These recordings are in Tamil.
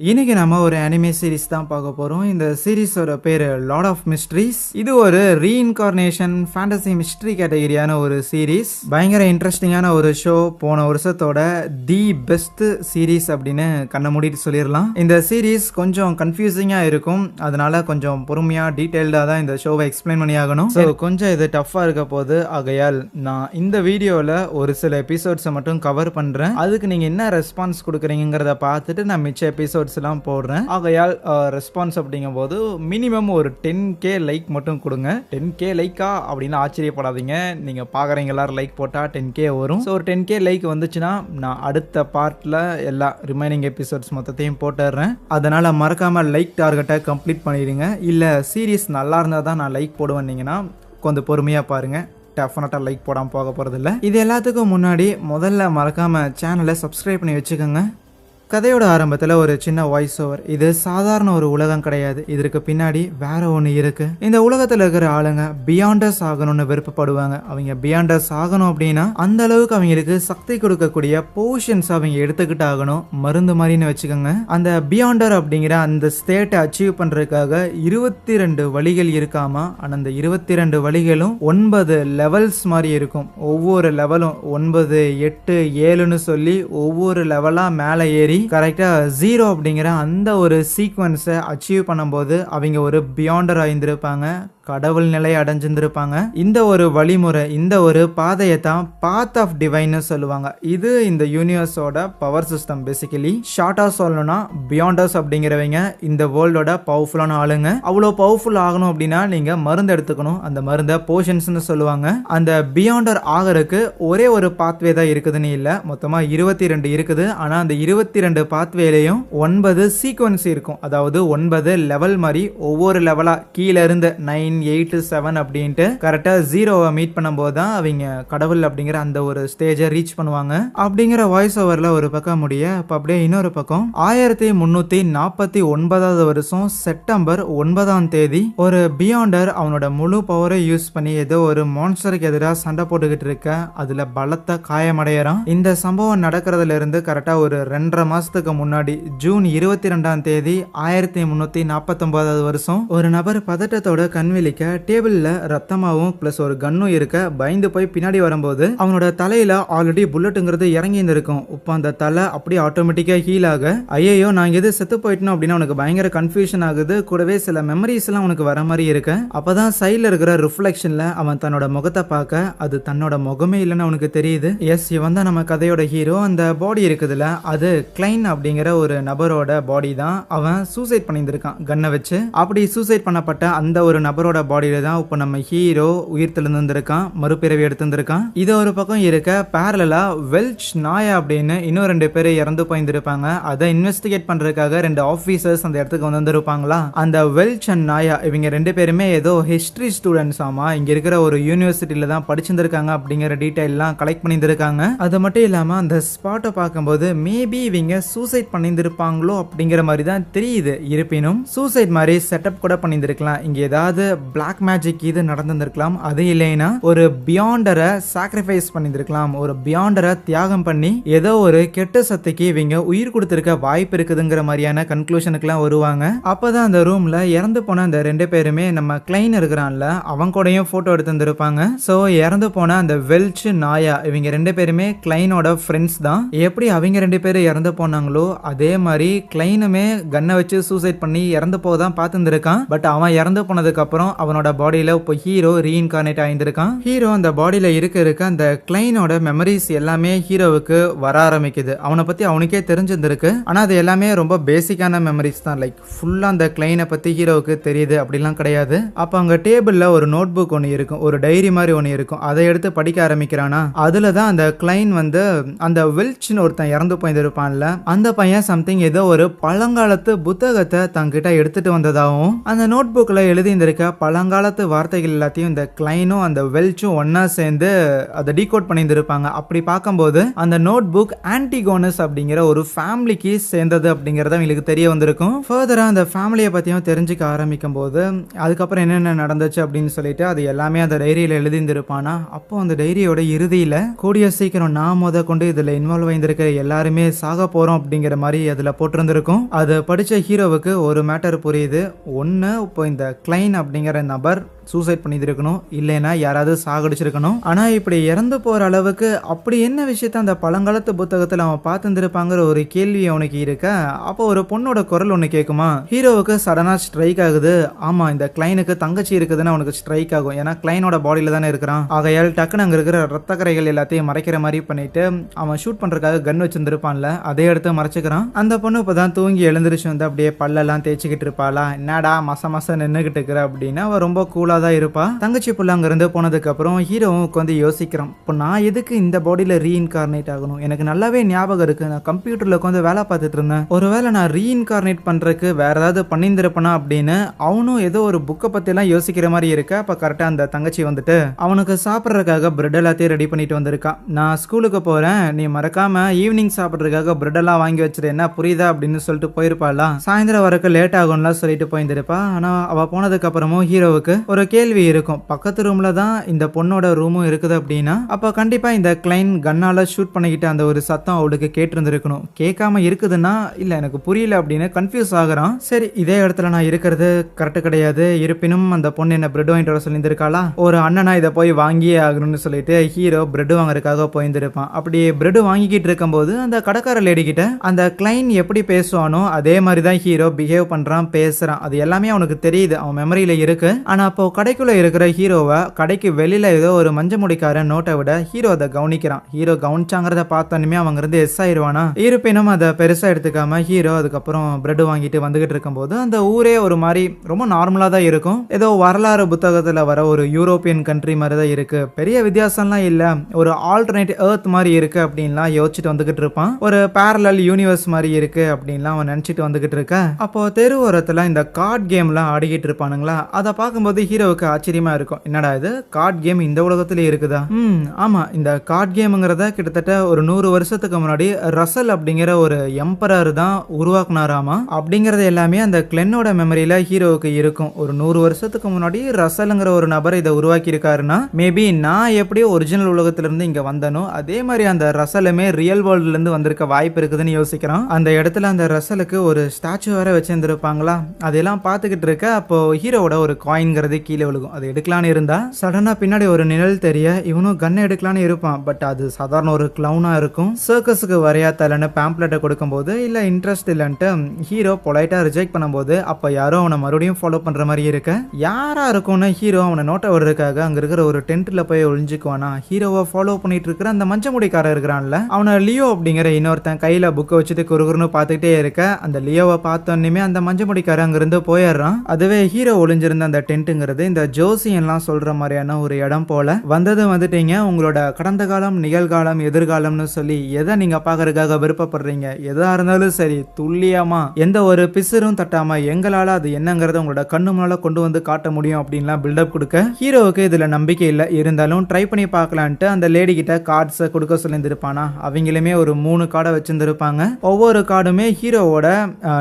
இன்னைக்கு நம்ம ஒரு அனிமே சீரிஸ் தான் பார்க்க போறோம். இந்த சீரிஸோட பேரு லார்ட் ஆஃப் மிஸ்ட்ரீஸ். இது ஒரு ரீஇன்கார்னேஷன் ஃபேண்டசி மிஸ்ட்ரி கேட்டகரியான ஒரு சீரிஸ். பயங்கர இன்ட்ரெஸ்டிங்கான ஒரு ஷோ. போன வருஷத்தோட தி பெஸ்ட் சீரிஸ் அப்படின்னு கண்ண மூடிட்டு சொல்லிடலாம். இந்த சீரிஸ் கொஞ்சம் கன்ஃபியூசிங்கா இருக்கும். அதனால கொஞ்சம் பொறுமையா டீடைல்டா தான் இந்த ஷோவை எக்ஸ்பிளைன் பண்ணி ஆகணும். ஸோ கொஞ்சம் இது டஃப்பா இருக்க போது. ஆகையால் நான் இந்த வீடியோல ஒரு சில எபிசோட்ஸை மட்டும் கவர் பண்றேன். அதுக்கு நீங்க என்ன ரெஸ்பான்ஸ் கொடுக்குறீங்கிறத பார்த்துட்டு நான் மிச்ச எபிசோட் எல்லாம் போடுறேன். ஆகையால் ரெஸ்பான்ஸ் அப்படிங்கும் போது மினிமம் ஒரு 10K லைக் மட்டும் கொடுங்க. 10K லைக்கா அப்படின்னு ஆச்சரியப்படாதீங்க. நீங்க பாக்குறீங்க எல்லாரும் லைக் போட்டா 10K வரும். ஸோ ஒரு 10K லைக் வந்துச்சுன்னா நான் அடுத்த பார்ட்ல எல்லா ரிமைனிங் எபிசோட்ஸ் மொத்தத்தையும் போட்டுறேன். அதனால மறக்காம லைக் டார்கெட்டை கம்ப்ளீட் பண்ணிடுங்க. இல்ல சீரிஸ் நல்லா இருந்தா தான் நான் லைக் போடுவேன்னீங்கன்னா கொஞ்சம் பொறுமையா பாருங்க. டெஃபினட்டா லைக் போடாம போக போறது இல்லை. இது எல்லாத்துக்கும் முன்னாடி முதல்ல மறக்காம சேனலை சப்ஸ்கிரைப் பண்ணி வச்சுக்கோங்க. கதையோட ஆரம்பத்தில் ஒரு சின்ன வாய்ஸ் ஓவர். இது சாதாரண ஒரு உலகம் கிடையாது. இதற்கு பின்னாடி வேற ஒன்று இருக்கு. இந்த உலகத்தில் இருக்கிற ஆளுங்க பியாண்டர்ஸ் ஆகணும்னு விருப்பப்படுவாங்க. அவங்க பியாண்டர்ஸ் ஆகணும் அப்படின்னா அந்த அளவுக்கு அவங்களுக்கு சக்தி கொடுக்கக்கூடிய போஷன்ஸ் அவங்க எடுத்துக்கிட்டு ஆகணும். மருந்து மாதிரின்னு வச்சுக்கோங்க. அந்த பியாண்டர் அப்படிங்கிற அந்த ஸ்டேட்டை அச்சீவ் பண்றதுக்காக 22 வழிகள் இருக்காமா. ஆனால் அந்த 22 வழிகளும் 9 லெவல்ஸ் மாதிரி இருக்கும். ஒவ்வொரு லெவலும் 9, 8, 7ன்னு சொல்லி ஒவ்வொரு லெவலா மேலே ஏறி கரெக்டா 0 அப்படிங்கிற அந்த ஒரு சீக்வன்ஸை அச்சீவ் பண்ணும்போது அவங்க ஒரு பியாண்டர் ஆயிருந்திருப்பாங்க. கடவுள் நிலை அடைஞ்சிருந்திருப்பாங்க. இந்த ஒரு வழிமுறை, இந்த ஒரு பாதையை தான் பாத் ஆஃப் டிவைன்னு சொல்லுவாங்க. இது இந்த யூனிவர்ஸோட பவர் சிஸ்டம். பேசிக்கலி ஷார்ட்டா சொல்லணும்னா பியாண்டர்ஸ் அப்படிங்கிறவங்க இந்த வேர்ல்டோட பவர்ஃபுல்லான ஆளுங்க. அவ்வளோ பவர்ஃபுல் ஆகணும் அப்படின்னா நீங்க மருந்து எடுத்துக்கணும். அந்த மருந்தை போஷன்ஸ்னு சொல்லுவாங்க. அந்த பியாண்டர் ஆகிறதுக்கு ஒரே ஒரு பாத்வே தான் இருக்குதுன்னு இல்லை, மொத்தமா 22 இருக்குது. ஆனா அந்த 22 பாத்வேலையும் 9 சீக்வன்ஸ் இருக்கும். அதாவது 9 லெவல் மாதிரி ஒவ்வொரு லெவலா கீழே இருந்து 9, 8, 7 அப்படின்ட்டு கரெக்டா 0வை மீட் பண்ணும்போது தான் அவங்க கடவுள் அப்படிங்கிற அந்த ஒரு ஸ்டேஜை ரீச் பண்ணுவாங்க. அப்படிங்கிற வாய்ஸ் ஓவர்ல ஒரு பக்கம் முடிய அப்படியே இன்னொரு பக்கம் 1349வது வருஷம் செப்டம்பர் 9ஆம் தேதி ஒரு பியாண்டர் அவனோட முழு பவரை யூஸ் பண்ணி ஏதோ ஒரு மான்ஸ்டருக்கு எதிராக சண்டை போட்டுக்கிட்டு இருக்க அதுல பலத்த காயமடையறான். இந்த சம்பவம் நடக்கிறதுல இருந்து கரெக்டா ஒரு 2.5 மாசத்துக்கு முன்னாடி ஜூன் 22ஆம் தேதி 1349வது வருஷம் ஒரு நபர் பதட்டத்தோட கண்விழிக்க டேபிள்ல ரத்தமாவும் பிளஸ் ஒரு கன்னும் இருக்க பயந்து போய் பின்னாடி வரும்போது அவனோட தலையில ஆல்ரெடி புல்லட்டுங்கிறது இறங்கி இருக்கும். இப்போ அந்த தலை அப்படியே ஆட்டோமேட்டிக்கா ஹீல் ஆக ஐயோ நான் எது செத்து போயிட்டணும் அப்படின்னு அவனுக்கு பயங்கர கன்ஃபியூஷன் ஆகுது. கூடவே சில மெமரிஸ் எல்லாம் அவனுக்கு வர மாதிரி இருக்கு. அப்பதான் சைட்ல இருக்கிற ரிஃப்ளெக்ஷன்ல அவன் தன்னோட முகத்தை பார்க்க அது தன்னோட முகமே இல்லைன்னு அவனுக்கு தெரியுது. எஸ், இவன் தான் நம்ம கதையோட ஹீரோ. அந்த பாடி இருக்குதுல அது கிளைன் அப்படிங்கிற ஒரு நபரோட பாடி தான். அவன் சூசைட் பண்ணியிருந்திருக்கான் கன்னை வச்சு. அப்படி சூசைட் பண்ணப்பட்ட அந்த ஒரு நபரோட பாடியில தான் இப்போ நம்ம ஹீரோ உயிர் தெளிந்திருக்கான், மறுபிறவி எடுத்திருந்திருக்கான். இது ஒரு பக்கம் இருக்க பேரலா வெல்ச் நாயா அப்படின்னு இன்னும் 2 பேர் இறந்து போயிருந்திருப்பாங்க. அதை இன்வெஸ்டிகேட் பண்றதுக்காக 2 ஆபீசர்ஸ் அந்த இடத்துக்கு வந்திருப்பாங்களா. அந்த வெல்ச் அண்ட் நாயா இவங்க 2 பேருமே ஏதோ ஹிஸ்டரி ஸ்டூடெண்ட்ஸ் ஆமா, இங்க இருக்கிற ஒரு யூனிவர்சிட்டியில தான் படிச்சிருந்திருக்காங்க அப்படிங்கிற டீடைல் எல்லாம் கலெக்ட் பண்ணியிருந்திருக்காங்க. அது மட்டும் இல்லாம அந்த ஸ்பாட்டை பார்க்கும்போது மேபி இவங்க சூசைட் பண்ணியிருந்திருப்பாங்களோ அப்படிங்கிற மாதிரி தான் தெரியுது. இருப்பினும் சூசைட் மாதிரி செட்டப் கூட பண்ணியிருந்திருக்கலாம். இங்க ஏதாவது பிளாக் மேஜிக் இது நடந்திருக்கலாம். அது இல்லைன்னா ஒரு பியாண்டரை சாக்ரிஃபைஸ் பண்ணியிருக்கலாம். ஒரு பியாண்டரை தியாகம் பண்ணி ஏதோ ஒரு கெட்ட சக்திக்கு இவங்க உயிர் கொடுத்திருக்க வாய்ப்பு இருக்குதுங்கிற மாதிரியான கன்க்ளூஷனுக்குலாம் வருவாங்க. அப்பதான் அந்த ரூம்ல இறந்து போன அந்த 2 பேருமே நம்ம கிளைன் இருக்கிறான்ல அவங்க கூடயும் போட்டோ எடுத்திருந்திருப்பாங்க. சோ இறந்து போன அந்த வெல்ச் நாயா இவங்க 2 பேருமே கிளைனோட ஃப்ரெண்ட்ஸ் தான். எப்படி அவங்க 2 பேரும் இறந்து போனாங்களோ அதே மாதிரி கிளைனுமே கன்னை வச்சு சூசைட் பண்ணி இறந்து போதான் பார்த்துருக்கான். பட் அவன் இறந்து போனதுக்கு அப்புறம் அவனோட பாடியில இப்போ ஹீரோ ரீஇன்கார்னேட் ஆயிருந்திருக்கான். ஹீரோ அந்த பாடியில இருக்க அந்த கிளைனோட மெமரிஸ் எல்லாமே ஹீரோவுக்கு வர ஆரம்பிக்குது. அவனை பத்தி அவனுக்கே தெரிஞ்சிருந்திருக்கு. ஆனா அது எல்லாமே ரொம்ப பேசிக்கான மெமரிஸ் தான். லைக் ஃபுல்லா அந்த கிளைனை பத்தி ஹீரோவுக்கு தெரியுது அப்படிலாம் கிடையாது. அப்ப அங்க டேபிள்ல ஒரு நோட் புக் ஒன்று இருக்கும், ஒரு டைரி மாதிரி ஒன்று இருக்கும். அதை எடுத்து படிக்க ஆரம்பிக்கிறானா அதுலதான் அந்த கிளைன் வந்து அந்த வெல்ச்னு ஒருத்தன் இறந்து போயிருப்பான்ல அந்த பையன் சம்திங் ஏதோ ஒரு பழங்காலத்து புத்தகத்தை தங்கிட்ட எடுத்துட்டு வந்ததாகவும் அந்த நோட் புக்ல எழுதி இருக்க பழங்காலத்து வார்த்தைகள் எல்லாத்தையும் இந்த கிளைனும் அந்த வெல்ச்சும் ஒன்னா சேர்ந்து அதை டீகோட் பண்ணியிருந்திருப்பாங்க. அப்படி பார்க்கும்போது அந்த நோட் புக் ஆன்டிகோனஸ் அப்படிங்கிற ஒரு ஃபேமிலிக்கு சேர்ந்தது அப்படிங்கறத உங்களுக்கு தெரிய வந்திருக்கும். ஃபர்தரா அந்த ஃபேமிலியை பத்தியும் தெரிஞ்சுக்க ஆரம்பிக்கும் போது அதுக்கப்புறம் என்னென்ன நடந்துச்சு அப்படின்னு சொல்லிட்டு அது எல்லாமே அந்த டைரியில எழுதியிருந்திருப்பானா. அப்போ அந்த டைரியோட இறுதியில கூடிய சீக்கிரம் நான் கொண்டு இதுல இன்வால்வ் ஆயிருந்திருக்க எல்லாருமே சாக போறோம் அப்படிங்கிற மாதிரி அதுல போட்டிருந்திருக்கும். அதை படிச்ச ஹீரோவுக்கு ஒரு மேட்டர் புரியுது. ஒன்னு இப்போ இந்த கிளைன் அப்படிங்கிற நபர் சூசைட் பண்ணியிருக்கணும், இல்லைன்னா யாராவது சாகடிச்சிருக்கணும். ஆனா இப்படி இறந்து போற அளவுக்கு அப்படி என்ன விஷயத்த அந்த பழங்காலத்து புத்தகத்துல அவன் பார்த்துருப்பாங்கிற ஒரு கேள்வி அவனுக்கு இருக்க, அப்போ ஒரு பொண்ணோட குரல் ஒண்ணு கேட்குமா. ஹீரோவுக்கு சடனா ஸ்ட்ரைக் ஆகுது. ஆமா, இந்த கிளைனுக்கு தங்கச்சி இருக்குதுன்னு அவனுக்கு ஸ்ட்ரைக் ஆகும். ஏன்னா கிளைனோட பாடியில தானே இருக்கிறான். ஆகையால் டக்குன்னு அங்க இருக்கிற ரத்த கரைகள் எல்லாத்தையும் மறைக்கிற மாதிரி பண்ணிட்டு அவன் ஷூட் பண்றதுக்காக கன் வச்சிருந்திருப்பான்ல, அதே எடுத்து மறைச்சுக்கிறான். அந்த பொண்ணு இப்பதான் தூங்கி எழுந்திரிச்சு வந்து அப்படியே பல்லெல்லாம் தேய்ச்சிக்கிட்டு இருப்பாளா. என்னடா மச நின்னுகிட்டு இருக்கிற அப்படின்னா அவ ரொம்ப கூலா தான் இருப்பா. தங்கச்சி புள்ள அங்க இருந்து போனதுக்கு அப்புறம் ஹீரோவும் உட்காந்து யோசிக்கிறான். இப்போ நான் எதுக்கு இந்த பாடியில ரீஇன்கார்னேட் ஆகணும்? எனக்கு நல்லாவே ஞாபகம் இருக்கு, நான் கம்ப்யூட்டர்ல உட்காந்து வேலை பார்த்துட்டு இருந்தேன். ஒருவேளை நான் ரீஇன்கார்னேட் பண்றதுக்கு வேற ஏதாவது பண்ணியிருந்திருப்பனா அப்படின்னு அவனும் ஏதோ ஒரு புக்கை பத்தி எல்லாம் யோசிக்கிற மாதிரி இருக்க. அப்ப கரெக்டா அந்த தங்கச்சி வந்துட்டு அவனுக்கு சாப்பிட்றதுக்காக பிரெட் எல்லாத்தையும் ரெடி பண்ணிட்டு வந்திருக்கா. நான் ஸ்கூலுக்கு போறேன், நீ மறக்காம ஈவினிங் சாப்பிட்றதுக்காக பிரெட் எல்லாம் வாங்கி வச்சிரு, என்ன புரியுதா அப்படின்னு சொல்லிட்டு போயிருப்பாளா. சாயந்தரம் வரைக்கும் லேட் ஆகும்லாம் சொல்லிட்டு போயிருந்திருப்பா. ஆனா அவ போனதுக்கு அப்புறமும் ஹீரோவுக்கு ஒரு கேள்வி இருக்கும். பக்கத்து ரூம்ல தான் இந்த பொண்ணோட ரூமும் இருக்குது அப்படின்னா அப்ப கண்டிப்பா இந்த கிளைன் கன்னால ஷூட் பண்ணிக்கிட்ட அந்த ஒரு சத்தம் அவளுக்கு கேட்டிருந்திருக்கணும். கேட்காம இருக்குதுன்னா இல்ல எனக்கு புரியல அப்படின்னு கன்ஃபியூஸ் ஆகுறான். சரி, இதே இடத்துல நான் இருக்கிறது கரெக்ட் கிடையாது, இருப்பினும் அந்த பொண்ணு என்ன பிரெட் வாங்கிட்டு வர சொல்லியிருந்திருக்காளா, ஒரு அண்ணனா இதை போய் வாங்கியே ஆகணும்னு சொல்லிட்டு ஹீரோ பிரெட் வாங்குறதுக்காக போயிருந்திருப்பான். அப்படி பிரெட் வாங்கிக்கிட்டு இருக்கும் போது அந்த கடைக்கார லேடி கிட்ட அந்த கிளைன் எப்படி பேசுவானோ அதே மாதிரி தான் ஹீரோ பிஹேவ் பண்றான், பேசுறான். அது எல்லாமே அவனுக்கு தெரியுது, அவன் மெமரியில இருக்கு. ஆனா அப்போ கடைக்குள்ள இருக்கிற ஹீரோவை கடைக்கு வெளியில ஏதோ ஒரு மஞ்ச முடிக்காரன் நோட்டை விட ஹீரோ அதை கவனிக்கிறான். ஹீரோ கவனிச்சாங்கிறத பார்த்தோன்னே அவங்க இருந்து எஸ் ஆயிருவானா. இருப்பினும் அதை பெருசா எடுத்துக்காம ஹீரோ அதுக்கப்புறம் பிரெட் வாங்கிட்டு வந்துகிட்டு இருக்கும் போது அந்த ஊரே ஒரு மாதிரி ரொம்ப நார்மலா தான் இருக்கும். ஏதோ வரலாறு புத்தகத்துல வர ஒரு யூரோப்பியன் கண்ட்ரி மாதிரி தான் இருக்கு, பெரிய வித்தியாசம்லாம் இல்ல, ஒரு ஆல்டர்னேட் எர்த் மாதிரி இருக்கு அப்படின்லாம் யோசிச்சுட்டு வந்துகிட்டு இருப்பான். ஒரு பேரலல் யூனிவர்ஸ் மாதிரி இருக்கு அப்படின்லாம் அவன் நினைச்சிட்டு வந்துகிட்டு இருக்க. அப்போ தெருவோரத்துல இந்த கார்ட் கேம்லாம் ஆடிக்கிட்டு இருப்பானுங்களா. அதை பார்க்கும்போது ஹீரோவுக்கு ஆச்சரியமா இருக்கும். என்னடா இது, கார்ட் கேம் இந்த உலகத்திலே இருக்குதா? ஆமா, இந்த கார்ட் கேம்ங்கிறத கிட்டத்தட்ட ஒரு 100 வருஷத்துக்கு முன்னாடி ரசல் அப்படிங்கிற ஒரு எம்பரர் தான் உருவாக்குனாராமா. அப்படிங்கறது எல்லாமே அந்த கிளென்னோட மெமரியில ஹீரோவுக்கு இருக்கும். ஒரு 100 வருஷத்துக்கு முன்னாடி ரசல்ங்கிற ஒரு நபர் இதை உருவாக்கி இருக்காருன்னா மேபி நான் எப்படியோ ஒரிஜினல் உலகத்துல இருந்து இங்க வந்தனோ அதே மாதிரி அந்த ரசலுமே ரியல் வேர்ல்ட்ல இருந்து வந்திருக்க வாய்ப்பு இருக்குதுன்னு யோசிக்கிறான். அந்த இடத்துல அந்த ரசலுக்கு ஒரு ஸ்டாச்சு வேற வச்சிருந்திருப்பாங்களா. அதெல்லாம் பார்த்துக்கிட்டு இருக்க அப்போ ஹீரோவோட ஒரு காயின்ங்கிறது கீழே விழுகும். அதை எடுக்கலான்னு இருந்தா சடனா பின்னாடி ஒரு நிழல் தெரிய இவனும் கன் எடுக்கலான்னு இருப்பான். பட் அது சாதாரண ஒரு கிளவுனா இருக்கும். சர்க்கஸுக்கு வரையா தலன்னு பேம்ப்ளெட்டை கொடுக்கும் போது இல்ல இன்ட்ரெஸ்ட் இல்லன்ட்டு ஹீரோ பொலைட்டா ரிஜெக்ட் பண்ணும்போது அப்ப யாரோ அவனை மறுபடியும் ஃபாலோ பண்ற மாதிரி இருக்க. யாரா இருக்கும்னு ஹீரோ அவனை நோட்டை விடுறதுக்காக அங்க இருக்கிற ஒரு டென்ட்ல போய் ஒளிஞ்சுக்குவானா. ஹீரோவை ஃபாலோ பண்ணிட்டு இருக்கிற அந்த மஞ்ச முடிக்காரன் இருக்கிறான்ல, அவனை லியோ அப்படிங்கிற இன்னொருத்தன் கையில புக்கை வச்சுட்டு குறுகுறுன்னு பார்த்துக்கிட்டே இருக்க. அந்த லியோவை பார்த்தோன்னுமே அந்த மஞ்ச முடிக்காரன் அங்கிருந்து போயிடுறான். அதுவே ஹீரோ ஒளிஞ்சிருந்த அந்த டென்ட்டுங்கிறது இந்த ஜோசியன்லாம் சொல்ற மாதிரியான ஒரு இடம் போல. வந்துட்டீங்க, உங்களோட கடந்த காலம், நிகழ்காலம், எதிர்காலம்னு சொல்லி எதை நீங்க பாக்குறதுக்காக விருப்பப்படுறீங்க, எதா இருந்தாலும் சரி துல்லியமா எந்த ஒரு பிசுரும் தட்டாம எங்களால அது என்னங்கறத உங்களோட கண்ணு முன்னால கொண்டு வந்து காட்ட முடியும் அப்படின்லாம் பில்டப் கொடுக்க ஹீரோவுக்கு இதுல நம்பிக்கை இல்ல. இருந்தாலும் ட்ரை பண்ணி பார்க்கலான்ட்டு அந்த லேடி கிட்ட கார்ட்ஸை கொடுக்க சொல்லியிருந்திருப்பானா. அவங்களுமே ஒரு 3 கார்டை வச்சிருந்திருப்பாங்க. ஒவ்வொரு கார்டுமே ஹீரோவோட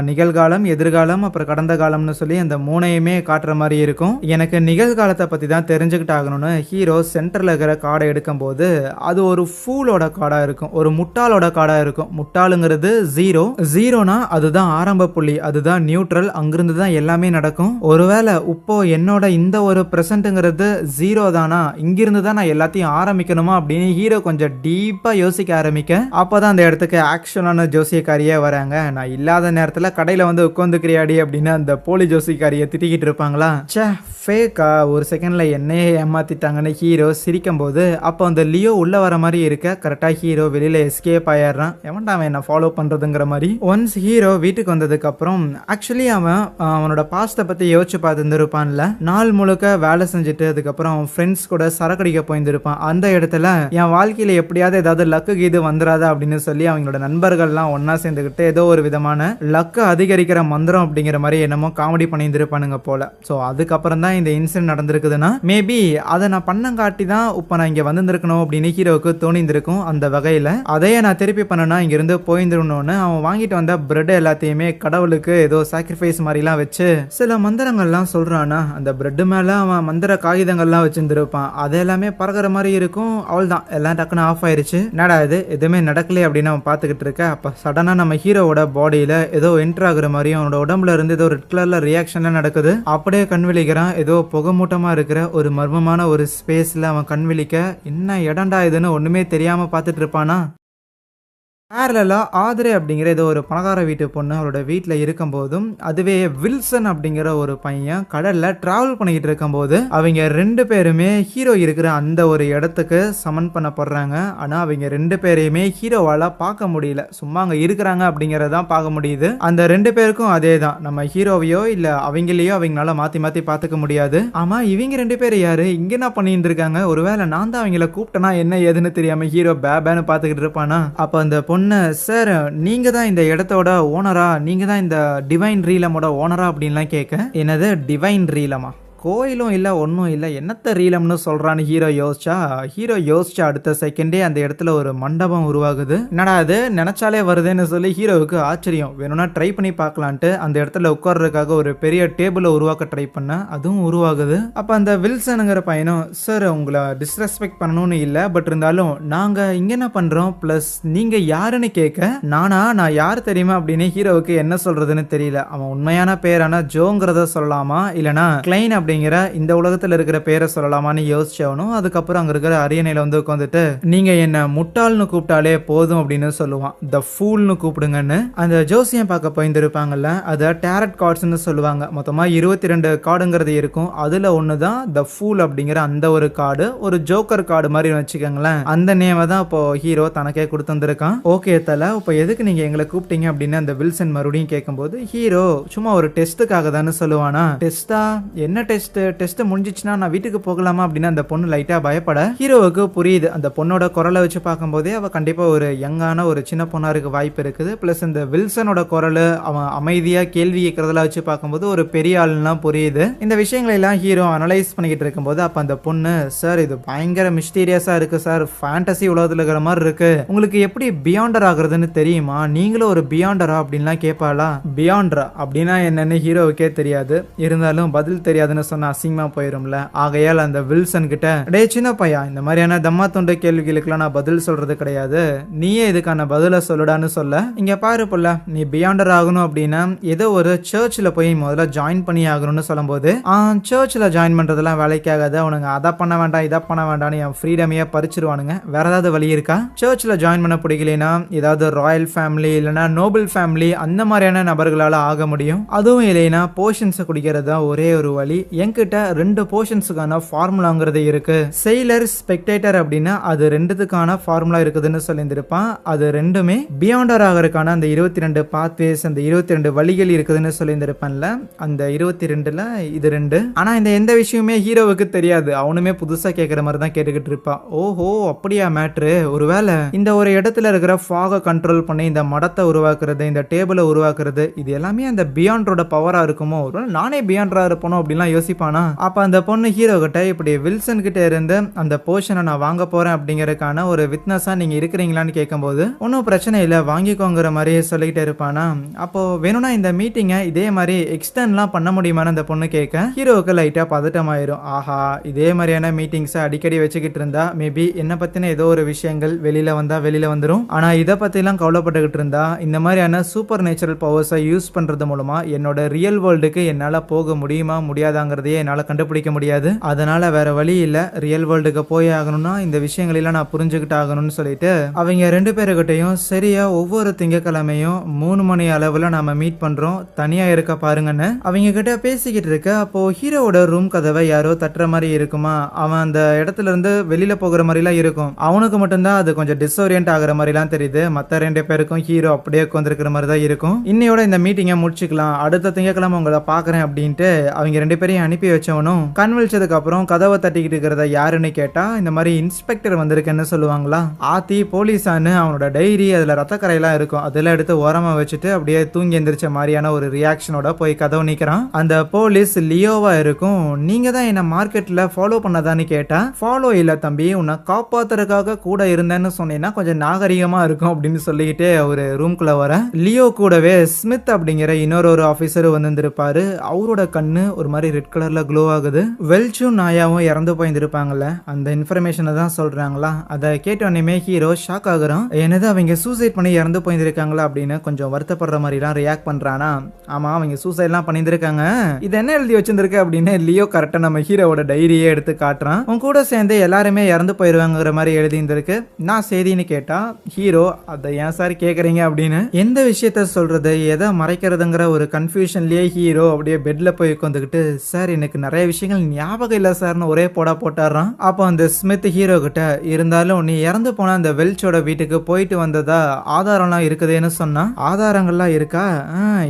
நிகழ்காலம், எதிர்காலம், அப்புறம் கடந்த காலம்னு சொல்லி அந்த 3ஐயுமே காட்டுற மாதிரி இருக்கும். எனக்கு நிகழ்காலத்தை பத்தி தான் தெரிஞ்சுக்கிட்டு ஆகணும்னு ஹீரோ சென்டர்ல இருக்கிற கார்டை எடுக்கும் போது அது ஒரு ஃபூலோட கார்டா இருக்கும், ஒரு முட்டாளோட கார்டா இருக்கும். முட்டாளுங்கிறது ஜீரோனா அதுதான் ஆரம்ப புள்ளி, அதுதான் நியூட்ரல், அங்கிருந்து தான் எல்லாமே நடக்கும். ஒருவேளை இப்போ என்னோட இந்த ஒரு பிரசன்ட்ங்கிறது ஜீரோ தானா, இங்கிருந்து தான் நான் எல்லாத்தையும் ஆரம்பிக்கணுமா அப்படின்னு ஹீரோ கொஞ்சம் டீப்பா யோசிக்க ஆரம்பிக்க அப்பதான் அந்த இடத்துக்கு ஆக்சுவலான ஜோசியக்காரியே வராங்க. நான் இல்லாத நேரத்துல கடையில வந்து உட்காந்துக்கிறியாடி அப்படின்னு அந்த போலி ஜோசியக்காரியை திட்டிக்கிட்டு இருப்பாங்களா. சே ஃபேக்கா, ஒரு செகண்ட்ல என்னையே ஏமாத்திட்டாங்கன்னு ஹீரோ சிரிக்கும் போது அப்போ அந்த லியோ உள்ள வர மாதிரி இருக்க. கரெக்டா ஹீரோ வெளியில எஸ்கேப் ஆயிடுறான். எவன்டா அவன் என்ன ஃபாலோ பண்றதுங்கிற மாதிரி. ஒன்ஸ் ஹீரோ வீட்டுக்கு வந்ததுக்கு அப்புறம் ஆக்சுவலி அவனோட பாஸ்ட பத்தி யோசிச்சு பார்த்துருப்பான்ல. நாள் முழுக்க வேலை செஞ்சுட்டு அதுக்கப்புறம் அவன் ஃப்ரெண்ட்ஸ் கூட சரக்கடிக்க போயிருந்திருப்பான். அந்த இடத்துல என் வாழ்க்கையில எப்படியாவது ஏதாவது லக்கு கீது வந்துடாதா அப்படின்னு சொல்லி அவங்களோட நண்பர்கள்லாம் ஒன்னா சேர்ந்துக்கிட்டு ஏதோ ஒரு விதமான லக்கு அதிகரிக்கிற மந்திரம் அப்படிங்கிற மாதிரி என்னமோ காமெடி பண்ணியிருந்திருப்பானுங்க போல. ஸோ அதுக்கப்புறம் தான் இந்த இன்சிடென்ட் நடந்திருக்குதுன்னா மேபி அதை நான் பண்ணங்காட்டி தான் இப்ப நான் இங்க வந்திருக்கணும் அப்படின்னு ஹீரோவுக்கு தோணிந்திருக்கும். அந்த வகையில அதையே நான் திருப்பி பண்ணனா இங்க இருந்து போயிருந்தோன்னு அவன் வாங்கிட்டு வந்த பிரெட் எல்லாத்தையுமே கடவுளுக்கு ஏதோ சாக்ரிஃபைஸ் மாதிரிலாம் வச்சு சில மந்திரங்கள்லாம் சொல்றானா அந்த பிரெட் மேல அவன் மந்திர காகிதங்கள்லாம் வச்சிருந்திருப்பான். அது எல்லாமே பறக்கிற மாதிரி இருக்கும். அவள் தான் எல்லாம் டக்குன்னு ஆஃப் ஆயிருச்சு. என்னடா இது எதுவுமே நடக்கலையே அப்படின்னு அவன் பார்த்துக்கிட்டு இருக்க. அப்ப சடனா நம்ம ஹீரோவோட பாடியில ஏதோ என்டர் ஆகுற மாதிரியும் அவனோட உடம்புல இருந்து ஏதோ ரெட் கலர்ல ரியாக்ஷன்லாம் நடக்குது. அப்படியே கண் விழிக்கிறான். ஏதோ புகமூட்டமா இருக்கிற ஒரு மர்மமான ஒரு ஸ்பேஸ்ல அவன் கண் விழிக்க என்ன இடம்டா இதுன்னு ஒண்ணுமே தெரியாம பார்த்துட்டு இருப்பானா. பேரலா ஆத்ரே அப்படிங்கிற ஏதோ ஒரு பணக்கார வீட்டு பொண்ணு அவரோட வீட்டில் இருக்கும்போதும் அதுவே வில்சன் அப்படிங்கிற ஒரு பையன் கடல்ல டிராவல் பண்ணிக்கிட்டு இருக்கும்போது அவங்க ரெண்டு பேருமே ஹீரோ இருக்கிற அந்த ஒரு இடத்துக்கு சமன் பண்ணப்படுறாங்க. ஆனா அவங்க ரெண்டு பேரையுமே ஹீரோவால பார்க்க முடியல. சும்மா அங்க இருக்கிறாங்க அப்படிங்கறதான் பார்க்க முடியுது. அந்த ரெண்டு பேருக்கும் அதே தான். நம்ம ஹீரோவையோ இல்ல அவங்களையோ அவங்களால மாத்தி மாத்தி பார்த்துக்க முடியாது. ஆமா இவங்க ரெண்டு பேரும் யாரு இங்க என்ன பண்ணிட்டு இருக்காங்க? ஒருவேளை நான் தான் அவங்கள கூப்பிட்டனா என்ன ஏதுன்னு தெரியாம ஹீரோ பேபேன்னு பார்த்துக்கிட்டு இருப்பானா. அப்ப அந்த பொண்ணு சார் நீங்க தான் இந்த இடத்தோட ஓனரா, நீங்க தான் இந்த டிவைன் ரீலமோட ஓனரா அப்படின்லாம் கேட்க. என்னது டிவைன் ரீலமா? கோயிலும் இல்லை ஒன்றும் இல்லை என்னத்த ரீலம்னு சொல்கிறான்னு ஹீரோ யோசிச்சா அடுத்த செகண்டே அந்த இடத்துல ஒரு மண்டபம் உருவாகுது. என்னடா அது நினச்சாலே வருதுன்னு சொல்லி ஹீரோவுக்கு ஆச்சரியம். வேணும்னா ட்ரை பண்ணி பார்க்கலான்ட்டு அந்த இடத்துல உட்கார்றதுக்காக ஒரு பெரிய டேபிளை உருவாக்க ட்ரை பண்ண அதுவும் உருவாகுது. அப்போ அந்த வில்சனுங்கிற பையனும் சார் உங்களை டிஸ்ரெஸ்பெக்ட் பண்ணணும்னு இல்லை, பட் இருந்தாலும் நாங்கள் இங்கே என்ன பண்ணுறோம் ப்ளஸ் நீங்கள் யாருன்னு கேட்க நான் யார் தெரியுமா அப்படின்னு ஹீரோவுக்கு என்ன சொல்கிறதுன்னு தெரியல. அவன் உண்மையான பேரான ஜோங்கிறத சொல்லலாமா இல்லைனா கிளைன் அப்படி இந்த உலகத்துல இருக்கிற பேரை சொல்லலாமான்னு யோசிச்சவனும் அதுக்கப்புறம் அங்க இருக்கிற அரியணையில வந்து உட்காந்துட்டு நீங்க என்ன முட்டாள்னு கூப்பிட்டாலே போதும் அப்படின்னு சொல்லுவான். த ஃபூல்னு கூப்பிடுங்கன்னு. அந்த ஜோசியம் பார்க்க போயிருந்திருப்பாங்கல்ல அதை டேரட் கார்ட்ஸ்னு சொல்லுவாங்க. மொத்தமா 22 கார்டுங்கிறது இருக்கும். அதுல ஒண்ணுதான் த ஃபூல் அப்படிங்கிற அந்த ஒரு கார்டு. ஒரு ஜோக்கர் கார்டு மாதிரி வச்சுக்கோங்களேன். அந்த நேமை தான் இப்போ ஹீரோ தனக்கே கொடுத்து வந்திருக்கான். ஓகே தல இப்போ எதுக்கு நீங்க எங்களை கூப்பிட்டீங்க அப்படின்னு அந்த வில்சன் மறுபடியும் கேட்கும்போது ஹீரோ சும்மா ஒரு டெஸ்ட்டுக்காக தானே சொல்லுவானா. டெஸ்டா? என்ன டெஸ்ட் முடிஞ்சிச்சுன்னா நான் வீட்டுக்கு போகலாமா அப்படின்னு அந்த பொண்ணு லைட்டா பயப்பட ஹீரோவுக்கு புரியுது. அந்த பொண்ணோட குரலை வச்சு பார்க்கும்போதே அவ கண்டிப்பா ஒரு யங்கான ஒரு சின்ன பொண்ணா இருக்க வாய்ப்பு இருக்குது. பிளஸ் இந்த வில்சனோட குரல் அவன் அமைதியா கேள்வி கேட்கறதெல்லாம் வச்சு பார்க்கும்போது ஒரு பெரிய ஆளுலாம் புரியுது. இந்த விஷயங்களை எல்லாம் ஹீரோ அனலைஸ் பண்ணிக்கிட்டு இருக்கும்போது அப்ப அந்த பொண்ணு சார் இது பயங்கர மிஸ்டீரியஸா இருக்கு சார், ஃபேண்டசி உலகத்துல இருக்கிற மாதிரி இருக்கு, உங்களுக்கு எப்படி பியாண்டர் ஆகுறதுன்னு தெரியுமா, நீங்களும் ஒரு பியாண்டரா அப்படின்லாம் கேட்பாளா. பியாண்டரா அப்படின்னா என்னன்னு ஹீரோவுக்கே தெரியாது. இருந்தாலும் பதில் தெரியாதுன்னு சொன்ன அசிங்கமா போயிரும்ல. ஆகையால் அந்த வில்சன் கிட்ட டே சின்ன பையா இந்த மாதிரியான தம்மா தொண்டை கேள்விகளுக்கெல்லாம் நான் பதில் சொல்றது கிடையாது, நீயே இதுக்கான பதில சொல்லுடான்னு சொல்ல இங்க பாரு புள்ள நீ பியாண்டர் ஆகணும் அப்படின்னா ஏதோ ஒரு சர்ச்சில் போய் முதல்ல ஜாயின் பண்ணி ஆகணும்னு சொல்லும் போது சர்ச்சில் ஜாயின் பண்றதெல்லாம் வேலைக்காகாது, அவனுங்க அதை பண்ண வேண்டாம் இதை பண்ண வேண்டாம்னு என் ஃப்ரீடமையா பறிச்சிருவானுங்க. வேற ஏதாவது வழி இருக்கா? சர்ச்சில் ஜாயின் பண்ண பிடிக்கலைன்னா ஏதாவது ராயல் ஃபேமிலி இல்லைன்னா நோபல் ஃபேமிலி அந்த மாதிரியான நபர்களால ஆக முடியும். அதுவும் இல்லைன்னா போஷன்ஸை குடிக்கிறது தான் ஒரே ஒரு வழி. என்கிட்ட 2 போர்ஷன்ஸுக்கான ஃபார்முலாங்கிறது இருக்கு. செயிலர் ஸ்பெக்டேட்டர் அப்படின்னா அது ரெண்டுத்துக்கான ஃபார்முலா இருக்குதுன்னு சொல்லியிருந்திருப்பான். அது ரெண்டுமே பியாண்டர் ஆகிறதுக்கான அந்த 22 பாத்வேஸ் அந்த 22 வழிகள் இருக்குதுன்னு சொல்லியிருந்திருப்பான்ல. அந்த 22ல இது 2. ஆனா இந்த எந்த விஷயமே ஹீரோவுக்கு தெரியாது. அவனுமே புதுசா கேட்கிற மாதிரி தான் கேட்டுக்கிட்டு இருப்பான். ஓஹோ அப்படியா மேட்ரு. ஒருவேளை இந்த ஒரு இடத்துல இருக்கிற ஃபாக கண்ட்ரோல் பண்ணி இந்த மடத்தை உருவாக்குறது இந்த டேபிளை உருவாக்குறது இது எல்லாமே அந்த பியாண்டரோட பவரா இருக்குமோ, ஒருவேளை நானே பியாண்டரா இருப்போம் அப்படின்லாம் யோசிப்பானா. அப்ப அந்த பொண்ணு ஹீரோ கிட்ட இப்படி வில்சன் கிட்ட இருந்து அந்த போர்ஷனை நான் வாங்க போறேன் அப்படிங்கறதுக்கான ஒரு விட்னஸா நீங்க இருக்கிறீங்களான்னு கேட்கும்போது ஒன்னும் பிரச்சனை இல்ல வாங்கிக்கோங்கிற மாதிரி சொல்லிக்கிட்டே இருப்பானா. அப்போ வேணும்னா இந்த மீட்டிங்கை இதே மாதிரி எக்ஸ்டென்ட்லாம் பண்ண முடியுமான்னு அந்த பொண்ணு கேட்க ஹீரோவுக்கு லைட்டா பதட்டமாயிரும். ஆஹா இதே மாதிரியான மீட்டிங்ஸை அடிக்கடி வச்சுக்கிட்டு இருந்தா மேபி என்ன பத்தின ஏதோ ஒரு விஷயங்கள் வெளியில வந்துடும். ஆனா இதை பத்தி எல்லாம் கவலைப்பட்டுக்கிட்டு இருந்தா இந்த மாதிரியான சூப்பர் நேச்சுரல் பவர்ஸை யூஸ் பண்றது மூலமா என்னோட ரியல் வேர்ல்டுக்கு என்னால போக முடியுமா முடியாதாங்கிறதையே என்னால கண்டுபிடிக்க முடியாது. அதனால வேற வழி இல்ல, ரியல் வேர்ல்டுக்கு போய் ஆகணும்னா இந்த விஷயங்கள் எல்லாம் நான் புரிஞ்சுக்கிட்டு ஆகணும்னு சொல்லிட்டு அவங்க 2 பேருக்கிட்டையும் சரியா ஒவ்வொரு திங்கக்கிழமையும் 3 மணி அளவுல நாம மீட் பண்றோம், தனியா இருக்க பாருங்கன்னு அவங்க கிட்ட பேசிக்கிட்டு இருக்க. அப்போ ஹீரோவோட ரூம் கதவை யாரோ தட்டுற மாதிரி இருக்குமா. அவன் அந்த இடத்துல இருந்து வெளியில போகிற மாதிரி எல்லாம் இருக்கும். அவனுக்கு மட்டும்தான் அது கொஞ்சம் டிஸ்ஓரியன்ட் ஆகுற மாதிரி எல்லாம் தெரியுது. மத்த 2 பேருக்கும் ஹீரோ அப்படியே உட்கார்ந்திருக்கிற மாதிரி தான் இருக்கும். இன்னையோட இந்த மீட்டிங்கை முடிச்சுக்கலாம், அடுத்த திங்கக்கிழமை உங்களை பாக்குறேன் அப்படின்ட்டு அவங்க 2 பேரையும் எல்லாரையும் அனுப்பி வச்சவனும் கண் விழிச்சதுக்கு அப்புறம் கதவை தட்டிக்கிட்டு இருக்கிறத யாருன்னு கேட்டா இந்த மாதிரி இன்ஸ்பெக்டர் வந்திருக்குன்னு சொல்லுவாங்களா. ஆத்தி போலீஸான்னு அவனோட டைரி அதுல ரத்த கரையெல்லாம் இருக்கும், அதெல்லாம் எடுத்து ஓரமா வச்சுட்டு அப்படியே தூங்கி எந்திரிச்ச மாதிரியான ஒரு ரியாக்ஷனோட போய் கதவு நிக்கிறான். அந்த போலீஸ் லியோவா இருக்கும். நீங்க தான் என்ன மார்க்கெட்ல ஃபாலோ பண்ணதான்னு கேட்டா, ஃபாலோ இல்ல தம்பி, உன்னை காப்பாத்துறதுக்காக கூட இருந்தேன்னு சொன்னீங்கன்னா கொஞ்சம் நாகரிகமா இருக்கும் அப்படின்னு சொல்லிக்கிட்டு ஒரு ரூம்குள்ள வர லியோ கூடவே ஸ்மித் அப்படிங்கிற இன்னொரு ஆபீசர் வந்திருப்பாரு. அவரோட கண்ணு ஒரு மாதிரி ரெட் கலர்ல க்ளோ ஆகுது. வெல்ச்சும் நாயாவும் இறந்து போயிருப்பாங்கல்ல, அந்த இன்ஃபர்மேஷனை தான் சொல்றாங்களா. அதை கேட்டோன்னே ஹீரோ ஷாக் ஆகுறான். என்னது அவங்க சூசைட் பண்ணி இறந்து போயிருக்காங்களா அப்படின்னு கொஞ்சம் வருத்தப்படுற மாதிரி எல்லாம் ரியாக்ட் பண்றானா. ஆமா அவங்க சூசைட் எல்லாம் பண்ணிருக்காங்க, இது என்ன எழுதி வச்சிருந்திருக்கு அப்படின்னு லியோ கரெக்டா நம்ம ஹீரோவோட டைரியே எடுத்து காட்டுறான். உன் கூட சேர்ந்து எல்லாருமே இறந்து போயிருவாங்கிற மாதிரி எழுதி இருந்திருக்கு, நான் செய்தின்னு கேட்டா ஹீரோ அதை ஏன் சார் கேக்குறீங்க அப்படின்னு எந்த விஷயத்த சொல்றது எதை மறைக்கிறதுங்கிற ஒரு கன்ஃபியூஷன்லயே ஹீரோ அப்படியே பெட்ல போய் உட்காந்துக்கிட்டு, சார் எனக்கு நிறைய விஷயங்கள் ஞாபகம் இல்ல சார்னு ஒரே போட்டாடுறான். அப்போ அந்த ஸ்மித் ஹீரோ கிட்ட, இருந்தாலும் நீ இறந்து போன அந்த வெல்ச்சோட வீட்டுக்கு போயிட்டு வந்ததா ஆதாரம்லாம் இருக்குதுன்னு சொன்னா, ஆதாரங்கள்லாம் இருக்கா,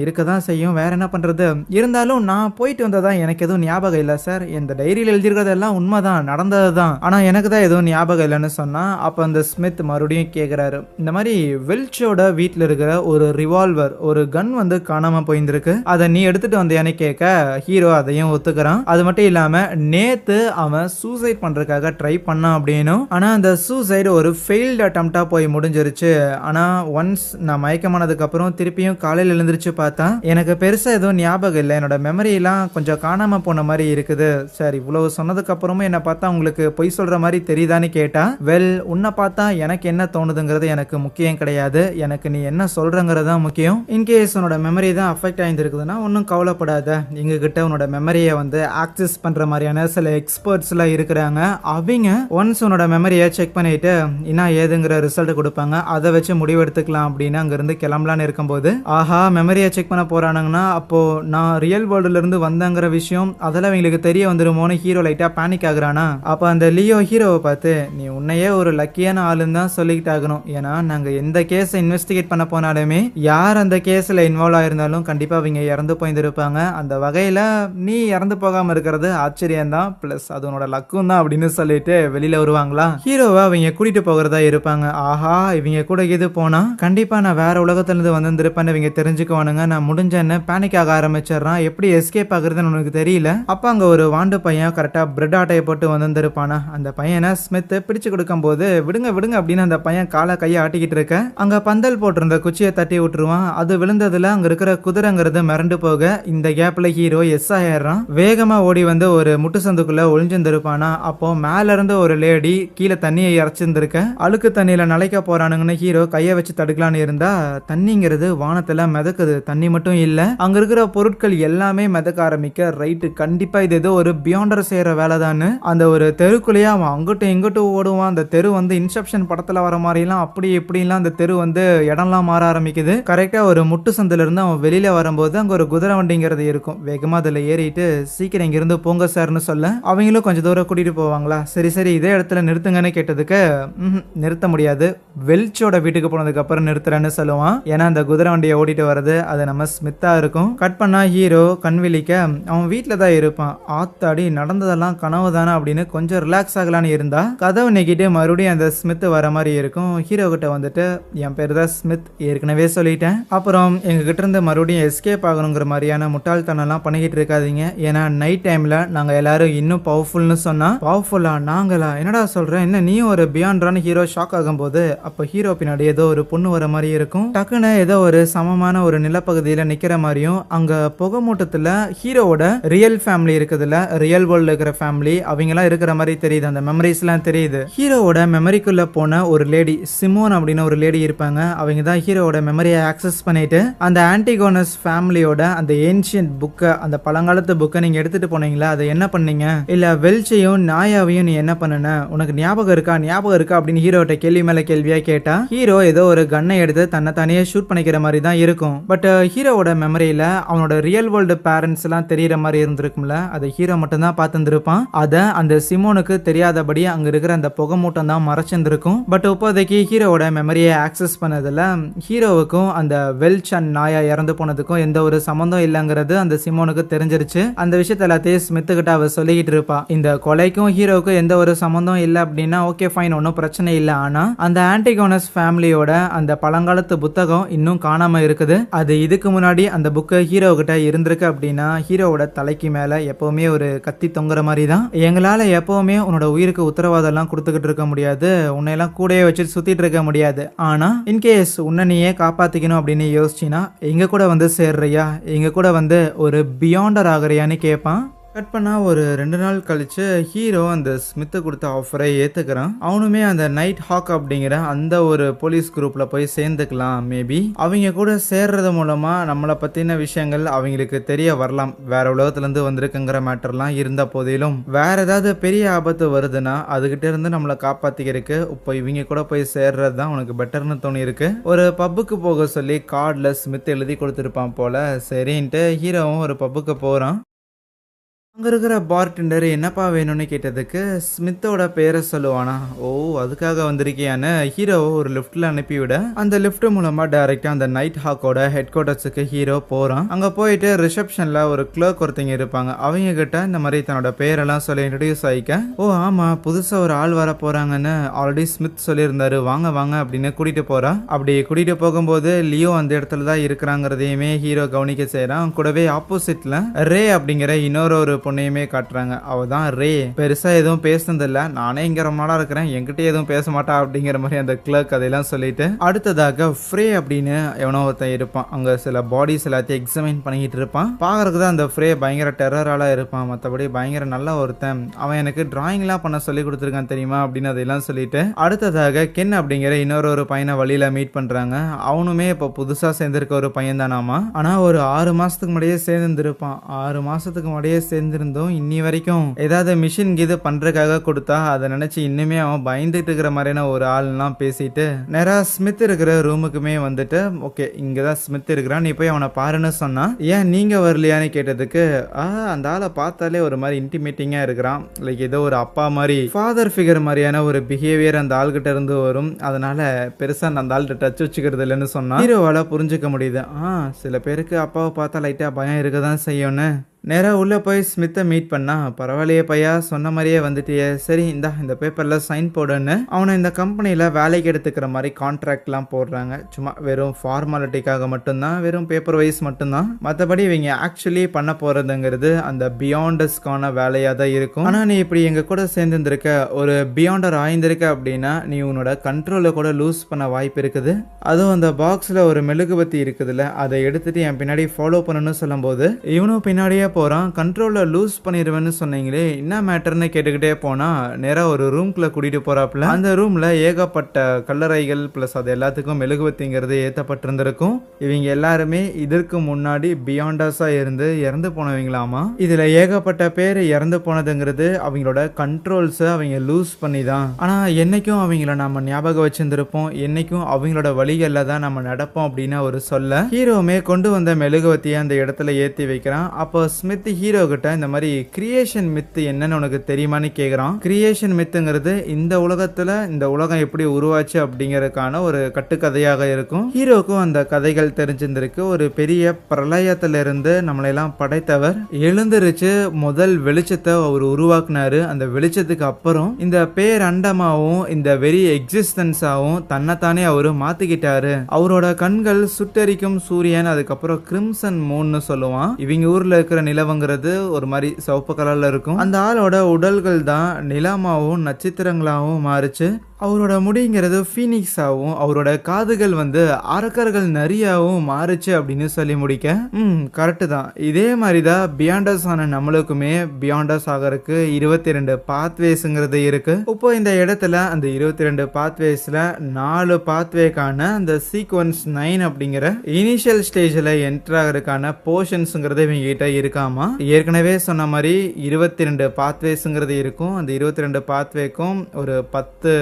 இருக்கதான் செய்யும், வேற என்ன பண்றது, இருந்தாலும் நான் போயிட்டு வந்ததா எனக்கு எதுவும் ஞாபகம் இல்ல சார், இந்த டைரியில எழுதிருக்கிறதெல்லாம் உண்மைதான், நடந்ததுதான், ஆனா எனக்கு தான் எதுவும் ஞாபகம் இல்லைன்னு சொன்னா. அப்ப அந்த ஸ்மித் மறுபடியும் கேக்குறாரு, இந்த மாதிரி வெல்ச்சோட வீட்டுல இருக்கிற ஒரு ரிவால்வர் ஒரு கன் வந்து காணாம போயிருந்திருக்கு, அதை நீ எடுத்துட்டு வந்தியான்னு கேட்க ஹீரோ அதையும் ஒத்துக்கிறான். அது மட்டும் இல்லாம நேத்து அவன் சூசைட் பண்றதுக்காக ட்ரை பண்ணான் அப்படின்னும், ஆனா அந்த சூசைட் ஒரு ஃபெயில்ட் அட்டெம்ப்டா போய் முடிஞ்சிருச்சு. ஆனா ஒன்ஸ் நான் மயக்கமானதுக்கு அப்புறம் திருப்பியும் காலையில எழுந்திருச்சு பார்த்தா எனக்கு பெருசா எதுவும் ஞாபகம் இல்லை, என்னோட மெமரி எல்லாம் கொஞ்சம் காணாம போன மாதிரி இருக்குது சார். இவ்வளவு சொன்னதுக்கு அப்புறமும் என்ன பார்த்தா உங்களுக்கு பொய் சொல்ற மாதிரி தெரியுதான்னு கேட்டா, வெல் உன்னை பார்த்தா எனக்கு என்ன தோணுதுங்கிறது எனக்கு முக்கியம் கிடையாது, எனக்கு நீ என்ன சொல்றங்கிறது தான் முக்கியம். இன்கேஸ் உன்னோட மெமரி தான் அஃபெக்ட் ஆயிருக்குதுன்னா ஒன்னும் கவலைப்படாத, எங்க கிட்ட உன்னோட மெமரியை வந்து ஆக்சஸ் பண்ற மாதிரியான சில எக்ஸ்பர்ட்ஸ் எல்லாம் இருக்கிறாங்க, அவங்க ஒன்ஸ் உன்னோட மெமரியை செக் பண்ணிட்டு என்ன ஏதுங்கிற ரிசல்ட் கொடுப்பாங்க, அதை வச்சு முடிவு எடுத்துக்கலாம் அப்படின்னு அங்கிருந்து கிளம்பலான்னு இருக்கும்போது, ஆஹா மெமரியை செக் பண்ண போறானுங்கன்னா அப்போ நான் ரியல் வேர்ல்டுல இருந்து வந்தங்கிற விஷயம் அதெல்லாம் அவங்களுக்கு தெரிய வந்துருமோன்னு ஹீரோ லைட்டா பேனிக் ஆகுறானா. அப்ப அந்த லியோ ஹீரோவை பார்த்து, நீ உன்னையே ஒரு லக்கியான ஆளுன்னு தான் சொல்லிக்கிட்டு ஆகணும், ஏன்னா நாங்க எந்த கேஸை இன்வெஸ்டிகேட் பண்ண போனாலுமே யார் அந்த கேஸ்ல இன்வால்வ் ஆயிருந்தாலும் கண்டிப்பா அவங்க இறந்து போயிருப்பாங்க, அந்த வகையில நீ இறந்து போகாம இருக்கிறது ஆச்சரியம் தான், பிளஸ் அது உன்னோட லக்கும் தான் அப்படின்னு சொல்லிட்டு வெளியில வருவாங்களா. ஹீரோவை அவங்க கூட்டிட்டு போகிறதா இருப்பாங்க. ஆஹா இவங்க கூட இது போனா கண்டிப்பா நான் வேற உலகத்துல இருந்து வந்திருப்பேன்னு இவங்க தெரிஞ்சுக்குவானுங்க, நான் முடிஞ்சேன்னு பேனிக் ஆக ஆரம்பிச்சிடறான். எப்படி எஸ்கேப் ஆகுறதுன்னு உனக்கு தெரியல. அப்ப அங்க ஒரு வாண்டு பையன் கரெக்டா பிரெட் ஆட்டையை போட்டு வந்திருப்பானா, அந்த பையனை ஸ்மித் பிடிச்சு கொடுக்கும் போது விடுங்க விடுங்க அப்படின்னு அந்த பையன் காலை கையை ஆட்டிக்கிட்டு இருக்க, அங்க பந்தல் போட்டிருந்த குச்சியை தட்டி விட்டுருவான். அது விழுந்ததுல அங்க இருக்கிற குதிரைங்கிறது மிரண்டு போக இந்த கேப்ல ஹீரோ எஸ் ஆயிடுறான். வேகமா ஓடி வந்து ஒரு முட்டு சந்துக்குள்ள ஒளிஞ்சிருப்பானா. அப்போ மேல இருந்து ஒரு லேடி கீழே தண்ணியை இறச்சிருந்திருக்க, அழுக்கு தண்ணியில நலைக்க போறானுங்கன்னு ஹீரோ கையை வச்சு தடுக்கலான்னு இருந்தா தண்ணிங்கிறது வானத்துல மிதக்குது, தண்ணி மட்டும் இல்ல அங்க இருக்கிற பொருட்கள் எல்லாமே மிதக்க ஆரம்பிக்க. ரைட்டு கண்டிப்பா இது ஏதோ ஒரு பியாண்டர் செய்யற வேலை தான். அந்த ஒரு தெருக்குள்ளேயே அவன் அங்கிட்டும் இங்கிட்டும் ஓடுவான். அந்த தெரு வந்து இன்செப்ஷன் படத்துல வர மாதிரிலாம் அப்படி இப்படிலாம் அந்த தெரு வந்து இடம்லாம் மாற ஆரம்பிக்குது. கரெக்டா ஒரு முட்டு சந்தில இருந்து அவன் வெளியில வரும்போது அங்க ஒரு குதிரை வண்டிங்கிறது இருக்கும். வேகமா அதுல ஏறிட்டு சீக்கிரம் இங்க இருந்து போங்க சார்னு சொல்ல அவங்களும் கொஞ்சம் தூரம் கூட்டிட்டு போவாங்களா. சரி சரி இதே இடத்துல நிறுத்துங்கன்னு கேட்டதுக்கு நிறுத்த முடியாது, வெல்ச்சோட வீட்டுக்கு போனதுக்கு அப்புறம் நிறுத்துறேன்னு சொல்லுவான். ஏன்னா அந்த குதிரை வண்டியை ஓடிட்டு வர்றது அது நம்ம ஸ்மித்தா இருக்கும். கட் பண்ணா ஹீரோ கண் விழிக்க அவன் வீட்டுல தான் இருப்பான். ஆத்தாடி நடந்ததெல்லாம் கனவு தானே அப்படின்னு கொஞ்சம் ரிலாக்ஸ் ஆகலான்னு இருந்தா கதவு நீக்கிட்டு மறுபடியும் அந்த ஸ்மித் வர மாதிரி இருக்கும். ஹீரோ கிட்ட வந்துட்டு என் பேர் தான் ஸ்மித், ஏற்கனவே சொல்லிட்டேன், அப்புறம் எங்க கிட்ட இருந்து மறுபடியும் எஸ்கேப் ஆகணுங்கிற மாதிரியான முட்டாள்தனம் எல்லாம் பண்ணிக்கிட்டு இருக்காதீங்க, ஏன்னா நைட் டைம்ல நாங்க எல்லாரும் இன்னும் பவர்ஃபுல்னு சொன்னா. பவர்ஃபுல்லா நாங்களா, என்னடா சொல்றேன், என்ன நீயும் ஒரு பியாண்டான்னு ஹீரோ ஷாக் ஆகும் போது அப்ப ஹீரோ பின்னாடி ஏதோ ஒரு பொண்ணு வர மாதிரி இருக்கும். டக்குன்னு ஏதோ ஒரு சமமான ஒரு நிலப்பகுதியில நிக்கிற மாதிரியும் அங்க புகை மூட்டத்துல ஹீரோவோட ரியல் ஃபேமிலி இருக்குதுல்ல, ரியல் வேர்ல்ட்ல இருக்கிற ஃபேமிலி அவங்க எல்லாம் இருக்கிற மாதிரி தெரியுது, அந்த மெமரிஸ் எல்லாம் தெரியுது. ஹீரோவோட மெமரிக்குள்ள போன ஒரு லேடி சிமோன் அப்படின்னு ஒரு லேடி இருப்பாங்க. அவங்க தான் ஹீரோவோட மெமரியை ஆக்சஸ் பண்ணிட்டு அந்த ஆன்டிகோனஸ் ஃபேமிலியோட அந்த ஏன்ஷியன்ட் புக்கை, அந்த பழங்காலத்து புக்கை நீங்க எடுத்துட்டு போனீங்களா, அதை என்ன பண்ணீங்க, இல்ல வெல்ச்சையும் நாயாவையும் நீ என்ன பண்ணன, உனக்கு ஞாபகம் இருக்கா அப்படின்னு ஹீரோட்ட கேள்வி மேல கேள்வியா கேட்டா ஹீரோ ஏதோ ஒரு கன்னை எடுத்து தன்னை தனியே ஷூட் பண்ணிக்கிற மாதிரி தான் இருக்கும். பட் ஹீரோவோட மெமரியில அவனோட ரியல் வேர்ல்டு பேரண்ட்ஸ் எல்லாம் தெரியற மாதிரி இருந்திருக்கும்ல, அதை ஹீரோ மட்டும் தான் பார்த்துருப்பான். அதை அந்த சிமோனுக்கு தெரியாதபடி அங்க இருக்கிற அந்த புகை மூட்டம் தான் மறைச்சிருந்திருக்கும். பட் இப்போதைக்கு ஹீரோவோட மெமரியை ஆக்சஸ் பண்ணதுல ஹீரோவுக்கும் அந்த வெல்ச் அண்ட் நாயா இறந்து போனதுக்கும் எந்த ஒரு சம்பந்தம் இல்லைங்கிறது அந்த சிமோனுக்கு தெரிஞ்சிருச்சு. அந்த விஷயத்த எல்லாத்தையும் ஸ்மித் கிட்ட அவ சொல்லிக்கிட்டு இருப்பா. இந்த கொலைக்கும் ஹீரோவுக்கும் எந்த ஒரு சம்பந்தம் இல்ல அப்படின்னா ஓகே ஃபைன், ஒன்னும் பிரச்சனை இல்ல. ஆனா அந்த ஆன்டிகோனஸ் ஃபேமிலியோட அந்த பழங்காலத்து புத்தகம் இன்னும் காணாம இருக்குது. அது இதுக்கு முன்னாடி அந்த புக்கு ஹீரோ கிட்ட இருந்திருக்கு அப்படின்னா ஹீரோவோட தலைக்கு மேல எப்பவுமே ஒரு கத்தி தொங்குற மாதிரி தான். எங்களால எப்பவுமே உன்னோட உயிருக்கு உத்தரவாதம் எல்லாம் கொடுத்துக்கிட்டு இருக்க முடியாது, உன்னை எல்லாம் கூடயே வச்சு சுத்திட்டு இருக்க முடியாது. ஆனா இன்கேஸ் உன்னை நீயே காப்பாத்திக்கணும் அப்படின்னு யோசிச்சினா எங்க கூட வந்து சேர்றியா, எங்க கூட வந்து ஒரு பியாண்டர் ஆகுறியான்னு கேட்பான். கட் பண்ணா ஒரு 2 நாள் கழிச்சு ஹீரோ அந்த ஸ்மித்து கொடுத்த ஆஃபரை ஏத்துக்கிறான். அவனுமே அந்த நைட் ஹாக் அப்படிங்கிற அந்த ஒரு போலீஸ் குரூப்ல போய் சேர்ந்துக்கலாம். மேபி அவங்க கூட சேர்றது மூலமா நம்மளை பத்தின விஷயங்கள் அவங்களுக்கு தெரிய வரலாம். வேற உலகத்துல இருந்து வந்திருக்குங்கிற மேட்டர்லாம் இருந்த போதிலும் வேற ஏதாவது பெரிய ஆபத்து வருதுன்னா அதுகிட்ட இருந்து நம்மளை காப்பாத்திக்கிறதுக்கு இப்போ இவங்க கூட போய் சேர்றது தான் உனக்கு பெட்டர்னு தோணி இருக்கு. ஒரு பப்புக்கு போக சொல்லி கார்ட்ல ஸ்மித் எழுதி கொடுத்துருப்பான் போல. சரின்ட்டு ஹீரோவும் ஒரு பப்புக்கு போறான். அங்க இருக்கிற பார்டெண்டர் என்னப்பா வேணும்னு கேட்டதுக்கு ஸ்மித்தோட பேரை சொல்லுவானா. ஓ அதுக்காக வந்திருக்கியான்னு ஹீரோவை ஒரு லிஃப்ட்ல அனுப்பிவிட அந்த லிஃப்ட் மூலமா டைரக்டா அந்த நைட் ஹாக்கோட ஹெட் குவார்டர்ஸுக்கு ஹீரோ போறான். அங்க போயிட்டு ரிசப்ஷன்ல ஒரு கிளர்க் ஒருத்தங்க இருப்பாங்க. அவங்க கிட்ட இந்த மாதிரி தன்னோட பேரெல்லாம் சொல்லி இன்ட்ரடியூஸ் ஆயிக்க, ஓ ஆமா புதுசா ஒரு ஆள் வர போறாங்கன்னு ஆல்ரெடி ஸ்மித் சொல்லியிருந்தாரு, வாங்க வாங்க அப்படின்னு கூட்டிட்டு போறா. அப்படி கூட்டிட்டு போகும்போது லியோ அந்த இடத்துல தான் இருக்கிறாங்கிறதையுமே ஹீரோ கவனிக்க செய்யறான். கூடவே ஆப்போசிட்ல ரே அப்படிங்கிற இன்னொரு பொண்ணையுமே காட்டுறாங்க. அவதான் ரே. பெருசா எதுவும் பேசுனது இல்ல, நானே இங்க ரொம்ப நாளா இருக்கிறேன், என்கிட்ட எதுவும் பேச மாட்டா அப்படிங்கிற மாதிரி அந்த கிளர்க் அதெல்லாம் சொல்லிட்டு அடுத்ததாக ஃப்ரே அப்படின்னு எவனோ ஒருத்தன் இருப்பான். அங்க சில பாடிஸ் எல்லாத்தையும் எக்ஸாமின் பண்ணிட்டு இருப்பான். பாக்குறதுக்கு தான் அந்த ஃப்ரே பயங்கர டெரரால இருப்பான், மற்றபடி பயங்கர நல்ல ஒருத்தன். அவன் எனக்கு டிராயிங் எல்லாம் பண்ண சொல்லி கொடுத்துருக்கான் தெரியுமா அப்படின்னு அதெல்லாம் சொல்லிட்டு அடுத்ததாக கென் அப்படிங்கிற இன்னொரு பையனை வழியில மீட் பண்றாங்க. அவனுமே இப்போ புதுசா சேர்ந்திருக்க ஒரு பையன் தானாமா. ஆனா ஒரு 6 மாசத்துக்கு முன்னாடியே சேர்ந்துருப்பான். 6 மாசத்துக்கு முன்னாடியே சேர்ந்திருந்தோம். இன்னி வரைக்கும் ஏதாவது மிஷின் கீது பண்றதுக்காக கொடுத்தா அதை நினைச்சு இன்னுமே அவன் பயந்துட்டு இருக்கிற மாதிரியான ஒரு ஆள்லாம் பேசிட்டு நேரா ஸ்மித் இருக்கிற ரூமுக்குமே வந்துட்டு, ஓகே இங்கதான் ஸ்மித் இருக்கிறான், நீ போய் அவனை பாருன்னு சொன்னா. ஏன் நீங்க வரலையான்னு கேட்டதுக்கு அந்த ஆளை பார்த்தாலே ஒரு மாதிரி இன்டிமேட்டிங்கா இருக்கிறான், லைக் ஏதோ ஒரு அப்பா மாதிரி ஃபாதர் ஃபிகர் மாதிரியான ஒரு பிஹேவியர் அந்த ஆள்கிட்ட இருந்து வரும், அதனால பெருசா அந்த ஆள்கிட்ட டச் வச்சுக்கிறது இல்லைன்னு சொன்னா ஹீரோவால புரிஞ்சுக்க முடியுது. சில பேருக்கு அப்பாவை பார்த்தா லைட்டா பயம் இருக்கதான் செய்யும்னு. நேரா உள்ள போய் ஸ்மித்தை மீட் பண்ணா, பரவாயில்லையே பையா சொன்ன மாதிரியே வந்துட்டியே, சரி இந்த பேப்பர்ல சைன் போடுன்னு அவனை இந்த கம்பெனியில வேலைக்கு எடுத்துக்கிற மாதிரி கான்ட்ராக்ட்லாம் போடுறாங்க. சும்மா வெறும் ஃபார்மாலிட்டிக்காக மட்டும்தான், வெறும் பேப்பர் வைஸ் மட்டும்தான். மற்றபடி இவங்க ஆக்சுவலி பண்ண போறதுங்கிறது அந்த பியாண்டர்ஸ்க்கான வேலையா தான் இருக்கும். ஆனா நீ இப்படி எங்க கூட சேர்ந்துருக்க, ஒரு பியாண்டர் ஆய்ந்திருக்க அப்படின்னா நீ உன்னோட கண்ட்ரோலை கூட லூஸ் பண்ண வாய்ப்பு இருக்குது. அதுவும் அந்த பாக்ஸ்ல ஒரு மெழுகுபத்தி இருக்குதுல்ல, அதை எடுத்துட்டு என் பின்னாடி ஃபாலோ பண்ணணும்னு சொல்லும் போது இவனும் பின்னாடியே போறான். கண்ட்ரோல லூஸ் பண்ணிடுவேன்னு சொன்னீங்களே என்ன மேட்டர்னு கேட்டுக்கிட்டே போனா நேரா ஒரு ரூம்குள்ள கூட்டிட்டு போறாப்ல. அந்த ரூம்ல ஏகப்பட்ட கல்லறைகள் பிளஸ் அது எல்லாத்துக்கும் மெழுகுவத்திங்கிறது ஏத்தப்பட்டிருந்திருக்கும். இவங்க எல்லாருமே இதற்கு முன்னாடி பியாண்டர்ஸா இருந்து இறந்து போனவங்களாமா. இதுல ஏகப்பட்ட பேர் இறந்து போனதுங்கிறது அவங்களோட கண்ட்ரோல்ஸை அவங்க லூஸ் பண்ணி தான். ஆனா என்னைக்கும் அவங்கள நம்ம ஞாபகம் வச்சிருந்திருப்போம், என்னைக்கும் அவங்களோட வழிகள்ல தான் நம்ம நடப்போம் அப்படின்னு ஒரு சொல்ல ஹீரோமே கொண்டு வந்த மெழுகுவத்தியை அந்த இடத்துல ஏத்தி வைக்கிறான். அப்போ ஸ்மித் ஹீரோ கிட்ட இந்த மாதிரி கிரியேஷன் மித்து என்னன்னு உனக்கு தெரியுமான்னு கேக்குறான். கிரியேஷன் மித்துங்கிறது இந்த உலகத்துல இந்த உலகம் எப்படி உருவாச்சு அப்படிங்கறதுக்கான ஒரு கட்டுக்கதையாக இருக்கும். ஹீரோக்கும் அந்த கதைகள் தெரிஞ்சிருந்திருக்கு. ஒரு பெரிய பிரளயத்திலிருந்து நம்மளெல்லாம் படைத்தவர் எழுந்திருச்சு முதல் வெளிச்சத்தை அவர் உருவாக்குனாரு. அந்த வெளிச்சத்துக்கு அப்புறம் இந்த பேரண்டமாவும் இந்த வெரி எக்ஸிஸ்டன்ஸாவும் தன்னைத்தானே அவரு மாத்திக்கிட்டாரு. அவரோட கண்கள் சுட்டரிக்கும் சூரியன், அதுக்கப்புறம் கிரிம்சன் மூன்னு சொல்லுவான். இவங்க ஊர்ல இருக்கிற நிலவுங்கிறது ஒரு மாதிரி சிவப்பு கலர்ல இருக்கும். அந்த ஆளோட உடல்கள் தான் நிலமாவும் நட்சத்திரங்களாகவும் மாறுச்சு. அவரோட முடிங்கிறது ஃபீனிக்ஸாவும் அவரோட காதுகள் வந்து அரக்கர்கள் நிறையாவும் மாறுச்சு அப்படின்னு சொல்லி முடிக்க கரெக்டு தான். இதே மாதிரி தான் பியாண்டர்ஸ் ஆன நம்மளுக்குமே பியாண்டர்ஸ் ஆகிறதுக்கு 22 பாத்வேஸ்ங்கிறது இருக்கு. இப்போ இந்த இடத்துல அந்த 22 பாத்வேஸ்ல 4 பாத்வேக்கான அந்த சீக்வன்ஸ் 9 அப்படிங்கிற இனிஷியல் ஸ்டேஜ்ல என்டர் ஆகிறதுக்கான போர்ஷன்ஸ்ங்கிறது இவங்க கிட்ட இருக்காமா. ஏற்கனவே சொன்ன மாதிரி 22 பாத்வேஸ்ங்கிறது இருக்கும். அந்த 22 பாத்வேக்கும் ஒரு 10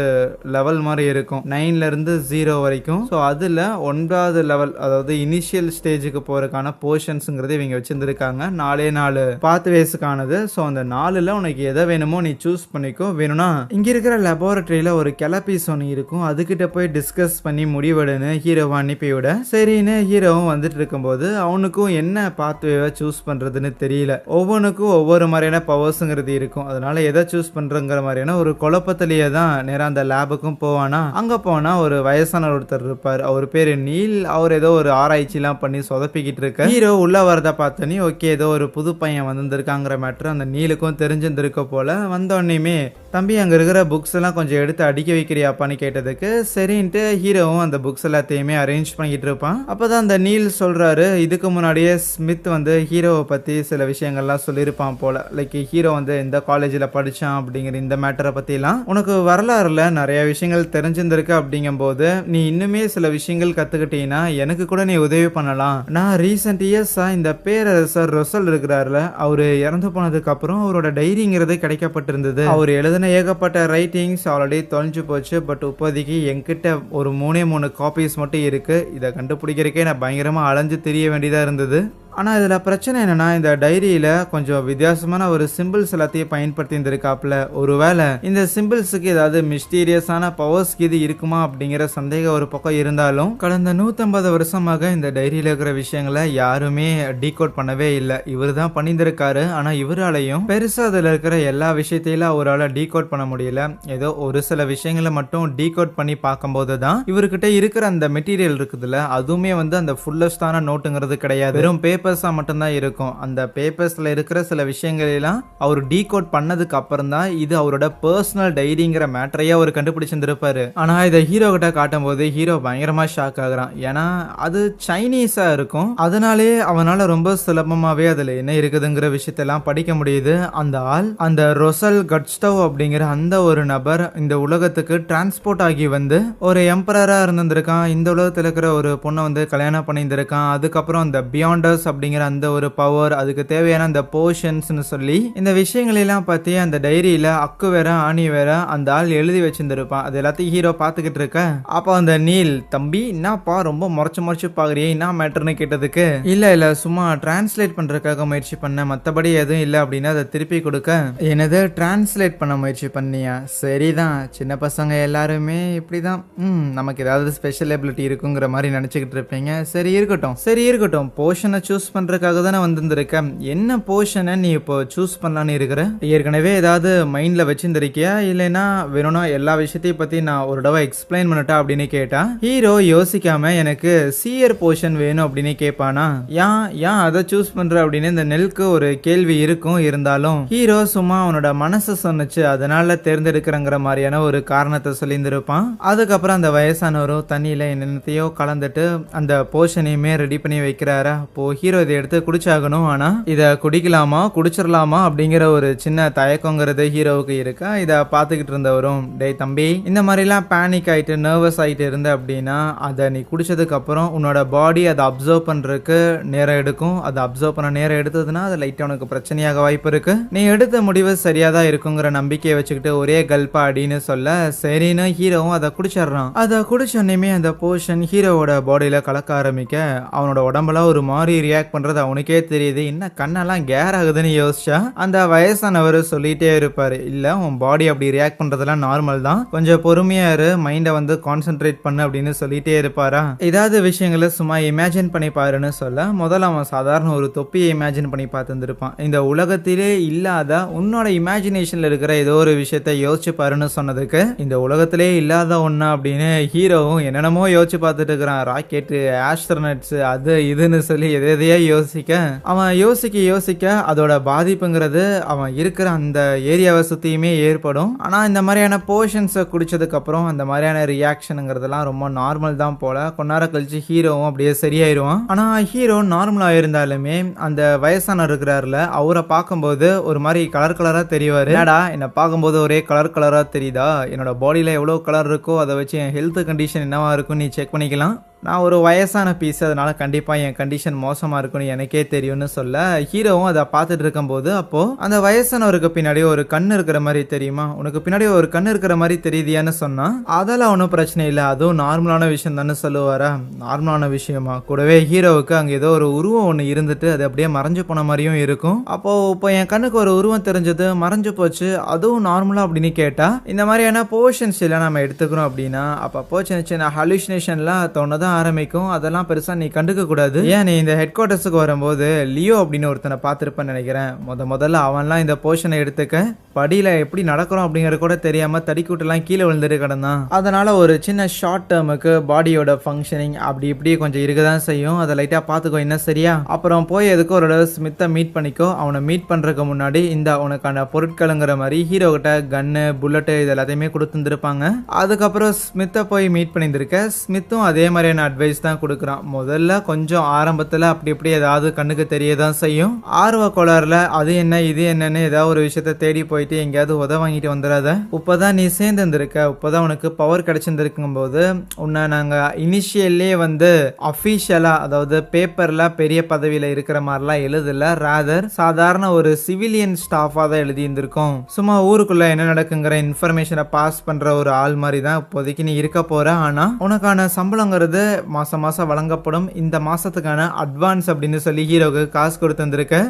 லெவல் மாதிரி இருக்கும், 9ல இருந்து 0 வரைக்கும். ஸோ அதுல 9வது லெவல், அதாவது இனிஷியல் ஸ்டேஜுக்கு போறதுக்கான போர்ஷன்ஸ்ங்கிறது இவங்க வச்சிருந்திருக்காங்க. 4 பாத்வேஸ்க்கானது. ஸோ அந்த 4ல உனக்கு எதை வேணுமோ நீ சூஸ் பண்ணிக்கோ. வேணும்னா இங்க இருக்கிற லெபார்டரியில ஒரு கெலபீஸ் ஒன்று இருக்கும், அதுகிட்ட போய் டிஸ்கஸ் பண்ணி முடிவெடுன்னு ஹீரோவை அனுப்பிவிட சரின்னு ஹீரோவும் வந்துட்டு இருக்கும்போது அவனுக்கும் என்ன பாத்வேவை சூஸ் பண்றதுன்னு அப்படின்னு தெரியல. ஒவ்வொன்றுக்கும் ஒவ்வொரு மாதிரியான பவர்ஸுங்கிறது இருக்கும். அதனால எதை சூஸ் பண்றங்கிற மாதிரியான ஒரு குழப்பத்திலேயே தான் நேரா அந்த லேபுக்கும் போவானா. அங்க போனா ஒரு வயசான ஒருத்தர் இருப்பார். அவர் பேரு நீல். அவர் ஏதோ ஒரு ஆராய்ச்சி எல்லாம் பண்ணி சொதப்பிக்கிட்டு இருக்க ஹீரோ உள்ள வரத பார்த்தோன்னே ஓகே ஏதோ ஒரு புது பையன் வந்திருக்காங்கிற மேட்டர் அந்த நீலுக்கும் தெரிஞ்சிருந்திருக்க போல. வந்தோடனேயுமே தம்பி அங்க இருக்கிற புக்ஸ் எல்லாம் கொஞ்சம் எடுத்து அடிக்க வைக்கிறியாப்பான்னு கேட்டதுக்கு சரின்ட்டு ஹீரோவும் அந்த புக்ஸ் எல்லாத்தையுமே அரேஞ்ச் பண்ணிக்கிட்டு இருப்பான். அப்பதான் அந்த நீல் சொல்றாரு, இதுக்கு முன்னாடியே ஸ்மித் வந்து ஹீரோவை பத்தி சில விஷயங்கள்லாம் சொல்லியிருப்பான் போல. லைக் ஹீரோ வந்து எந்த காலேஜில் படிச்சான் அப்படிங்கிற இந்த மேட்டரை பத்திலாம் உனக்கு வரலாறுல நிறைய விஷயங்கள் தெரிஞ்சிருந்திருக்கு. அப்படிங்கும் போது நீ இன்னுமே சில விஷயங்கள் கத்துக்கிட்டீங்கன்னா எனக்கு கூட நீ உதவி பண்ணலாம். நான் ரீசெண்ட் இயர்ஸா இந்த பேரரசர் ரொசல் இருக்கிறாருல, அவரு இறந்து போனதுக்கு அப்புறம் அவரோட டைரிங்கிறது கிடைக்கப்பட்டிருந்தது. அவர் எழுதின ஏகப்பட்ட ரைட்டிங்ஸ் ஆல்ரெடி தொலைஞ்சு போச்சு. பட் இப்போதைக்கு என்கிட்ட ஒரு 3 காப்பீஸ் மட்டும் இருக்கு. இதை கண்டுபிடிக்கிறதுக்கே நான் பயங்கரமா அலைஞ்சு தெரிய வேண்டியதா இருந்தது. ஆனால் இதில் பிரச்சனை என்னன்னா இந்த டைரியில் கொஞ்சம் வித்தியாசமான ஒரு சிம்பிள்ஸ் எல்லாத்தையும் பயன்படுத்தி இருந்திருக்காப்புல. ஒருவேளை இந்த சிம்பிள்ஸுக்கு ஏதாவது மிஸ்டீரியஸான பவர்ஸ் இது இருக்குமா அப்படிங்கிற சந்தேகம் ஒரு பக்கம் இருந்தாலும் கடந்த 150 வருஷமாக இந்த டைரியில் இருக்கிற விஷயங்களை யாருமே டீகோட் பண்ணவே இல்லை. இவர் தான் பண்ணியிருந்திருக்காரு. ஆனால் இவராலையும் பெருசாக அதில் இருக்கிற எல்லா விஷயத்தையும் அவரால் டீகோட் பண்ண முடியல. ஏதோ ஒரு சில விஷயங்களை மட்டும் டீகோட் பண்ணி பார்க்கும்போது தான் இவர்கிட்ட இருக்கிற அந்த மெட்டீரியல் இருக்குதுல்ல, அதுவுமே வந்து அந்த ஃபுல்லஸ்டான நோட்டுங்கிறது கிடையாது. வெறும் பேப்பர்ஸா மட்டும்தான் இருக்கும். அந்த பேப்பர்ஸ்ல இருக்கிற சில விஷயங்கள் எல்லாம் அவர் டீகோட் பண்ணதுக்கு அப்புறம் தான் இது அவரோட பர்சனல் டைரிங்கிற மேட்டரையே அவர் கண்டுபிடிச்சிருந்திருப்பாரு. ஆனா இதை ஹீரோ கிட்ட காட்டும் போது ஹீரோ பயங்கரமா ஷாக் ஆகுறான். ஏன்னா அது சைனீஸா இருக்கும். அதனாலே அவனால ரொம்ப சுலபமாவே அதுல என்ன இருக்குதுங்கிற விஷயத்தெல்லாம் படிக்க முடியுது. அந்த ஆள் அந்த ரொசல் கட்ஸ்டவ் அப்படிங்கிற அந்த ஒரு நபர் இந்த உலகத்துக்கு டிரான்ஸ்போர்ட் ஆகி வந்து ஒரு எம்பரரா இருந்திருக்கான். இந்த உலகத்துல இருக்கிற ஒரு பொண்ணை வந்து கல்யாணம் பண்ணியிருந்திருக்கான். அதுக்கப்புறம் அந்த பியாண்டர்ஸ் அப்படிங்கிற அந்த ஒரு பவர், அதுக்கு தேவையான அந்த போர்ஷன்ஸ்னு சொல்லி இந்த விஷயங்கள் எல்லாம் பத்தி அந்த டைரியில அக்கு வேற ஆணி வேற அந்த ஆள் எழுதி வச்சிருந்திருப்பான். அது எல்லாத்தையும் ஹீரோ பாத்துக்கிட்டு இருக்க அப்போ அந்த நீல், தம்பி என்னப்பா ரொம்ப முறைச்சு பாக்குறியே, என்ன மேட்டர்னு கேட்டதுக்கு இல்ல சும்மா டிரான்ஸ்லேட் பண்றதுக்காக முயற்சி பண்ண, மத்தபடி எதுவும் இல்லை அப்படின்னு அதை திருப்பி கொடுக்க, என்னது டிரான்ஸ்லேட் பண்ண முயற்சி பண்ணியா? சரிதான், சின்ன பசங்க எல்லாருமே இப்படிதான் நமக்கு ஏதாவது ஸ்பெஷல் எபிலிட்டி இருக்குங்கிற மாதிரி நினைச்சுக்கிட்டு இருப்பீங்க. சரி இருக்கட்டும் போர்ஷனை சூஸ் பண்றதுக்காக தானே வந்திருந்திருக்க. என்ன போர்ஷனை நீ இப்போ சூஸ் பண்ணலான்னு இருக்கிற? ஏற்கனவே ஏதாவது மைண்ட்ல வச்சிருந்திருக்கியா, இல்லைன்னா வேணும்னா எல்லா விஷயத்தையும் பத்தி நான் ஒரு தடவை எக்ஸ்பிளைன் பண்ணட்டா அப்படின்னு கேட்டா ஹீரோ யோசிக்காம எனக்கு சீயர் போர்ஷன் வேணும் அப்படின்னு கேட்பானா. ஏன் அதை சூஸ் பண்ற அப்படின்னு இந்த நெல்க்கு ஒரு கேள்வி இருக்கும். இருந்தாலும் ஹீரோ சும்மா அவனோட மனசு சொன்னுச்சு அதனால தேர்ந்தெடுக்கிறங்கிற மாதிரியான ஒரு காரணத்தை சொல்லியிருந்திருப்பான். அதுக்கப்புறம் அந்த வயசானவரும் தண்ணியில என்னென்னத்தையோ கலந்துட்டு அந்த போர்ஷனையுமே ரெடி பண்ணி வைக்கிறாரா. இப்போ ஹீரோ இதை எடுத்து குடிச்சாகணும். ஆனா இதை குடிச்சிடலாமா அப்படிங்கிற ஒரு சின்ன தயக்கங்கிறது ஹீரோவுக்கு இருக்கா. இதை பார்த்துக்கிட்டு இருந்தவரும், டேய் தம்பி, இந்த மாதிரிலாம் பேனிக் ஆயிட்டு நர்வஸ் ஆயிட்டு இருந்த அப்படின்னா அதை நீ குடிச்சதுக்கு அப்புறம் உன்னோட பாடி அதை அப்சர்வ் பண்றதுக்கு நேரம் எடுக்கும். அதை அப்சர்வ் பண்ண நேரம் எடுத்ததுன்னா அது லைட்டா உனக்கு பிரச்சனையாக வாய்ப்பு இருக்கு. நீ எடுத்த முடிவு சரியாதான் இருக்குங்கிற நம்பிக்கையை வச்சுக்கிட்டு ஒரே கல்பா அப்படின்னு சொல்ல சரின்னு ஹீரோவும் அதை குடிச்சிடறான். அதை குடிச்சோன்னையுமே அந்த போர்ஷன் ஹீரோவோட பாடியில கலக்க ஆரம்பிக்க அவனோட உடம்புல ஒரு மாதிரி ரியாக்ட் பண்றது அவனுக்கே தெரியுது. என்ன கண்ணெல்லாம் கேர் ஆகுதுன்னு யோசிச்சா அந்த வயசானவர் சொல்லிட்டே இருப்பாரு, இல்ல உன் பாடி அப்படி ரியாக்ட் பண்றதெல்லாம் நார்மல் தான், கொஞ்சம் பொறுமையா இரு, மைண்டை வந்து கான்சென்ட்ரேட் பண்ணு அப்படின்னு சொல்லிட்டே இருப்பாரா. ஏதாவது விஷயங்களை சும்மா இமேஜின் பண்ணி பாருன்னு சொல்ல முதல்ல அவன் சாதாரண ஒரு தொப்பியை இமேஜின் பண்ணி பார்த்துருப்பான். இந்த உலகத்திலே இல்லாத உன்னோட இமேஜினேஷன்ல இருக்கிற ஏதோ ஒரு விஷயத்த யோசிச்சு பாருன்னு சொன்னதுக்கு இந்த உலகத்திலே இல்லாத ஒன்னா அப்படின்னு ஹீரோவும் என்னென்னமோ யோசிச்சு பார்த்துட்டு இருக்கிறான். ராக்கெட்டு, ஆஸ்ட்ரோனட்ஸ், அது இதுன்னு சொல்லி எதையா யோசிக்க அவன் யோசிக்க அதோட பாதிப்புங்கிறது அவன் இருக்கிற அந்த ஏரியாவை சுத்தியுமே ஏற்படும். ஆனா இந்த மாதிரியான போர்ஷன்ஸை குடிச்சதுக்கு அப்புறம் அந்த மாதிரியான ரியாக்ஷனுங்கிறதுலாம் ரொம்ப நார்மல் தான் போல. கொஞ்ச நேரம் கழிச்சு ஹீரோவும் அப்படியே சரியாயிருவான். ஆனா ஹீரோ நார்மலா இருந்தாலுமே அந்த வயசான இருக்கிறாருல அவரை பார்க்கும்போது ஒரு மாதிரி கலரா தெரிவாரு. என்னடா என்ன பார்க்கும்போது ஒரே கலரா தெரியுதா, என்னோட பாடியில எவ்வளவு கலர் இருக்கோ அதை வச்சு என் ஹெல்த் கண்டிஷன் என்னவா இருக்கும் நீ செக் பண்ணிக்கலாம். நான் ஒரு வயசான பீஸ், அதனால கண்டிப்பா என் கண்டிஷன் மோசமா இருக்கும்னு எனக்கே தெரியும்னு சொல்ல ஹீரோவும் அதை பார்த்துட்டு இருக்கும்போது அப்போ அந்த வயசானவருக்கு பின்னாடி ஒரு கண்ணு இருக்கிற மாதிரி தெரியுமா, உனக்கு பின்னாடி ஒரு கண்ணு இருக்கிற மாதிரி தெரியுதியான்னு சொன்னா அதெல்லாம் ஒன்றும் பிரச்சனை இல்லை, அதுவும் நார்மலான விஷயம் தானே சொல்லுவாரா. நார்மலான விஷயமா? கூடவே ஹீரோவுக்கு அங்கே ஏதோ ஒரு உருவம் ஒன்று இருந்துட்டு அது அப்படியே மறைஞ்சு போன மாதிரியும் இருக்கும். அப்போ இப்போ என் கண்ணுக்கு ஒரு உருவம் தெரிஞ்சது, மறைஞ்சு போச்சு, அதுவும் நார்மலா அப்படின்னு கேட்டா இந்த மாதிரியான போர்ஷன்ஸ் எல்லாம் நம்ம எடுத்துக்கிறோம் அப்படின்னா அப்பப்போ சின்ன ஹலுசினேஷன்லாம் தோணுதான் தான் ஆரம்பிக்கும். அதெல்லாம் பெருசா நீ கண்டுக்க கூடாது. ஏன் நீ இந்த ஹெட் குவார்டர்ஸுக்கு வரும்போது லியோ அப்படின்னு ஒருத்தனை பார்த்திருப்பேன்னு நினைக்கிறேன். முதல்ல அவன்லாம் இந்த போர்ஷனை எடுத்துக்க படியில எப்படி நடக்கிறோம் அப்படிங்கறது கூட தெரியாம தடிக்கூட்டெல்லாம் கீழே விழுந்துட்டு கிடந்தான். அதனால ஒரு சின்ன ஷார்ட் டேர்முக்கு பாடியோட ஃபங்க்ஷனிங் அப்படி இப்படி கொஞ்சம் இருக்கதான் செய்யும். அதை லைட்டா பாத்துக்கோ என்ன சரியா. அப்புறம் போய் எதுக்கு ஒரு ஸ்மித்தை மீட் பண்ணிக்கோ. அவனை மீட் பண்றதுக்கு முன்னாடி இந்த உனக்கான பொருட்களுங்கிற மாதிரி ஹீரோ கிட்ட கன்னு புல்லட் இது எல்லாத்தையுமே கொடுத்துருப்பாங்க. அதுக்கப்புறம் ஸ்மித்தை போய் மீட் பண்ணியிருக்க. ஸ்மித்தும் அதே மாதிரியான அட்வைஸ் தான் கொடுக்குறான். முதல்ல கொஞ்சம் ஆரம்பத்துல அப்படி இப்படி ஏதாவது கண்ணுக்கு தெரியதான் செய்யும். ஆர்வ கோளாறுல அது என்ன இது என்னன்னு ஏதாவது ஒரு விஷயத்த தேடி போயிட்டு எங்கேயாவது உத வாங்கிட்டு வந்துடாத. இப்பதான் நீ சேர்ந்து இருந்திருக்க, இப்பதான் உனக்கு பவர் கிடைச்சிருக்கும் போது உன்னை நாங்க இனிஷியல்லே வந்து அபிஷியலா அதாவது பேப்பர்ல பெரிய பதவியில இருக்கிற மாதிரிலாம் எழுதல, ராதர் சாதாரண ஒரு சிவிலியன் ஸ்டாஃபா தான் எழுதி இருந்திருக்கோம். சும்மா ஊருக்குள்ள என்ன நடக்குங்கிற இன்ஃபர்மேஷனை பாஸ் பண்ற ஒரு ஆள் மாதிரி தான் இப்போதைக்கு நீ இருக்க போற. ஆனா உனக்கான சம்பளங்கிறது மாசம் மாசம் வழங்கப்படும். இந்த மாசத்துக்கான அட்வான்ஸ் அப்படின்னு சொல்லி ஹீரோக்கு காசு கொடுத்து வந்திருக்க.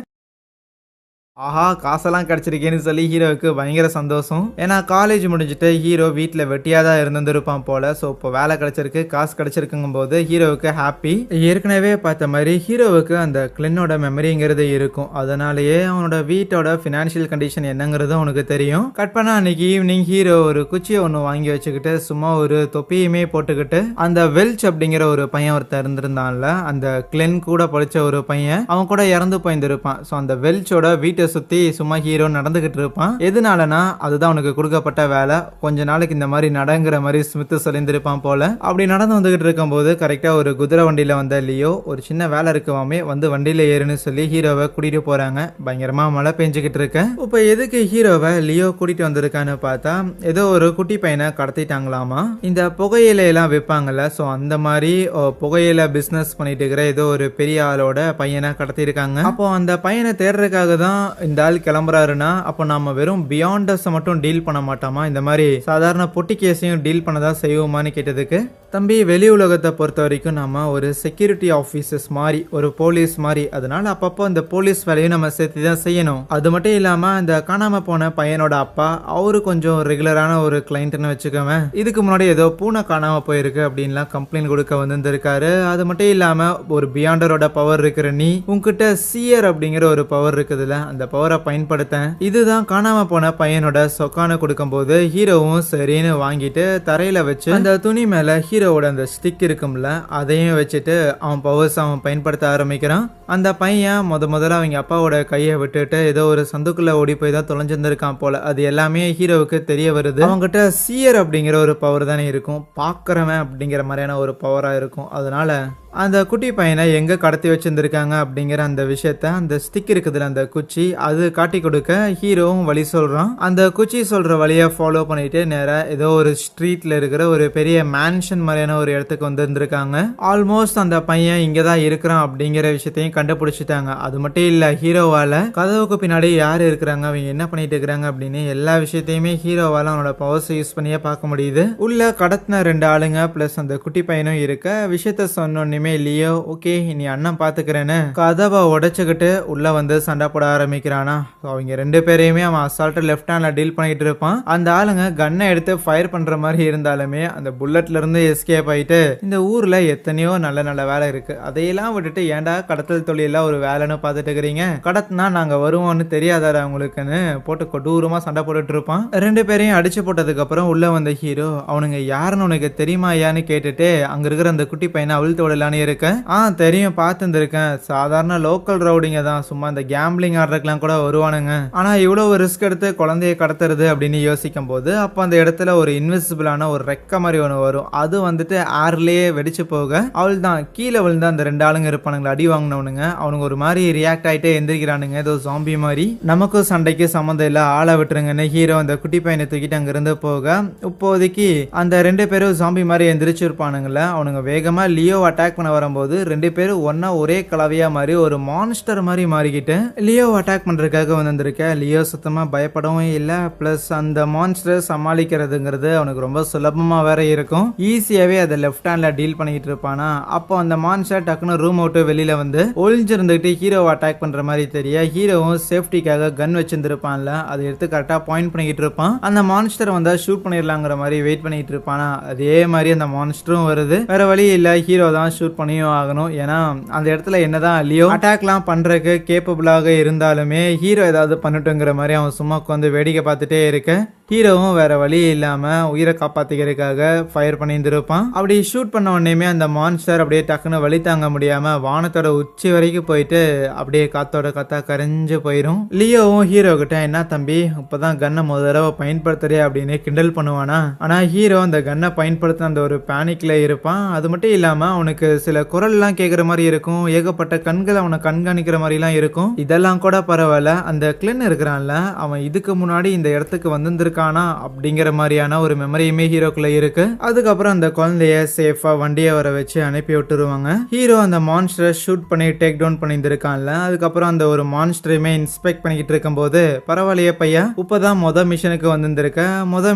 ஆஹா காசெல்லாம் கிடைச்சிருக்கேன்னு சொல்லி ஹீரோவுக்கு பயங்கர சந்தோஷம். ஏன்னா காலேஜ் முடிஞ்சுட்டு ஹீரோ வீட்டில் வெட்டியாக தான் இருந்திருப்பான் போல. ஸோ இப்போ வேலை கிடைச்சிருக்கு, காசு கிடைச்சிருக்குங்கும் போது ஹீரோவுக்கு ஹாப்பி. ஏற்கனவே பார்த்த மாதிரி ஹீரோவுக்கு அந்த கிளினோட மெமரிங்கிறது இருக்கும். அதனாலேயே அவனோட வீட்டோட ஃபினான்ஷியல் கண்டிஷன் என்னங்கிறது அவனுக்கு தெரியும். கட் பண்ணா அன்னைக்கு ஈவினிங் ஹீரோ ஒரு குச்சியை ஒன்று வாங்கி வச்சுக்கிட்டு சும்மா ஒரு தொப்பியுமே போட்டுக்கிட்டு அந்த வெல்ச் அப்படிங்கிற ஒரு பையன் ஒருத்தர் இருந்திருந்தான்ல, அந்த கிளின் கூட படிச்ச ஒரு பையன், அவன் கூட இறந்து போயிருந்திருப்பான். ஸோ அந்த வெல்ச்சோட வீட்டை சுத்தி சும்மா ஹீரோ நடந்துகிட்டு இருப்பான். எதனாலனா அதுதான் உனக்கு கொடுக்கப்பட்ட வேலை, கொஞ்ச நாளைக்கு இந்த மாதிரி நடங்கிற மாதிரி ஸ்மித் சொல்லியிருந்திருப்பான் போல. அப்படி நடந்து வந்துகிட்டு இருக்கும் போது கரெக்டா ஒரு குதிரை வண்டியில வந்த லியோ ஒரு சின்ன வேலை இருக்குவாமே, வந்து வண்டியில ஏறுன்னு சொல்லி ஹீரோவை கூட்டிட்டு போறாங்க. பயங்கரமா மழை பெஞ்சுக்கிட்டு இருக்க. இப்ப எதுக்கு ஹீரோவை லியோ கூட்டிட்டு வந்திருக்கான்னு பார்த்தா ஏதோ ஒரு குட்டி பையனை கடத்திட்டாங்களாமா. இந்த புகையிலையெல்லாம் விற்பாங்கல்ல, ஸோ அந்த மாதிரி புகையில பிசினஸ் பண்ணிட்டு இருக்கிற ஏதோ ஒரு பெரிய ஆளோட பையனை கடத்திருக்காங்க. அப்போ அந்த பையனை தேடுறதுக்காக தான் இந்த ஆள் கிளம்புறாருன்னா அப்போ நாம வெறும் பியாண்டர்ஸ் மட்டும் டீல் பண்ண மாட்டோமா, இந்த மாதிரி சாதாரண பொட்டி கேஸையும் டீல் பண்ணதா செய்வோமான்னு கேட்டதுக்கு, தம்பி வெளி உலகத்தை பொறுத்த வரைக்கும் நம்ம ஒரு செக்யூரிட்டி ஆஃபீஸர்ஸ் மாதிரி ஒரு போலீஸ் மாதிரி, அதனால அப்பப்போ இந்த போலீஸ் வேலையும் நம்ம சேர்த்து தான் செய்யணும். அது மட்டும் இல்லாம இந்த காணாம போன பையனோட அப்பா அவரு கொஞ்சம் ரெகுலரான ஒரு கிளைண்ட்னு வச்சுக்கோவேன். இதுக்கு முன்னாடி ஏதோ பூனை காணாம போயிருக்கு அப்படின்லாம் கம்ப்ளைண்ட் கொடுக்க வந்திருக்காரு. அது மட்டும் இல்லாம ஒரு பியாண்டரோட பவர் இருக்கிற நீ உங்ககிட்ட சியர் அப்படிங்கிற ஒரு பவர் இருக்குதுல்ல, அந்த பவரை பயன்படுத்த இதுதான் காணாம போன பையனோட சொக்கான கொடுக்கும் போது ஹீரோவும் சரின்னு வாங்கிட்டு தரையில வச்சு அந்த துணி மேல ஹீரோவோட அந்த ஸ்டிக் இருக்கும்ல அதையும் வச்சுட்டு அவன் பவர்ஸ் அவன் பயன்படுத்த ஆரம்பிக்கிறான். அந்த பையன் முதல்ல அவங்க அப்பாவோட கையை விட்டுட்டு ஏதோ ஒரு சந்துக்குள்ள ஓடி போய் தான் தொலைஞ்சிருந்திருக்கான் போல. அது எல்லாமே ஹீரோவுக்கு தெரிய வருது. அவங்ககிட்ட சியர் அப்படிங்கிற ஒரு பவர் தானே இருக்கும், பாக்குறவன் அப்படிங்கிற மாதிரியான ஒரு பவரா இருக்கும். அதனால அந்த குட்டி பையனை எங்க கடத்தி வச்சிருந்திருக்காங்க அப்படிங்கிற அந்த விஷயத்த அந்த ஸ்டிக் இருக்குதுல அந்த குச்சி அது காட்டி கொடுக்க ஹீரோவும் வழி சொல்றான். அந்த குச்சி சொல்ற வழியை ஃபாலோ பண்ணிட்டு நேரா ஏதோ ஒரு ஸ்ட்ரீட்ல இருக்கிற ஒரு பெரிய மேன்ஷன் மாதிரியான ஒரு இடத்துக்கு வந்திருந்திருக்காங்க. ஆல்மோஸ்ட் அந்த பையன் இங்கதான் இருக்கிறான் அப்படிங்கிற விஷயத்தையும் கண்டுபிடிச்சிட்டாங்க. அது மட்டும் இல்ல ஹீரோவால கதவுக்கு பின்னாடி யாரு இருக்கிறாங்க, அவங்க என்ன பண்ணிட்டு இருக்கிறாங்க அப்படின்னு எல்லா விஷயத்தையுமே ஹீரோவால அவனோட பவர்ஸ் யூஸ் பண்ணியே பார்க்க முடியுது. உள்ள கடத்தின 2 ஆளுங்க பிளஸ் அந்த குட்டி பையனும் இருக்க விஷயத்த சொன்னோன்னு லியோ ஓகே நீ அண்ணன் பாத்துக்கிறேன்னு கதவை உடைச்சுக்கிட்டு உள்ள வந்து சண்டை போட ஆரம்பிக்கிறானா. அவங்க 2 பேரையுமே அவன் அசால்ட்டா லெஃப்ட் ஹேண்ட்ல டீல் பண்ணிட்டு இருப்பான். அந்த ஆளுங்க கன்னை எடுத்து ஃபயர் பண்ற மாதிரி இருந்தாலுமே அந்த புல்லட்ல இருந்து எஸ்கேப் ஆயிட்டு இந்த ஊர்ல எத்தனையோ நல்ல நல்ல வேலை இருக்கு, அதையெல்லாம் விட்டுட்டு ஏன்டா கடத்தல் தொழில ஒரு வேலைன்னு பாத்துட்டு இருக்கிறீங்க, கடத்தினா நாங்க வருவோம்னு தெரியாதாரா அவங்களுக்குன்னு போட்டு கொடூரமா சண்டை போட்டுட்டு இருப்பான். 2 பேரையும் அடிச்சு போட்டதுக்கு அப்புறம் உள்ள வந்த ஹீரோ அவனுங்க யாருன்னு உனக்கு தெரியுமா ஐயான்னு கேட்டுட்டு அங்க இருக்கிற அந்த குட்டி பையனை அவிழ்த்து விடலான்னு இருக்க. தெரியும் பார்த்துருக்கேன், சாதாரண லோக்கல் ரவுடிங்க தான், சும்மா இந்த கேம்பிளிங் ஆடுறதுக்கெல்லாம் கூட வருவானுங்க. ஆனா இவ்வளவு ரிஸ்க் எடுத்து குழந்தைய கடத்துறது அப்படின்னு யோசிக்கும் போது அப்ப அந்த இடத்துல ஒரு இன்விசிபிளான ஒரு ரெக்க மாதிரி ஒன்று வரும். அது வந்துட்டு ஏர்லயே வெடிச்சு போக அவள் தான் கீழே விழுந்து அந்த 2 ஆளுங்க இருப்பானுங்களா அடி வாங்கினவனுங்க, அவனுங்க ஒரு மாதிரி ரியாக்ட் ஆயிட்டே எந்திரிக்கிறானுங்க ஏதோ ஜாம்பி மாதிரி. நமக்கும் சண்டைக்கு சம்மந்தம் இல்ல ஆளை விட்டுருங்கன்னு ஹீரோ அந்த குட்டி பையனை தூக்கிட்டு அங்க இருந்து போக இப்போதைக்கு அந்த 2 பேரும் ஜாம்பி மாதிரி எந்திரிச்சு இருப்பானுங்கள. அவனுங்க வேகமா லியோ அட்டாக் பண்ண வரும்போது ரெண்டு பேரும் ஒன்னா ஒரே கலவையா மாதிரி ஒரு மான்ஸ்டர் மாதிரி மாறிக்கிட்டு லியோ அட்டாக் பண்றதுக்காக வந்திருக்க. லியோ சுத்தமா பயப்படவும் இல்ல. பிளஸ் அந்த மான்ஸ்டர் சமாளிக்கிறதுங்கிறது அவனுக்கு ரொம்ப சுலபமா வேற இருக்கும். ஈஸியாவே அதை லெஃப்ட் ஹேண்ட்ல டீல் பண்ணிட்டு இருப்பானா. அப்போ அந்த மான்ஸ்டர் டக்குன்னு ரூம் விட்டு வெளியில வந்து ஒளிஞ்சிருந்துட்டு ஹீரோவை அட்டாக் பண்ற மாதிரி தெரிய ஹீரோவும் சேஃப்டிக்காக கன் வச்சிருந்திருப்பான்ல அதை எடுத்து கரெக்டா பாயிண்ட் பண்ணிக்கிட்டு இருப்பான். அந்த மான்ஸ்டர் வந்தா ஷூட் பண்ணிடலாங்கிற மாதிரி வெயிட் பண்ணிட்டு இருப்பானா. அதே மாதிரி அந்த மான்ஸ்டரும் வருது. வேற வழி இல்ல, ஹீரோ தான் ஷூட் பண்ணியும் ஆகணும். ஏன்னா அந்த இடத்துல என்னதான் லியோ அட்டாக்லாம் பண்றதுக்கு கேப்பபிளாக இருந்தாலுமே ஹீரோ ஏதாவது பண்ணட்டுங்கிற மாதிரி அவன் சும்மா உட்காந்து வேடிக்கை பார்த்துட்டே இருக்க. ஹீரோவும் வேற வழி இல்லாம உயிரை காப்பாத்திக்கிறதுக்காக ஃபயர் பண்ணியிருந்திருப்பான். அப்படி ஷூட் பண்ண உடனேயுமே அந்த மான்ஸ்டர் அப்படியே டக்குன்னு வழி தாங்க முடியாம வானத்தோட உச்சி வரைக்கும் போயிட்டு அப்படியே காத்தோட காத்தா கரைஞ்சு போயிடும். லியோவும் ஹீரோ கிட்ட என்ன தம்பி இப்பதான் கன்னை முதல் தடவை பயன்படுத்துறே அப்படின்னு கிண்டல் பண்ணுவானா. ஆனா ஹீரோ அந்த கன்னை பயன்படுத்த அந்த ஒரு பேனிக்ல இருப்பான். அது மட்டும் இல்லாம அவனுக்கு சில குரல் எல்லாம் கேட்கிற மாதிரி இருக்கும். ஏகப்பட்ட கண்கள் அவனை கண்காணிக்கிற மாதிரி எல்லாம் இருக்கும். இதெல்லாம் கூட பரவாயில்ல, அந்த கிளென் இருக்கிறான்ல அவன் இதுக்கு முன்னாடி இந்த இடத்துக்கு வந்திருக்கானா அப்படிங்கிற மாதிரியான ஒரு மெமரியுமே ஹீரோக்குள்ள இருக்கு. அதுக்கப்புறம் அந்த குழந்தைய சேஃபா வண்டியை வர வச்சு அனுப்பி விட்டுருவாங்க. ஹீரோ அந்த மான்ஸ்டரை ஷூட் பண்ணி டேக் டவுன் பண்ணியிருக்கான்ல. அதுக்கப்புறம் அந்த ஒரு மான்ஸ்டரையுமே இன்ஸ்பெக்ட் பண்ணிக்கிட்டு இருக்கும் போது பரவாயில்லையே பையா இப்பதான் மிஷனுக்கு வந்திருக்க.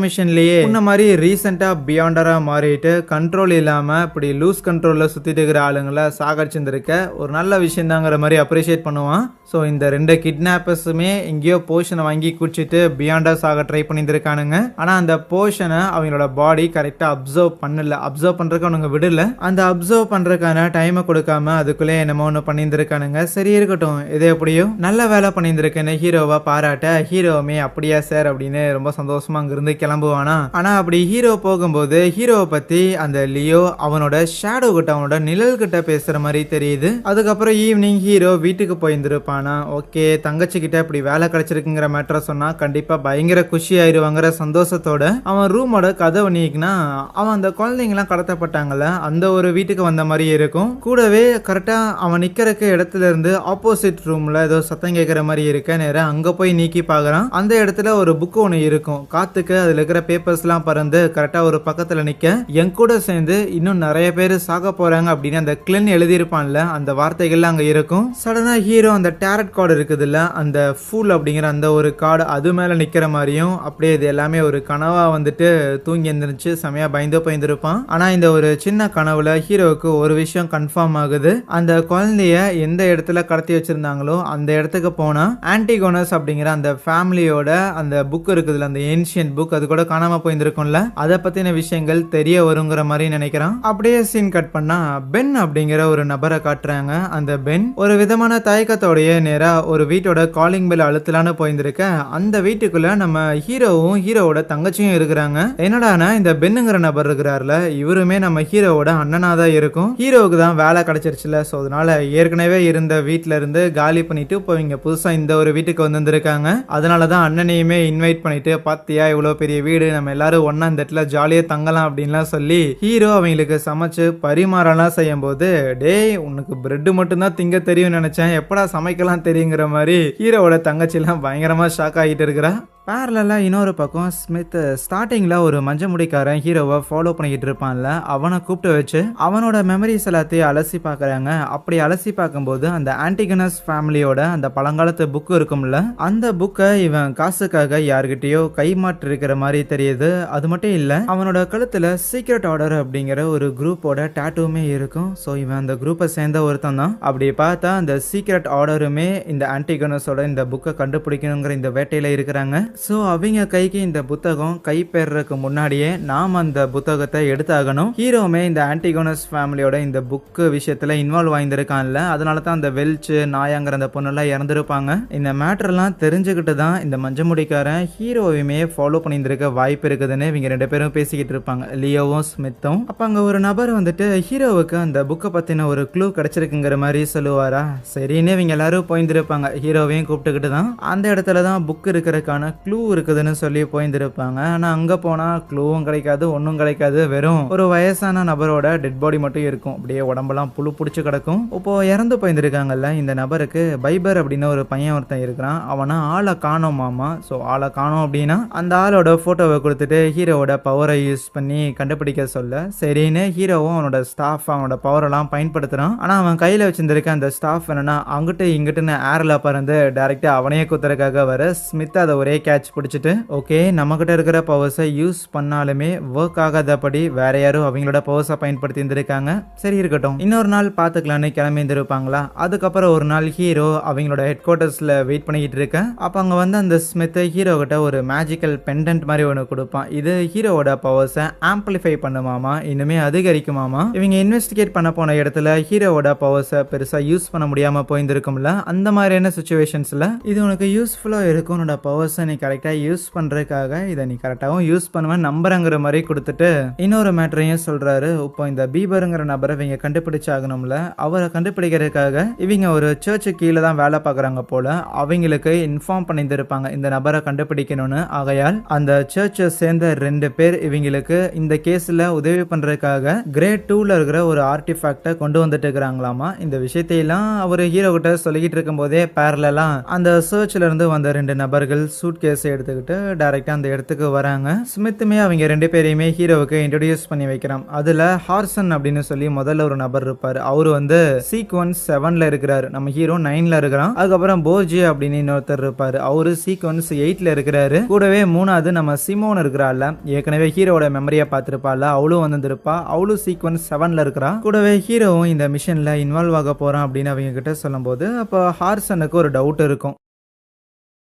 மிஷன்லயே இந்த மாதிரி ரீசெண்டா பியாண்டரா மாறிட்டு கண்ட்ரோல் இல்லாம இப்படி லூஸ் கண்ட்ரோல்ல சுத்திட்டு இருக்கிற ஆளுங்களை சாகடிச்சிருந்திருக்க ஒரு நல்ல விஷயம் தாங்கிற மாதிரி அப்ரிஷியேட் பண்ணுவான். ஸோ இந்த ரெண்டு கிட்னாப்பர்ஸுமே எங்கேயோ போர்ஷனை வாங்கி குடிச்சிட்டு பியாண்டா சாக ட்ரை பண்ணியிருக்கானுங்க. ஆனா அந்த போர்ஷனை அவங்களோட பாடி கரெக்டா அப்சர்வ் பண்ணல. அப்சர்வ் பண்றதுக்கு அவனுங்க விடல. அந்த அப்சர்வ் பண்றதுக்கான டைமை கொடுக்காம அதுக்குள்ளே என்னமோ ஒன்று பண்ணியிருக்கானுங்க. சரி இருக்கட்டும், இதே எப்படியோ நல்ல வேலை பண்ணியிருக்கேன்னு ஹீரோவா பாராட்ட ஹீரோவுமே அப்படியா சார் அப்படின்னு ரொம்ப சந்தோஷமா அங்கிருந்து கிளம்புவானா. ஆனா அப்படி ஹீரோ போகும்போது ஹீரோவை பத்தி அந்த லியோ அவனோட ஷேடோ கிட்ட அவனோட நிழல் கிட்ட பேசுற மாதிரி தெரியுது. அதுக்கப்புறம் ஈவினிங் ஹீரோ வீட்டுக்கு போயிருந்திருப்பானா. ஓகே தங்கச்சி கிட்ட இப்படி வேலை கிடைச்சிருக்குங்கிற மேட்டரை சொன்னா கண்டிப்பா பயங்கர குஷி ஆயிருவாங்கிற சந்தோஷத்தோட அவன் ரூமோட கதவை நீக்கினா அவன் அந்த குழந்தைங்கலாம் கடத்தப்பட்டாங்கல்ல அந்த ஒரு வீட்டுக்கு வந்த மாதிரி இருக்கும். கூடவே கரெக்டா அவன் நிக்கிறக்கு இடத்துல இருந்து ஆப்போசிட் ரூம்ல ஏதோ சத்தம் கேட்கிற மாதிரி இருக்க. நேரம் அங்க போய் நீக்கி பாக்குறான். அந்த இடத்துல ஒரு புக் ஒன்று இருக்கும். காத்துக்கு அதுல இருக்கிற பேப்பர்ஸ் எல்லாம் பறந்து கரெக்டா ஒரு பக்கத்துல நிக்க என் கூட சேர்ந்து இன்னும் நிறைய பேர் சாக போறாங்க அப்படின்னு அந்த கிளென் எழுதியிருப்பான்ல அந்த வார்த்தைகள்லாம் அங்க இருக்கும். சடனா ஹீரோ அந்த டேரட் கார்டு இருக்குதுல்ல அந்த ஃபூல் அப்படிங்கிற அந்த ஒரு கார்டு அது மேல நிக்கிற மாதிரியும் அப்படியே இது எல்லாமே ஒரு கனவா வந்துட்டு தூங்கி எந்திரிச்சு செமையா பயந்துருப்பான். ஆனா இந்த ஒரு சின்ன கனவுல ஹீரோவுக்கு ஒரு விஷயம் கன்ஃபார்ம் ஆகுது. அந்த குழந்தைய எந்த இடத்துல கடத்தி வச்சிருந்தாங்களோ அந்த இடத்துக்கு போனா ஆன்டிகோனஸ் அப்படிங்கிற அந்த ஃபேமிலியோட அந்த புக் இருக்குதுல்ல அந்த ஏன்ஷியன்ட் புக் அது கூட காணாம போயிருக்கும்ல அதை பத்தின விஷயங்கள் தெரிய வருங்கிற மாதிரி நினைக்கிறான். அப்படியே சீன் கட் பண்ணா பென் அப்படிங்கிற ஒரு நபரை காட்டுறாங்க. அந்த பென் ஒரு விதமான தயக்கத்தோடைய நேரா ஒரு வீட்டோட காலிங் பெல் அழுத்தலான்னு போயிருக்க. அந்த வீட்டுக்குள்ள நம்ம ஹீரோவும் ஹீரோவோட தங்கச்சியும் இருக்கிறாங்க. என்னடானா இந்த பென்னுங்கிற நபர் இருக்கிறார்ல இவருமே நம்ம ஹீரோவோட அண்ணனா தான் இருக்கும். ஹீரோவுக்கு தான் வேலை கிடைச்சிருச்சுல. ஸோ அதனால ஏற்கனவே இருந்த வீட்டுல இருந்து காலி பண்ணிட்டு இப்போ இங்க புதுசா இந்த ஒரு வீட்டுக்கு வந்திருக்காங்க. அதனாலதான் அண்ணனையுமே இன்வைட் பண்ணிட்டு பாத்தியா இவ்வளவு பெரிய வீடு நம்ம எல்லாரும் ஒன்னா இந்த இடத்துல ஜாலியா தங்கலாம் அப்படின்லாம் சொல்லி ஹீரோ அவங்களுக்கு சமைச்சு பரிமாறலாம் செய்யும் போது டேய் உனக்கு பிரெட் மட்டும் தான் திங்க தெரியும் நினைச்சேன் எப்படா சமைக்கலாம் தெரியுங்கிற மாதிரி ஹீரோவோட தங்கச்சி எல்லாம் பயங்கரமா ஷாக் ஆகிட்டு இருக்கிறா. பேரலா இன்னொரு பக்கம் ஸ்மித் ஸ்டார்டிங்ல ஒரு மஞ்ச முடிக்காரன் ஹீரோவை ஃபாலோ பண்ணிக்கிட்டு இருப்பான்ல அவனை கூப்பிட்டு வச்சு அவனோட மெமரிஸ் எல்லாத்தையும் அலசி பாக்குறாங்க. அப்படி அலசி பார்க்கும்போது அந்த ஆன்டிகனஸ் ஃபேமிலியோட அந்த பழங்காலத்து புக் இருக்கும்ல அந்த புக்கை இவன் காசுக்காக யார்கிட்டயோ கைமாற்றி இருக்கிற மாதிரி தெரியுது. அது மட்டும் இல்ல அவனோட கழுத்துல சீக்ரெட் ஆர்டர் அப்படிங்கிற ஒரு குரூப்போட டாட்டூமே இருக்கும். ஸோ இவன் அந்த குரூப்பை சேர்ந்த ஒருத்தன் தான். அப்படி பார்த்தா அந்த சீக்ரெட் ஆர்டருமே இந்த ஆன்டிகனஸோட இந்த புக்கை கண்டுபிடிக்கணுங்கிற இந்த வேட்டையில இருக்கிறாங்க. சோ அவங்க கைக்கு இந்த புத்தகம் கைப்பேறதுக்கு முன்னாடியே நாம் அந்த புத்தகத்தை எடுத்தாகணும். ஹீரோமே இந்த ஆன்டிகோனஸ் ஃபேமிலியோட இந்த புக்கு விஷயத்துல இன்வால்வ் ஆயிருக்கான்ல அதனால தான் அந்த வெல்ச்சு நாயாங்கிற அந்த பொண்ணெல்லாம் இறந்துருப்பாங்க. இந்த மேட்டர்லாம் தெரிஞ்சுக்கிட்டு தான் இந்த மஞ்சமுடிக்காரன் ஹீரோவையுமே ஃபாலோ பண்ணியிருக்க வாய்ப்பு இருக்குதுன்னு இவங்க ரெண்டு பேரும் பேசிக்கிட்டு இருப்பாங்க லியோவும் ஸ்மித்தும். அப்ப அங்க ஒரு நபர் வந்துட்டு ஹீரோவுக்கு அந்த புக்கை பத்தின ஒரு க்ளூ கிடைச்சிருக்குங்கிற மாதிரி சொல்லுவாரா. சரின்னு இவங்க எல்லாரும் போயிருந்திருப்பாங்க. ஹீரோவையும் கூப்பிட்டுக்கிட்டு தான் அந்த இடத்துல தான் புக் இருக்கிறதுக்கான க்ளூ இருக்குதுன்னு சொல்லி போயிருந்திருப்பாங்க. ஆனா அங்க போனா க்ளூவும் கிடைக்காது, ஒன்னும் கிடைக்காது. வெறும் ஒரு வயசான நபரோட டெட் பாடி மட்டும் இருக்கும். அப்படியே உடம்பெல்லாம் புழு புடிச்சு கிடக்கும். இப்போ இறந்து போயிருந்திருக்காங்கல்ல இந்த நபருக்கு பைபர் அப்படின்னு ஒரு பையன் ஒருத்தன் இருக்கிறான். அவனை ஆளை காணோமாமா. ஸோ ஆளை காணோம் அப்படின்னா அந்த ஆளோட போட்டோவை கொடுத்துட்டு ஹீரோவோட பவரை யூஸ் பண்ணி கண்டுபிடிக்க சொல்ல சரின்னு ஹீரோவும் அவனோட ஸ்டாஃப் அவனோட பவரெல்லாம் பயன்படுத்துறான். ஆனா அவன் கையில வச்சிருந்திருக்க அந்த ஸ்டாஃப் என்னன்னா அங்கிட்டு இங்கிட்டுன்னு ஏர்ல பறந்து டைரக்டா அவனையே குத்துறதுக்காக வர ஸ்மித் அதை ஒரே கேட்ச் பிடிச்சிட்டு ஓகே நம்ம கிட்ட இருக்கிற பவர்ஸை யூஸ் பண்ணாலுமே ஒர்க் ஆகாதபடி வேற யாரும் அவங்களோட பவர்ஸை பயன்படுத்தி இருந்திருக்காங்க. சரி இருக்கட்டும், இன்னொரு நாள் பாத்துக்கலான்னு கிளம்பி இருந்திருப்பாங்களா. அதுக்கப்புறம் ஒரு நாள் ஹீரோ அவங்களோட ஹெட் குவார்டர்ஸ்ல வெயிட் பண்ணிக்கிட்டு இருக்க. அப்ப அங்க வந்து அந்த ஸ்மித் ஹீரோ கிட்ட ஒரு மேஜிக்கல் பெண்டன்ட் மாதிரி ஒன்று கொடுப்பான். இது ஹீரோவோட பவர்ஸை ஆம்பிளிஃபை பண்ணுமாமா, இன்னுமே அதிகரிக்குமாமா. இவங்க இன்வெஸ்டிகேட் பண்ண போன இடத்துல ஹீரோவோட பவர்ஸை பெருசா யூஸ் பண்ண முடியாம போயிருந்திருக்கும்ல. அந்த மாதிரியான சுச்சுவேஷன்ஸ்ல இது உனக்கு யூஸ்ஃபுல்லா இருக்கும், உன்னோட பவர்ஸை நீ கரெக்டா யூஸ் பண்றதுக்காக இதை நீ கரெக்டாகவும் யூஸ் பண்ணுவேன் நம்புறங்கிற மாதிரி கொடுத்துட்டு இன்னொரு மேட்டரையும் சொல்றாரு. இப்போ இந்த பீபருங்கிற நபரை இவங்க கண்டுபிடிச்சாகணும்ல. அவரை கண்டுபிடிக்கிறதுக்காக இவங்க ஒரு சர்ச்சு கீழே தான் வேலை பார்க்குறாங்க போல. அவங்களுக்கு இன்ஃபார்ம் பண்ணியிருந்திருப்பாங்க இந்த நபரை கண்டுபிடிக்கணும்னு. ஆகையால் அந்த சர்ச்சை சேர்ந்த 2 பேர் இவங்களுக்கு இந்த கேஸ்ல உதவி பண்றதுக்காக கிரேட் 2ல இருக்கிற ஒரு ஆர்டிஃபேக்டை கொண்டு வந்துட்டு இருக்கிறாங்களாமா. இந்த விஷயத்தையெல்லாம் அவர் ஹீரோ கிட்ட சொல்லிக்கிட்டு இருக்கும் போதே பேரலா அந்த சர்ச்ல இருந்து வந்த 2 நபர்கள் சூட் கேஸை எடுத்துக்கிட்டு டைரக்டா அந்த இடத்துக்கு வராங்க. ஸ்மித்துமே அவங்க 2 பேரையுமே ஹீரோவுக்கு இன்ட்ரோடியூஸ் பண்ணி வைக்கிறான். அதுல ஹார்சன் அப்படின்னு சொல்லி முதல்ல ஒரு நபர் இருப்பாரு. அவரு வந்து சீக்வன்ஸ் 7ல இருக்கிறாரு, நம்ம ஹீரோ 9ல இருக்கிறான். அதுக்கப்புறம் போர்ஜி அப்படின்னு இன்னொருத்தர் இருப்பாரு, அவரு சீக்வன்ஸ் 8ல இருக்கிறாரு. கூடவே 3வது நம்ம சிமோன் இருக்கிறாள், ஏற்கனவே ஹீரோட மெமரியை பார்த்திருப்பாள், அவளும் வந்திருப்பா. அவளும் சீக்வன்ஸ் 7ல இருக்கிறா. கூடவே ஹீரோவும் இந்த மிஷன்ல இன்வால்வ் ஆக போறான் அப்படின்னு அவங்க கிட்ட சொல்லும் போது அப்போ ஹார்சனுக்கு ஒரு டவுட் இருக்கும்.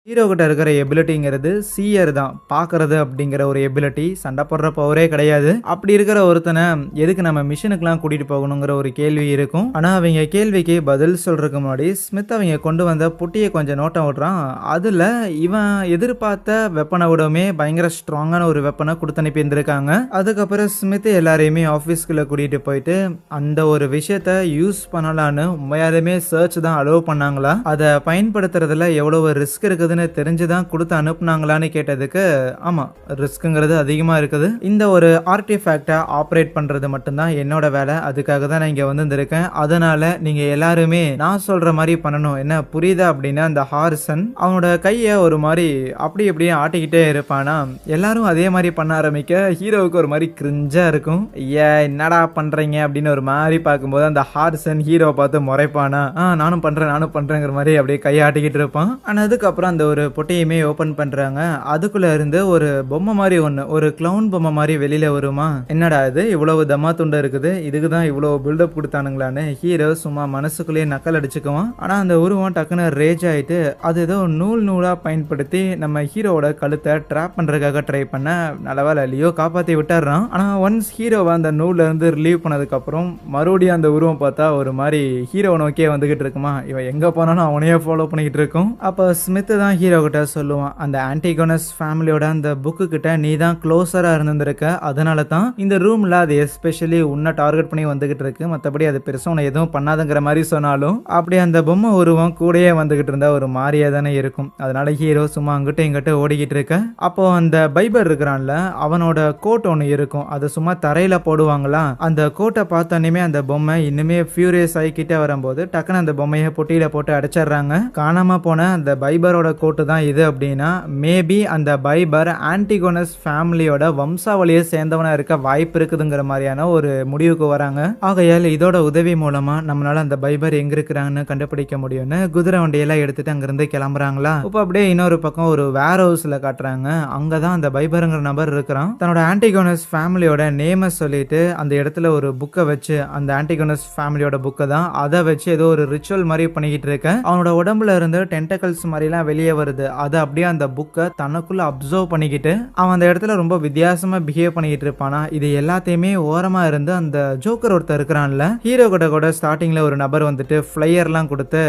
ஹீரோ கிட்ட இருக்கிற எபிலிட்டிங்கிறது சீயர் தான், பார்க்கறது அப்படிங்கிற ஒரு எபிலிட்டி, சண்டை போடுற பவரே கிடையாது. அப்படி இருக்கிற ஒருத்தனை எதுக்கு நம்ம மிஷனுக்குலாம் கூட்டிட்டு போகணுங்கிற ஒரு கேள்வி இருக்கும். ஆனா அவங்க கேள்விக்கு பதில் சொல்றதுக்கு முன்னாடி ஸ்மித் அவங்க கொண்டு வந்த புட்டியை கொஞ்சம் நோட்டம் விடுறான். அதுல இவன் எதிர்பார்த்த வெப்பனை விடவுமே பயங்கர ஸ்ட்ராங்கான ஒரு வெப்பனை கொடுத்து அனுப்பி இருந்திருக்காங்க. அதுக்கப்புறம் ஸ்மித் எல்லாரையுமே ஆஃபீஸ்க்குள்ள கூட்டிட்டு போயிட்டு அந்த ஒரு விஷயத்த யூஸ் பண்ணலான்னு உண்மையாலுமே சர்ச் தான் அலோவ் பண்ணாங்களா, அதை பயன்படுத்துறதுல எவ்வளவு ரிஸ்க் இருக்குது தெரிஞ்சுதான் கொடுத்து அனுப்புனாங்களான்னு கேட்டதுக்கு ஆமா ரிஸ்க்ங்கிறது அதிகமா இருக்குது, இந்த ஒரு ஆர்டிஃபேக்டை ஆப்ரேட் பண்றது மட்டும்தான் என்னோட வேலை, அதுக்காக தான் நான் இங்க வந்திருக்கேன், அதனால நீங்க எல்லாருமே நான் சொல்ற மாதிரி பண்ணணும், என்ன புரியுதா அப்படின்னு அந்த ஹார்சன் அவனோட கையை ஒரு மாதிரி அப்படி இப்படியே ஆட்டிக்கிட்டே இருப்பானா. எல்லாரும் அதே மாதிரி பண்ண ஆரம்பிக்க ஹீரோவுக்கு ஒரு மாதிரி கிரிஞ்சா இருக்கும். என்னடா பண்றீங்க அப்படின்னு ஒரு மாதிரி பார்க்கும்போது அந்த ஹார்சன் ஹீரோவை பார்த்து முறைப்பானா, நானும் பண்றேங்கிற மாதிரி அப்படியே கையாட்டிக்கிட்டு இருப்பான். ஆனா அதுக்கப்புறம் அந்த ஒரு பொட்டையுமே ஓபன் பண்றாங்க. அதுக்குள்ள இருந்து ஒரு பொம்மை மாதிரி ஒண்ணு, ஒரு கிளவுன் பொம்மை மாதிரி வெளியில வருமா. என்னடா இது இவ்வளவு தம்மா துண்டை இருக்குது, இதுக்குதான் இவ்வளவு பில்டப் கொடுத்தானுங்களான்னு ஹீரோ சும்மா மனசுக்குள்ளேயே நக்கல் அடிச்சுக்குவான். ஆனா அந்த உருவம் டக்குன்னு ரேஜ் ஆயிட்டு அது ஏதோ நூலா பயன்படுத்தி நம்ம ஹீரோவோட கழுத்தை ட்ராப் பண்றதுக்காக ட்ரை பண்ண நல்லவேளை லியோ காப்பாத்தி விட்டுறான். ஆனா ஒன்ஸ் ஹீரோவை அந்த நூல்ல இருந்து ரிலீவ் பண்ணதுக்கு அப்புறம் மறுபடியும் அந்த உருவம் பார்த்தா ஒரு மாதிரி ஹீரோ நோக்கியே வந்துகிட்டு இருக்குமா. இவன் எங்க போனாலும் அவனையே ஃபாலோ பண்ணிக்கிட்டு இருக்கும். அப்ப ஸ்மித் தான் ஹீரோ கிட்ட சொல்லுவான், அந்த ஆன்டிகோனஸ் ஃபேமிலியோட அந்த புக்கு கிட்ட நீ தான் க்ளோஸரா இருந்திருக்க, அதனால தான் இந்த ரூம்ல அது எஸ்பெஷலி உன்னை டார்கெட் பண்ணி வந்துகிட்டு இருக்கு, மற்றபடி அது பெருசா உன்னை எதுவும் பண்ணாதுங்கிற மாதிரி சொன்னாலும் அப்படி அந்த பொம்மை உருவம் கூடயே வந்துகிட்டு இருந்தா ஒரு மாதிரியா தானே இருக்கும். அதனால ஹீரோ சும்மா அங்கிட்ட இங்கிட்ட ஓடிக்கிட்டு இருக்க. அப்போ அந்த பைபர் இருக்கிறான்ல அவனோட கோட் ஒன்று இருக்கும், அதை சும்மா தரையில போடுவாங்களா, அந்த கோட்டை பார்த்தோன்னே அந்த பொம்மை இன்னுமே ஃபியூரியஸ் ஆகிக்கிட்டே வரும்போது டக்குன்னு அந்த பொம்மையை பொட்டியில போட்டு அடைச்சிடுறாங்க. காணாம போன அந்த பைபரோட கோட்டு தான் இது அப்படின்னா மேபி அந்த பைபர் ஆன்டிகோனஸ் ஃபேமிலியோட வம்சாவளியை சேர்ந்தவனா இருக்க வாய்ப்பு இருக்குதுங்கிற மாதிரியான ஒரு முடிவுக்கு வராங்க. ஆகையால் இதோட உதவி மூலமா நம்மளால அந்த பைபர் எங்க இருக்கிறாங்கன்னு கண்டுபிடிக்க முடியும்னு குதிரை வண்டியெல்லாம் எடுத்துட்டு அங்கிருந்து கிளம்புறாங்களா. இப்போ அப்படியே இன்னொரு பக்கம் ஒரு வேர் ஹவுஸ்ல காட்டுறாங்க. அங்கதான் அந்த பைபருங்கிற நபர் இருக்கிறான். தன்னோட ஆன்டிகோனஸ் ஃபேமிலியோட நேமை சொல்லிட்டு அந்த இடத்துல ஒரு புக்கை வச்சு, அந்த ஆன்டிகோனஸ் ஃபேமிலியோட புக்கை தான் அதை வச்சு ஏதோ ஒரு ரிச்சுவல் மாதிரி பண்ணிக்கிட்டு இருக்க. அவனோட உடம்புல இருந்து டென்டக்கல்ஸ் மாதிரிலாம் வெளியே வருது. அதை அப்படியே அந்த புக்கை தனக்குள்ள அப்சர்வ் பண்ணிக்கிட்டு அவன் அந்த இடத்துல ரொம்ப வித்தியாசமா பிஹேவ் பண்ணிக்கிட்டு இருப்பானா. இது எல்லாத்தையுமே ஓரமா இருந்து அந்த ஜோக்கர் ஒருத்தர் இருக்கிறான்ல, ஹீரோ கிட்ட கூட ஸ்டார்டிங்ல ஒரு நபர் வந்துட்டு ஃபிளையர்லாம் கொடுத்து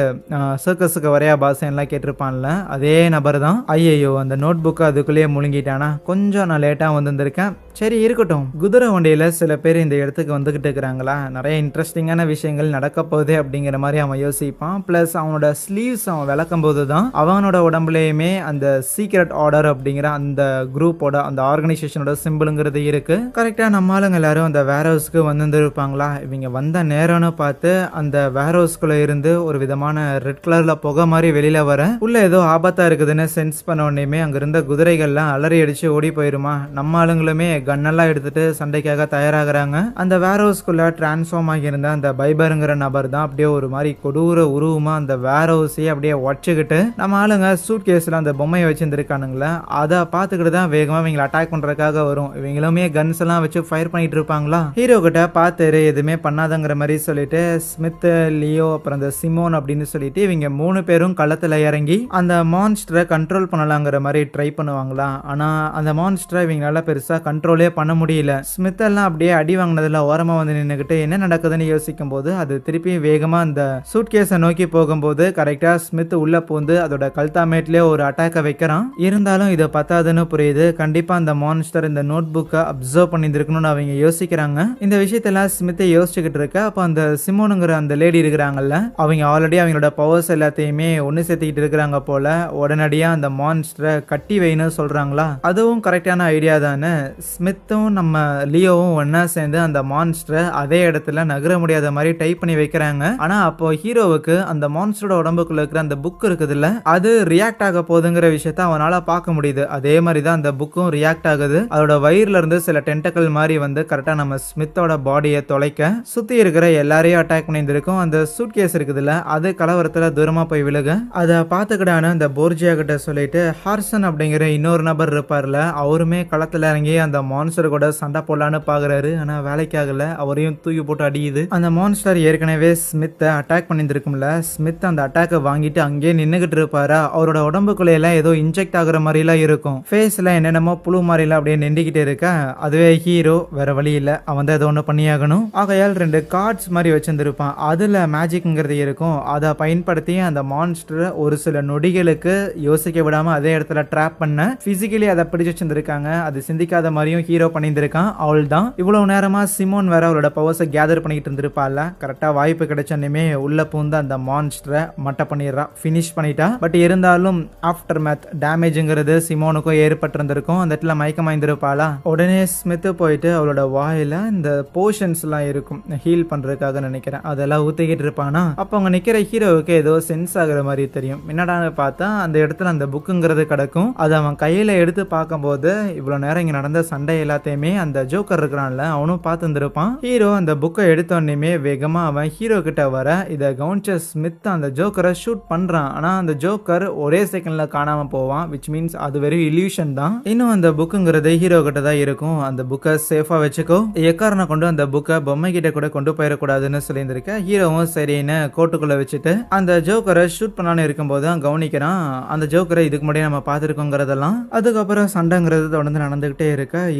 சர்க்கஸுக்கு வரையா பாசையெல்லாம் கேட்டிருப்பான்ல, அதே நபர் தான். ஐயோ அந்த நோட் புக்கை அதுக்குள்ளேயே முழுங்கிட்டானா, கொஞ்சம் நான் லேட்டா வந்திருக்கேன், சரி இருக்கட்டும். குதிரை வண்டியில சில பேர் இந்த இடத்துக்கு வந்துகிட்டு இருக்கிறாங்களா, நிறைய இன்ட்ரெஸ்டிங்கான விஷயங்கள் நடக்க போகுது அப்படிங்கிற மாதிரி அவன் யோசிப்பான். பிளஸ் அவனோட ஸ்லீவ்ஸ் அவன் விளக்கும் போது தான் அவனோட உடம்புலயுமே அந்த சீக்ரெட் ஆர்டர் அப்படிங்கிற அந்த குரூப்போட அந்த ஆர்கனைசேஷனோட சிம்பிளுங்கிறது இருக்கு. கரெக்டா நம்ம ஆளுங்க எல்லாரும் அந்த வேர் ஹவுஸ்க்கு வந்திருப்பாங்களா, இவங்க வந்த நேரம்னு பார்த்து அந்த வேர் ஹவுஸ்குள்ள இருந்து ஒரு விதமான ரெட் கலர்ல புகை மாதிரி வெளியில வர, உள்ள ஏதோ ஆபத்தா இருக்குதுன்னு சென்ஸ் பண்ண உடனே அங்க இருந்த குதிரைகள்லாம் அலறி அடிச்சு ஓடி போயிருமா. நம்ம ஆளுங்களுமே கன்னெல்லாம் எடுத்துட்டு சண்டைக்காக தயாராகிறாங்க. அந்த வேர் ஹவுஸ்குள்ள டிரான்ஸ்ஃபார்ம் ஆகியிருந்த அந்த பைபருங்கிற நபர் தான் அப்படியே ஒரு மாதிரி கொடூர உருவமா அந்த வேர் ஹவுஸையே அப்படியே உடச்சுக்கிட்டு நம்ம ஆளுங்க சூட் கேஸ்ல அந்த பொம்மையை வச்சிருந்துருக்கானுங்களே அதை பார்த்துக்கிட்டு தான் வேகமா இவங்களை அட்டாக் பண்றதுக்காக வரும். இவங்களுமே கன்ஸ் எல்லாம் வச்சு ஃபயர் பண்ணிட்டு இருப்பாங்களா. ஹீரோ கிட்ட பார்த்துரு எதுவுமே பண்ணாதங்கிற மாதிரி சொல்லிட்டு ஸ்மித், லியோ, அப்புறம் அந்த சிமோன் அப்படின்னு சொல்லிட்டு இவங்க 3 பேரும் களத்துல இறங்கி அந்த மான்ஸ்டரை கண்ட்ரோல் பண்ணலாங்கிற மாதிரி ட்ரை பண்ணுவாங்களா. ஆனா அந்த மான்ஸ்டரை இவங்களால பெருசா கண்ட்ரோலே பண்ண முடியல. ஸ்மித் எல்லாம் அப்படியே அடி வாங்கினதுல ஓரமா வந்து நின்னுக்கிட்டு என்ன நடக்குதுன்னு யோசிக்கும் போது அது திருப்பி வேகமா அந்த சூட்கேஸை நோக்கி போகும்போது கரெக்டா ஸ்மித் உள்ள பூந்து அதோட கல்தாமேட்லயே ஒரு அட்டாக்கை வைக்கிறான். இருந்தாலும் இதை பத்தாதுன்னு புரியுது. கண்டிப்பா அந்த மான்ஸ்டர் இந்த நோட் புக்கை அப்சர்வ் பண்ணியிருக்கணும்னு அவங்க யோசிக்கிறாங்க. இந்த விஷயத்தெல்லாம் ஸ்மித்தை யோசிச்சுக்கிட்டு இருக்க அப்ப அந்த சிமோனுங்கிற அந்த லேடி இருக்கிறாங்கல்ல, அவங்க ஆல்ரெடி அவங்களோட பவர்ஸ் எல்லாத்தையுமே ஒன்னு சேர்த்துக்கிட்டு இருக்கிறாங்க போல. உடனடியா அந்த மான்ஸ்டரை கட்டி வைன்னு சொல்றாங்களா. அதுவும் கரெக்டான ஐடியா தானே. ஸ்மித்தும் நம்ம லியோவும் ஒன்னா சேர்ந்து அந்த மான்ஸ்டரை அதே இடத்துல நகர முடியாத மாதிரி டைப் பண்ணி வைக்கிறாங்க. ஆனா அப்போ ஹீரோவுக்கு அந்த மான்ஸ்டரோட உடம்புக்குள்ள இருக்கிற அந்த புக் இருக்குதுல்ல, அது ரியாக்ட் ஆக போகுதுங்கிற விஷயத்த அவனால பார்க்க முடியுது. அதே மாதிரி தான் அந்த புக்கும் ரியாக்ட் ஆகுது. அதோட வயிறுல இருந்து சில டென்டக்கல் மாதிரி வந்து கரெக்டா நம்ம ஸ்மித்தோட பாடியை தொலைக்க சுத்தி இருக்கிற எல்லாரையும் அட்டாக் பண்ணியிருந்திருக்கும். அந்த சூட் கேஸ் இருக்குதுல்ல, அது கலவரத்துல தூரமா போய் விழுக அதை பார்த்துக்கிட்டான அந்த போர்ஜியா கிட்ட சொல்லிட்டு ஹார்சன் அப்படிங்கிற இன்னொரு நபர் இருப்பார்ல, அவருமே களத்துல இறங்கி அந்த மான்ஸ்டர் கூட சண்டை போடலான்னு பாக்குறாரு. ஆனா வேலைக்காகல, அவரையும் தூக்கி போட்டு அடியுது. அந்த மான்ஸ்டர் ஏற்கனவே ஸ்மித்தை அட்டாக் பண்ணியிருந்திருக்கும்ல, ஸ்மித் அந்த அட்டாக்கை வாங்கிட்டு அங்கேயே நின்னுகிட்டு இருப்பாரா. அவரோட உடம்புக்குள்ள எல்லாம் ஏதோ இன்ஜெக்ட் ஆகுற மாதிரி எல்லாம் இருக்கும். ஃபேஸ்ல என்னென்னமோ புழு மாதிரி எல்லாம் அப்படியே நின்றுகிட்டே இருக்க, அதுவே ஹீரோ வேற வழி இல்ல, அவன் தான் ஏதோ ஒண்ணு பண்ணியாகணும். ஆகையால் 2 கார்ட்ஸ் மாதிரி வச்சிருந்திருப்பான். அதுல மேஜிக்ங்கிறது இருக்கும். அதை பயன்படுத்தி அந்த மான்ஸ்டர் ஒரு சில நொடிகளுக்கு யோசிக்க விடாம அதே இடத்துல ட்ராப் பண்ண பிசிக்கலி அதை பிடிச்சு வச்சிருந்திருக்காங்க. அது சிந்திக்காத மாதிரியும் ஹீரோ பண்ணியிருந்திருக்கான். அவள் தான் இவ்வளவு நேரமா சிமோன் வேற அவளோட பவர்ஸை கேதர் பண்ணிட்டு இருந்திருப்பாள். கரெக்டா வாய்ப்பு கிடைச்சோன்னே உள்ள பூந்து அந்த மான்ஸ்டரை மட்ட பண்ணிடுறா, பினிஷ் பண்ணிட்டா. பட் இருந்தாலும் ஆஃப்டர் மேத் டேமேஜ்ங்கிறது சிமோனுக்கும் ஏற்பட்டிருந்திருக்கும். அந்த இடத்துல மயக்கமாயிருந்திருப்பாளா. உடனே ஸ்மித் போயிட்டு அவளோட வாயில இந்த போஷன்ஸ் எல்லாம் இருக்கும் ஹீல் பண்றதுக்காக நினைக்கிறேன், அதெல்லாம் ஊத்திக்கிட்டு இருப்பானா. அப்ப அவங்க நிக்கிற ஹீரோவுக்கு ஏதோ சென்ஸ் ஆகுற மாதிரி தெரியும். என்னடா பார்த்தா அந்த இடத்துல அந்த புக்குங்கிறது கிடக்கும். அதை அவன் கையில எடுத்து பார்க்கும்போது இவ்வளவு நேரம் இங்க நடந்த சண்டை எல்லாத்தையுமே அந்த ஜோக்கர் இருக்கிறான்ல, அவனும் பார்த்து இருந்திருப்பான். ஹீரோ அந்த புக்கை எடுத்தோடனே வேகமா அவன் ஹீரோ கிட்ட வர இதை கவுன்ச்ச ஸ்மித் அந்த ஜோக்கரை ஷூட் பண்றான். ஆனா அந்த ஜோக்கர் ஒரே செகண்ட்ல காணாம போவான், விச் மீன்ஸ் அது வெறும் இல்யூஷன் தான். இன்னும் அந்த புக்குங்கிறது ஹீரோ கிட்ட தான் இருக்கும். அந்த புக்கை சேஃபா வச்சுக்கோ, எக்காரனை கொண்டு அந்த புக்கை பொம்மை கிட்ட கூட கொண்டு போயிடக்கூடாதுன்னு சொல்லியிருந்திருக்க. ஹீரோவும் சரின்னு கோட்டுக்குள்ள வச்சுட்டு அந்த ஜோக்கரை ஷூட் பண்ணான்னு இருக்கும்போது தான் கவனிக்கிறான் அந்த ஜோக்கரை இதுக்கு முன்னாடி நம்ம பார்த்துருக்கோங்கிறதெல்லாம். அதுக்கப்புறம் சண்டைங்கிறது தொடர்ந்து நடந்துகிட்டே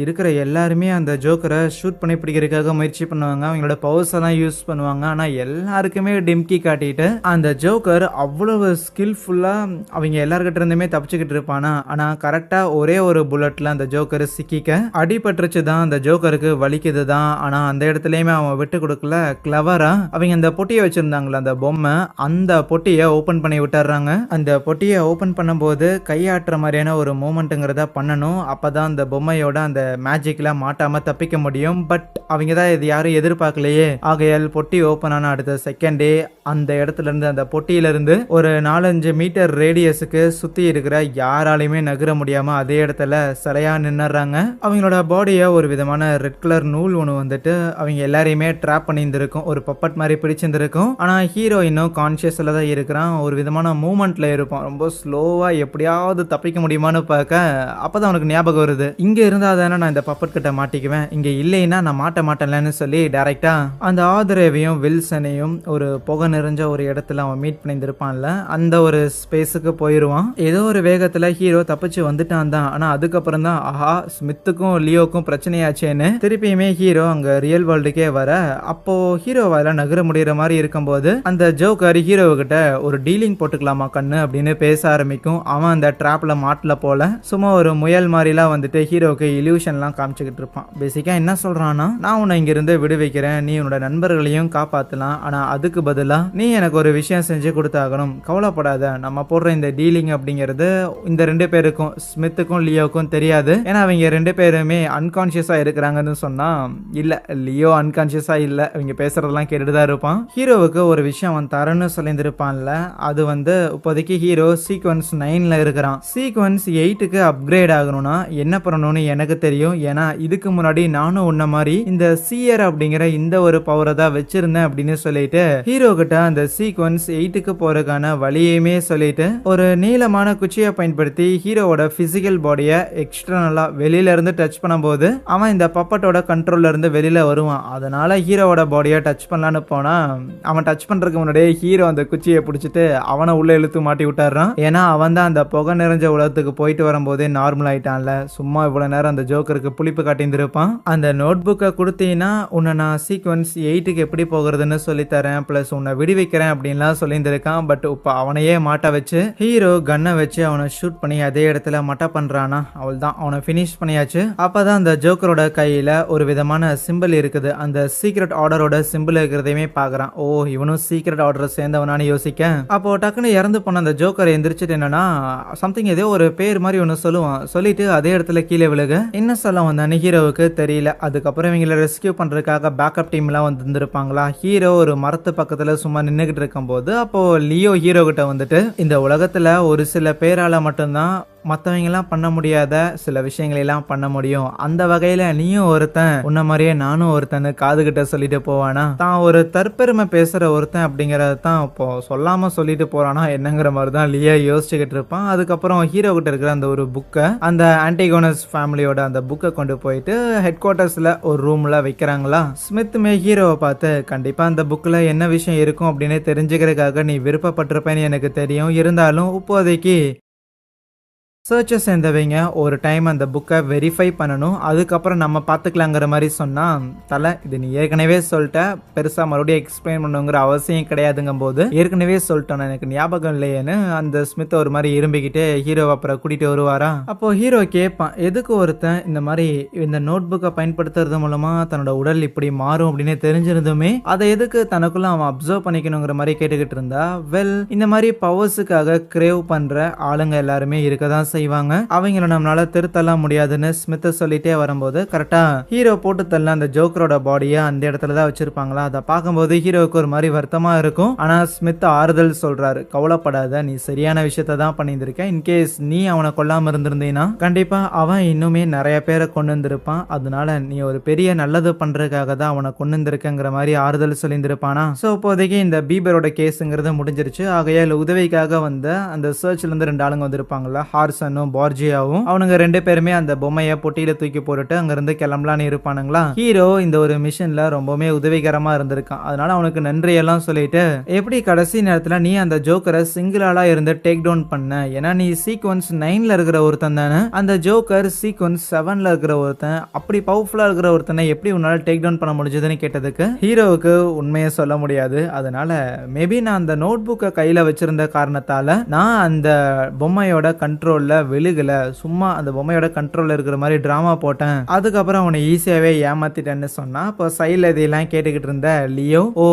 இருக்கிற எல்லாருமே அந்த ஜோக்கரை ஷூட் பண்ணி பிடிக்கிறதுக்காக முயற்சி பண்ணுவாங்க. அவங்களோட பவர்ஸ் எல்லாம் யூஸ் பண்ணுவாங்க. ஆனா எல்லாருக்குமே டிம்கி காட்டிட்டு அந்த ஜோக்கர் அவ்வளவு ஸ்கில்ஃபுல்லா அவங்க எல்லார்கிட்ட இருந்துமே தப்பிச்சுக்கிட்டு இருப்பானா. ஆனா கரெக்டா ஒரே ஒரு புல்லட்ல அந்த ஜோக்கர் சிக்கிக்க அடிபட்டுருச்சு தான். அந்த ஜோக்கருக்கு வலிக்குது தான். ஆனா அந்த இடத்துலயுமே அவன் விட்டு கொடுக்கல. கிளவரா அவங்க அந்த பொட்டியை வச்சிருந்தாங்களா அந்த பொம்மை, அந்த பொட்டியை ஓபன் பண்ணி விட்டுறாங்க. அந்த பொட்டியை ஓபன் பண்ணும்போது கையாட்டுற மாதிரியான ஒரு மூமெண்ட்ங்கிறத பண்ணணும். அப்பதான் அந்த பொம்மையோட அந்த மேஜிக்ல மாட்டாம தப்பிக்க முடியும். பட் அவங்க தான் இது யாரும் எதிர்பார்க்கலையே. ஆகையால் பொட்டி ஓபன் ஆன அடுத்த செகண்டே அந்த இடத்துல இருந்து அந்த பொட்டியில இருந்து ஒரு 4-5 மீட்டர் ரேடியஸுக்கு சுத்தி இருக்கிற யாராலையுமே நகர முடியாம அதே இடத்துல சிலையா நின்னுறாங்க. அவங்களோட பாடியை ஒரு விதமான ரெட் கலர் நூல் ஒன்று வந்துட்டு அவங்க எல்லாரையுமே ட்ராப் பண்ணியிருந்திருக்கும், ஒரு பப்பட் மாதிரி பிடிச்சிருந்திருக்கும். ஆனா ஹீரோ இன்னும் கான்சியஸ்ல தான் இருக்கிறான், ஒரு விதமான மூமெண்ட்ல இருப்பான். ரொம்ப ஸ்லோவா எப்படியாவது தப்பிக்க முடியுமான்னு பார்க்க அப்பதான் அவனுக்கு ஞாபகம் வருது, இங்க இருந்தா தானே நான் இந்த பப்பட் கிட்ட மாட்டிக்குவேன், இங்க இல்லைன்னா நான் மாட்ட மாட்டேன்லன்னு சொல்லி டைரக்டா அந்த ஆதரவையும் வில்சனையும் ஒரு புகை நிறைஞ்ச ஒரு இடத்துல அவன் மீட் பண்ணியிருந்திருப்பான்ல, அந்த ஒரு ஸ்பேஸுக்கு போயிருவான். ஏதோ ஒரு வேகத்துல ஹீரோ தப்பிச்சு வந்துட்டான் தான். ஆனா அதுக்கப்புறம் தான் ஆஹா ஸ்மித்துக்கும் லியோக்கும் பிரச்சனையாச்சேன்னு திருப்பியுமே ஹீரோ அங்க ரியல் வேர்ல்டுக்கே வர, அப்போ ஹீரோவால நகர முடியற மாதிரி இருக்கும்போது அந்த ஜோக்கர் ஹீரோ கிட்ட ஒரு டீலிங் போட்டுக்கலாமா கண்ணு அப்படின்னு பேச ஆரம்பிக்கும். அவன் அந்த டிராப்ல மாட்டல போல சும்மா ஒரு முயல் மாதிரிலாம் வந்துட்டு ஹீரோக்கு இல்யூஷன்லாம் காமிச்சுக்கிட்டு இருப்பான். பேசிக்கா என்ன சொல்றான்னா, நான் உன்னை இங்க இருந்து விடுவிக்கிறேன், நீ உன்னோட நண்பர்களையும் காப்பாத்தலாம், ஆனா அதுக்கு பதிலா நீ எனக்கு ஒரு விஷயம் செஞ்சு கொடுத்தாகணும், கவலைப்படாத, நம்ம போடுற இந்த இந்த டீலிங் அப்படிங்கிறது இந்த ரெண்டு பேருக்கும் ஸ்மித்துக்கும் லியோக்கும் தெரியாது. ஏன்னா அவங்க ரெண்டு பேருமே அன்கான்சியஸா இருக்கிறாங்கன்னு சொன்னா இல்ல, லியோ அன்கான்சியஸா இல்ல, அவங்க பேசுறதெல்லாம் கேட்டுட்டு தான் இருப்பான். ஹீரோவுக்கு ஒரு விஷயம் அவன் தரன்னு சொல்லியிருப்பான்ல, அது வந்து இப்போதைக்கு ஹீரோ சீக்வன்ஸ் 9ல இருக்கிறான். சீக்வன்ஸ் 8க்கு அப்கிரேட் ஆகணும்னா என்ன பண்ணணும்னு எனக்கு தெரியும். ஏன்னா இதுக்கு முன்னாடி நானும் உன்ன மாதிரி இந்த சியர் அப்படிங்கிற இந்த ஒரு பவரை தான் வச்சிருந்தேன் அப்படின்னு சொல்லிட்டு ஹீரோ கிட்ட அந்த சீக்வன்ஸ் 8க்கு போறதுக்கான வழியுமே சொல்லிட்டு ஒரு நீளமான குச்சியை பயன்படுத்தி ஹீரோவோட பிசிக்கல் பாடியை எக்ஸ்டர்னலா வெளியில இருந்து டச் பண்ணும்போது அவன் இந்த பப்பட்டோட கண்ட்ரோல்ல இருந்து வெளியில வருவான். அதனால ஹீரோவோட பாடியை டச் பண்ணலான்னு போனா அவன் டச் பண்றதுக்கு முன்னாடியே ஹீரோ அந்த குச்சியை பிடிச்சிட்டு அவனை உள்ள இழுத்து மாட்டி விட்டாரான். ஏன்னா அவன் தான் அந்த புகை நிறைஞ்ச உலகத்துக்கு போயிட்டு வரும்போதே நார்மல் ஆயிட்டான்ல. சும்மா இவ்வளவு நேரம் அந்த ஜோக்கருக்கு புளிப்பு காட்டியிருந்திருப்பான். அந்த நோட் புக்கை கொடுத்தீங்கன்னா உன்னை நான் சீக்வன்ஸ் 8க்கு எப்படி போகிறதுன்னு சொல்லி தரேன், பிளஸ் உன்னை விடுவிக்கிறேன் அப்படின்லாம் சொல்லியிருந்திருக்கான். பட் இப்ப அவனையே மாட்ட வச்சு ஹீரோ கன்னை வச்சு அவனை ஷூட் பண்ணி அதே இடத்துல மட்ட பண்றானா. அவள் தான் அவனை பினிஷ் பண்ணியாச்சு. அப்பதான் அந்த ஜோக்கரோட கையில ஒரு விதமான சிம்பிள் இருக்குது. அந்த சீக்ரெட் ஆர்டரோட சிம்பிள் இருக்கிறதையுமே பாக்குறான். ஓ, இவனும் சீக்ரெட் ஆர்டர் சேர்ந்தவனான்னு யோசிக்க அப்போ டக்குன்னு இறந்து போன அந்த ஜோக்கரை எந்திரிச்சிட்டு என்னன்னா சம்திங் ஏதோ ஒரு பேர் மாதிரி ஒன்னு சொல்லுவான். சொல்லிட்டு அதே இடத்துல கீழே விழுக என்ன சொல்ல வந்தான்னு ஹீரோவுக்கு தெரியல. அதுக்கப்புறம் இவங்களை ரெஸ்கியூ பண்றதுக்காக பேக்கப் டீம் எல்லாம் வந்திருப்பாங்களா. ஹீரோ ஒரு மரத்து பக்கத்துல சும்மா நின்னுகிட்டு இருக்கும் போது அப்போ லியோ ஹீரோ கிட்ட வந்துட்டு இந்த உலகத்துல ஒரு சில பேரால மட்டும்தான் மற்றவங்க எல்லாம் பண்ண முடியாத சில விஷயங்களெல்லாம் பண்ண முடியும். அந்த வகையில நீயும் ஒருத்தன், உன்ன மாதிரியே நானும் ஒருத்தன் காதுகிட்ட சொல்லிட்டு போவானா. தான் ஒரு தற்பெருமை பேசுற ஒருத்தன் அப்படிங்கறத தான் இப்போ சொல்லாம சொல்லிட்டு போறானா என்னங்கிற மாதிரி தான் லியா யோசிச்சுக்கிட்டு இருப்பான். அதுக்கப்புறம் ஹீரோ கிட்ட இருக்கிற அந்த ஒரு புக்கை, அந்த ஆன்டிகோனஸ் ஃபேமிலியோட அந்த புக்கை கொண்டு போயிட்டு ஹெட் குவார்டர்ஸ்ல ஒரு ரூம்ல வைக்கிறாங்களா. ஸ்மித்துமே ஹீரோவை பார்த்து கண்டிப்பா அந்த புக்ல என்ன விஷயம் இருக்கும் அப்படின்னு தெரிஞ்சுக்கிறதுக்காக நீ விருப்பப்பட்டிருப்பேன்னு எனக்கு தெரியும், இருந்தாலும் இப்போதைக்கு சர்ச்சஸ் சேர்ந்தவங்க ஒரு டைம் அந்த புக்கை வெரிஃபை பண்ணணும், அதுக்கப்புறம் நம்ம பார்த்துக்கலாங்கிற மாதிரி சொன்னா தலை இது நீ ஏற்கனவே சொல்லிட்ட, பெருசா மறுபடியும் எக்ஸ்பிளைன் பண்ணுங்கிற அவசியம் கிடையாதுங்கும் போது ஏற்கனவே சொல்லிட்டோம் எனக்கு ஞாபகம் இல்லையேன்னு அந்த ஸ்மித் ஒரு மாதிரி இரும்பிக்கிட்டு ஹீரோ அப்புறம் கூட்டிட்டு வருவாரா. அப்போ ஹீரோ கேட்பான் எதுக்கு ஒருத்தன் இந்த மாதிரி இந்த நோட் புக்கை பயன்படுத்துறது மூலமா தன்னோட உடல் இப்படி மாறும் அப்படின்னு தெரிஞ்சிருந்துமே அதை எதுக்கு தனக்குள்ள அவன் அப்சர்வ் பண்ணிக்கணுங்கிற மாதிரி கேட்டுக்கிட்டு இருந்தா. வெல், இந்த மாதிரி பவர்ஸுக்காக கிரேவ் பண்ற ஆளுங்க எல்லாருமே இருக்கதான் செய்வாங்க, அவங்கள நம்மளால திருத்தலாம் முடியாதுன்னு ஸ்மித் சொல்லிட்டே வரும்போது கரெக்டா ஹீரோ போட்டு தள்ள அந்த ஜோக்கரோட பாடியை அந்த இடத்துல தான் வச்சிருப்பாங்களா. அதை பார்க்கும்போது ஹீரோவுக்கு ஒரு மாதிரி வருத்தமா இருக்கும். ஆனா ஸ்மித் ஆறுதல் சொல்றாரு, கவலைப்படாத, நீ சரியான விஷயத்த தான் பண்ணியிருக்க. இன்கேஸ் நீ அவனை கொல்லாம இருந்திருந்தீங்கன்னா கண்டிப்பா அவன் இன்னுமே நிறைய பேரை கொண்டு வந்திருப்பான், அதனால நீ ஒரு பெரிய நல்லது பண்றதுக்காக தான் அவனை கொண்டு வந்திருக்கங்கிற மாதிரி ஆறுதல் சொல்லியிருந்திருப்பானா. சோ இப்போதைக்கு இந்த பீபரோட கேஸுங்கிறது முடிஞ்சிருச்சு. ஆகையால் உதவிக்காக வந்த அந்த சர்ச்ல இருந்து 2 ஆளுங்க வந்திருப்பாங்களா, ஹார்சனும் பார்ஜியாவும். அவனுங்க 2 பேருமே அந்த பொம்மையை பொட்டியில தூக்கி போட்டுட்டு அங்க இருந்து கிளம்பலான்னு இருப்பானுங்களா. ஹீரோ இந்த ஒரு மிஷன்ல ரொம்பவுமே உதவிகரமா இருந்திருக்கான், அதனால அவனுக்கு நன்றி எல்லாம் சொல்லிட்டு எப்படி கடைசி நேரத்துல நீ அந்த ஜோக்கரை சிங்கிளாலா இருந்து டேக் டவுன் பண்ண, ஏன்னா நீ சீக்வன்ஸ் 9ல இருக்கிற ஒருத்தன் தானே, அந்த ஜோக்கர் சீக்வன்ஸ் 7ல இருக்கிற ஒருத்தன், அப்படி பவர்ஃபுல்லா இருக்கிற ஒருத்தனை எப்படி உன்னால டேக் டவுன் பண்ண முடிஞ்சதுன்னு கேட்டதுக்கு ஹீரோவுக்கு உண்மையை சொல்ல முடியாது. அதனால மேபி நான் அந்த நோட் புக்கை கையில வச்சிருந்த காரணத்தால நான் அந்த பொம்மையோட கண்ட்ரோல்ல விழுகல, சும்மா அந்த பொம்மையோட கண்ட்ரோல்ல இருக்கிற மாதிரி டிராமா போட்டேன், அதுக்கப்புறம் அவனை ஈஸியாவே ஏமாத்திட்டேன்னு சொன்னா. இப்போ சைட்ல இதெல்லாம் கேட்டுக்கிட்டு இருந்த லியோ, ஓ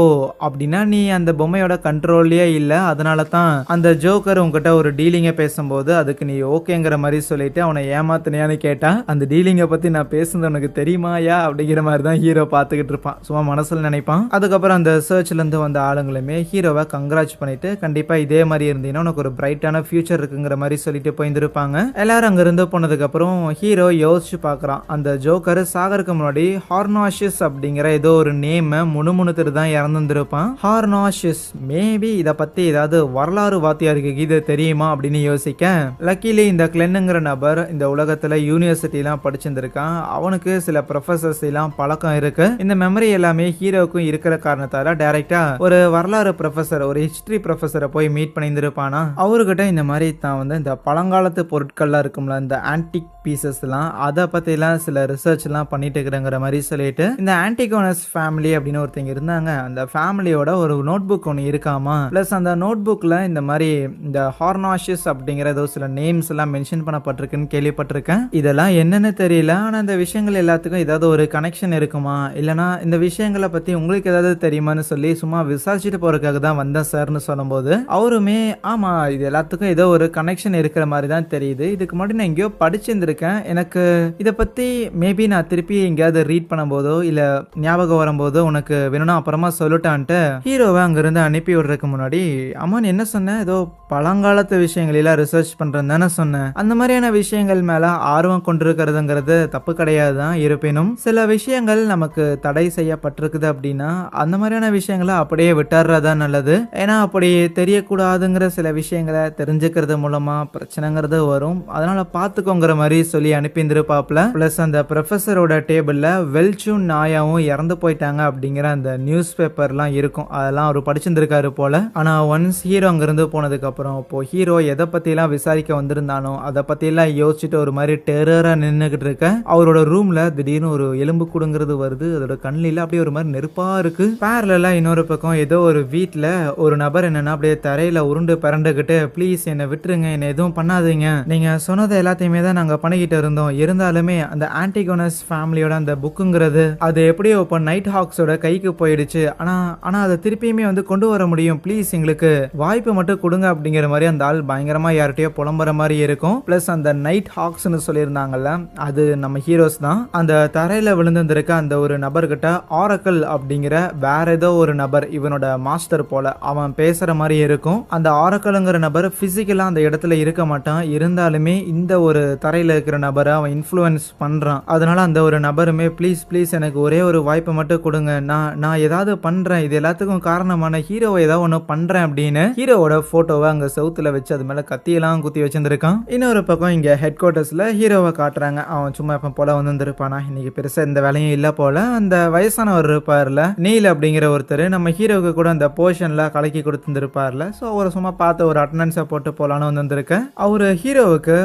அப்படின்னா நீ அந்த பொம்மையோட கண்ட்ரோல்லயே இல்ல, அதனால தான் அந்த ஜோக்கர் உங்ககிட்ட ஒரு டீலிங்க பேசும்போது அதுக்கு நீ ஓகேங்கிற மாதிரி சொல்லிட்டு அவனை ஏமாத்தினியான்னு கேட்டா, அந்த டீலிங்க பத்தி நான் பேசுனது உனக்கு தெரியுமாயா அப்படிங்கிற மாதிரி தான் ஹீரோ பார்த்துக்கிட்டு இருப்பான், சும்மா மனசுல நினைப்பான். அதுக்கப்புறம் அந்த சர்ச்ல இருந்து வந்த ஆளுங்களுமே ஹீரோவை கங்க்ராச் பண்ணிட்டு கண்டிப்பா இதே மாதிரி இருந்தீங்கன்னா உனக்கு ஒரு பிரைட்டான ஃபியூச்சர் இருக்குங்கிற மாதிரி சொல்லிட்டு போயிருப்பாங்க. எல்லாரும் அங்க இருந்து போனதுக்கு அப்புறம் ஹீரோ யோசிச்சு பாக்குறான், அந்த ஜோக்கர் சாகருக்கு முன்னாடி ஹார்னாஷிஸ் அப்படிங்கிற ஏதோ ஒரு நேம் முணுமுணுத்துட்டு தான் இறந்துருப்பான். ஹார்னாஷிஸ் மேபி இத பத்தி ஏதாவது வரலாறு வாத்தியாருக்கு இது தெரியுமா அப்படின்னு யோசிக்க, லக்கிலி இந்த கிளென்னுங்கிற நபர் இந்த உலகத்துல யூனிவர்சிட்டி எல்லாம் படிச்சிருந்திருக்கான், அவனுக்கு சில ப்ரொஃபசர்ஸ் எல்லாம் பழக்கம் இருக்கு. இந்த மெமரி எல்லாமே ஹீரோக்கும் இருக்கிற காரணத்தால டைரக்டா ஒரு வரலாறு ப்ரொஃபசர், ஒரு ஹிஸ்டரி ப்ரொஃபசரை போய் மீட் பண்ணியிருந்திருப்பானா. அவர்கிட்ட இந்த மாதிரி தான் வந்து இந்த பழங்காலத்து பழங்காலத்து பொருட்கள்லாம் இருக்கும்ல, இந்த ஆன்டிக் பீசஸ்லாம், அதை பற்றிலாம் சில ரிசர்ச்லாம் பண்ணிட்டு இருக்கிறங்கிற மாதிரி சொல்லிட்டு இந்த ஆன்டிகோனஸ் ஃபேமிலி அப்படின்னு ஒருத்தங்க இருந்தாங்க. அந்த ஃபேமிலியோட ஒரு நோட் புக் ஒன்று இருக்காமா. ப்ளஸ் அந்த நோட் புக்கில் இந்த மாதிரி இந்த ஹார்னாஷிஸ் அப்படிங்கிற ஏதோ சில நேம்ஸ் எல்லாம் மென்ஷன் பண்ணப்பட்டிருக்குன்னு கேள்விப்பட்டிருக்கேன். இதெல்லாம் என்னன்னு தெரியல. ஆனால் இந்த விஷயங்கள் எல்லாத்துக்கும் ஏதாவது ஒரு கனெக்ஷன் இருக்குமா, இல்லைனா இந்த விஷயங்களை பற்றி உங்களுக்கு ஏதாவது தெரியுமான்னு சொல்லி சும்மா விசாரிச்சுட்டு போறதுக்காக தான் வந்தேன் சார்னு சொல்லும்போது அவருமே ஆமா இது எல்லாத்துக்கும் ஏதோ ஒரு கனெக்ஷன் இருக்கிற மாதிரி தான் தெரியுது. இதுக்கு முன்னாடி நான் எங்கேயோ படிச்சிருந்திருக்கேன். எனக்கு இதை பற்றி மேபி நான் திருப்பி எங்கேயாவது ரீட் பண்ணும்போதோ இல்லை ஞாபகம் வரும்போதோ உனக்கு வேணும்னா அப்புறமா சொல்லட்டான்ட்டு ஹீரோவை அங்கிருந்து அனுப்பி விடுறதுக்கு முன்னாடி அம்மா என்ன சொன்னேன், ஏதோ பழங்காலத்து விஷயங்களெல்லாம் ரிசர்ச் பண்ணுறேன்னு தானே சொன்னேன். அந்த மாதிரியான விஷயங்கள் மேலே ஆர்வம் கொண்டிருக்கிறதுங்கிறது தப்பு கிடையாது தான். இருப்பினும் சில விஷயங்கள் நமக்கு தடை செய்யப்பட்டிருக்குது அப்படின்னா அந்த மாதிரியான விஷயங்களை அப்படியே விட்டுறதா நல்லது. ஏன்னா அப்படி தெரியக்கூடாதுங்கிற சில விஷயங்களை தெரிஞ்சுக்கிறது மூலமா பிரச்சனைங்கிறது வரும். அதனால பார்த்துக்கோங்கிற மாதிரி சொல்லி அனுப்பியிருந்திருப்பாப்ல. பிளஸ் அந்த ப்ரொஃபஸரோட டேபிள்ல வெல்ச்சும் நாயாவும் இறந்து போயிட்டாங்க அப்படிங்கிற அந்த நியூஸ் பேப்பர்லாம் இருக்கும். அதெல்லாம் அவர் படிச்சிருந்திருக்காரு போல. ஆனா ஒன்ஸ் ஹீரோ அங்கிருந்து போனதுக்கு அப்புறம் இப்போ ஹீரோ எதை பத்திலாம் விசாரிக்க வந்திருந்தானோ அதை பத்திலாம் யோசிச்சுட்டு ஒரு மாதிரி டெரரா நின்னுகிட்டு இருக்க அவரோட ரூம்ல திடீர்னு ஒரு எலும்பு கூடுங்கிறது வருது. அதோட கண்ணில அப்படியே ஒரு மாதிரி நெருப்பா இருக்கு. பேரலா இன்னொரு பக்கம் ஏதோ ஒரு வீட்டுல ஒரு நபர் என்னன்னா அப்படியே தரையில உருண்டு பரண்டுகிட்டு ப்ளீஸ் என்னை விட்டுருங்க, என்ன எதுவும் பண்ணாதீங்க, நீங்க சொன்னதை எல்லாத்தையுமே தான் நாங்க பண்ணிக்கிட்டு இருந்தோம், இருந்தாலுமே அந்த ஆன்டிகோனஸ் ஃபேமிலியோட அந்த புக்குங்கிறது அது எப்படியோ இப்போ நைட் ஹாக்ஸோட கைக்கு போயிடுச்சு. ஆனா அதை திருப்பியுமே வந்து கொண்டு வர முடியும், ப்ளீஸ் எங்களுக்கு வாய்ப்பு மட்டும் கொடுங்க அப்படிங்கிற மாதிரி அந்த ஆள் பயங்கரமா யார்கிட்டயோ புலம்புற மாதிரி இருக்கும். பிளஸ் அந்த நைட் ஹாக்ஸ்னு சொல்லியிருந்தாங்கல்ல, அது நம்ம ஹீரோஸ் தான். அந்த தரையில விழுந்திருக்க அந்த ஒரு நபர்கிட்ட ஆரக்கல் அப்படிங்கிற வேற ஏதோ ஒரு நபர், இவனோட மாஸ்டர் போல, அவன் பேசுற மாதிரி இருக்கும். அந்த ஆரக்கல்ங்கிற நபர் பிசிக்கலா அந்த இடத்துல இருக்க மாட்டான், இருந்தாலுமே இந்த ஒரு தரையில இருக்கிற நபரை அவன் இன்ஃப்ளூயன்ஸ் பண்றான். அதனால அந்த ஒரு நபருமே ப்ளீஸ் ப்ளீஸ் எனக்கு ஒரே ஒரு வாய்ப்பை மட்டும் கொடுங்க, நான் ஏதாவது பண்றேன், இது எல்லாத்துக்கும் காரணமான ஹீரோவை ஏதாவது ஒன்று பண்றேன் அப்படின்னு ஹீரோவோட போட்டோவை அங்க சவுத்துல வச்சு அது மேல கத்தியெல்லாம் குத்தி வச்சிருந்திருக்கான். இன்னொரு பக்கம் இங்க ஹெட் குவார்டர்ஸ்ல ஹீரோவை காட்டுறாங்க. அவன் சும்மா எப்ப போல வந்திருப்பானா, இன்னைக்கு பெருசா இந்த வேலையும் இல்ல போல. அந்த வயசானவர் இருப்பார்ல நீல் அப்படிங்கிற ஒருத்தர், நம்ம ஹீரோவுக்கு கூட அந்த போர்ஷன்ல கலக்கி கொடுத்துருப்பார்ல, ஸோ அவரை சும்மா பார்த்து ஒரு அட்டண்டன்ஸை போட்டு போலான்னு வந்திருக்கேன். அவரு ஹீரோவுக்கு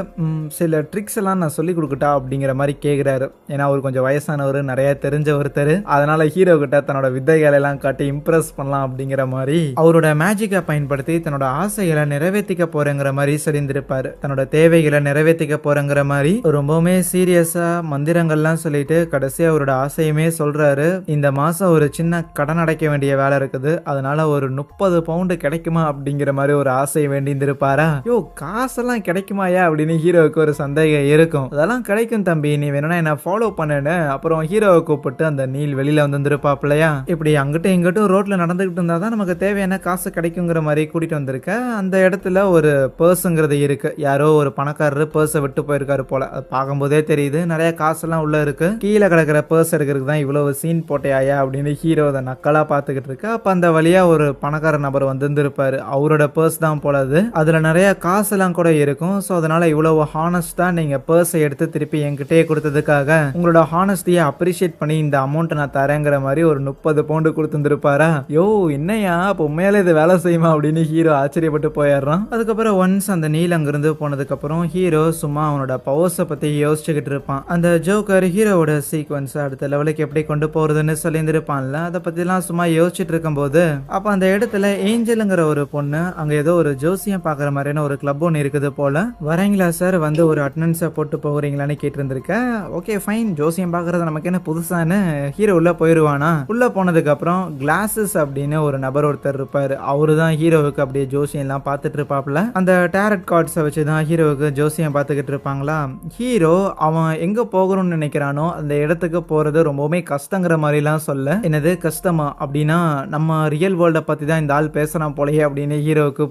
சில ட்ரிக்ஸ் எல்லாம் நான் சொல்லி கொடுக்கட்டா அப்படிங்கிற மாதிரி கேட்கிறாரு. ஏன்னா அவர் கொஞ்சம் வயசானவர், நிறைய தெரிஞ்ச ஒருத்தர், அதனால ஹீரோ கிட்ட தன்னோட வித்தைகளை எல்லாம் காட்டி இம்ப்ரெஸ் பண்ணலாம் அப்படிங்கிற மாதிரி அவரோட மேஜிக்கை பயன்படுத்தி தன்னோட ஆசைகளை நிறைவேற்றிக்க போறேங்கிற மாதிரி சொல்லியிருந்திருப்பாரு. தன்னோட தேவைகளை நிறைவேற்றிக்க போறேங்கிற மாதிரி ரொம்பவுமே சீரியஸா மந்திரங்கள்லாம் சொல்லிட்டு கடைசி அவரோட ஆசையுமே சொல்றாரு. இந்த மாசம் ஒரு சின்ன கடன் அடைக்க வேண்டிய வேலை இருக்குது, அதனால ஒரு 30 பவுண்டு கிடைக்குமா அப்படிங்கிற மாதிரி ஒரு ஆசையை வேண்டியிருந்திருப்பாரா. யோ காசெல்லாம் கிடைக்குமாயா அப்படின்னு ஹீரோவுக்கு ஒரு சந்தேகம் இருக்கும். அதெல்லாம் கிடைக்கும் தம்பி, நீ வேணும்னா என்ன ஃபாலோ பண்ணுன்னு அப்புறம் ஹீரோவை கூப்பிட்டு அந்த நீல் வெளியில வந்துருப்பாப்லையா. இப்படி அங்கிட்டும் இங்கிட்டும் ரோட்ல நடந்துகிட்டு இருந்தா தான் நமக்கு தேவையான காசு கிடைக்குங்கிற மாதிரி கூட்டிட்டு வந்திருக்க. அந்த இடத்துல ஒரு பர்ஸுங்கிறது இருக்கு. யாரோ ஒரு பணக்காரரு பர்ஸை விட்டு போயிருக்காரு போல, அது பார்க்கும்போதே தெரியுது. நிறைய காசெல்லாம் உள்ள இருக்கு. கீழே கிடக்கிற பர்ஸ் எடுக்கிறதுக்கு தான் இவ்வளவு சீன் போட்டையா அப்படின்னு ஹீரோ அதை நக்கலா பார்த்துக்கிட்டு இருக்கு. அப்ப அந்த வழியா ஒரு பணக்கார நபர் வந்திருப்பாரு. அவரோட பர்ஸ் தான் போல அது. அதுல நிறைய காசெல்லாம் கூட இருக்கும். ஸோ அதனால இவ்வளவு ஹானஸ்டா நீங்க பர்ஸை எடுத்து திருப்பி என்கிட்டயே கொடுத்ததுக்காக உங்களோட ஹானஸ்டியை அப்ரிஷியேட் பண்ணி இந்த அமௌண்ட் நான் தரேங்கிற மாதிரி ஒரு 30 பவுண்டு கொடுத்துருப்பாரா. யோ என்னையா அப்போ உண்மையாலே இது வேலை செய்யுமா அப்படின்னு ஹீரோ ஆச்சரியப்பட்டு போயிடுறான். அதுக்கப்புறம் ஒன்ஸ் அந்த நீல் அங்கிருந்து போனதுக்கு அப்புறம் ஹீரோ சும்மா அவனோட பவர்ஸை பத்தி யோசிச்சுக்கிட்டு இருப்பான். அந்த ஜோக்கர் ஹீரோவோட சீக்வன்ஸ் அடுத்த லெவலுக்கு எப்படி கொண்டு போறதுன்னு சொல்லியிருப்பான்ல, அதை பத்திலாம் சும்மா யோசிச்சுட்டு இருக்கும் போது அப்ப அந்த இடத்துல ஏஞ்சலுங்கிற ஒரு பொண்ணு அங்க ஏதோ ஒரு ஜோசியம் பாக்குற மாதிரியான ஒரு கிளப் ஒன்று இருக்குது போல. வரீங்களா சார், வந்து ஒரு அட்டண்டன்ஸை போட்டு போகிறீங்களான்னு கேட்டிருந்திருக்க. ஓகே ஃபைன், ஜோசியம் பாக்குறது நமக்கு என்ன புதுசான்னு ஹீரோ உள்ள போயிருவானா. உள்ள போனதுக்கு அப்புறம் கிளாஸஸ் அப்படின்னு ஒரு நபர் ஒருத்தர் இருப்பாரு. அவரு தான் ஹீரோவுக்கு அப்படியே ஜோசியம் எல்லாம் பார்த்துட்டு இருப்பாப்ல. அந்த டேரட் கார்ட்ஸை வச்சுதான் ஹீரோவுக்கு ஜோசியம் பார்த்துக்கிட்டு இருப்பாங்களா. ஹீரோ அவன் எங்க போகணும்னு நினைக்கிறானோ அந்த இடத்துக்கு போறது ரொம்பவுமே கஷ்டங்கிற மாதிரி எல்லாம் சொல்ல, என்னது கஷ்டமா அப்படின்னா நம்ம ரியல் வேர்ல்ட பத்தி தான் இந்த ஆள் பேசுறான் போலயே அப்படின்னு ஹீரோவுக்கு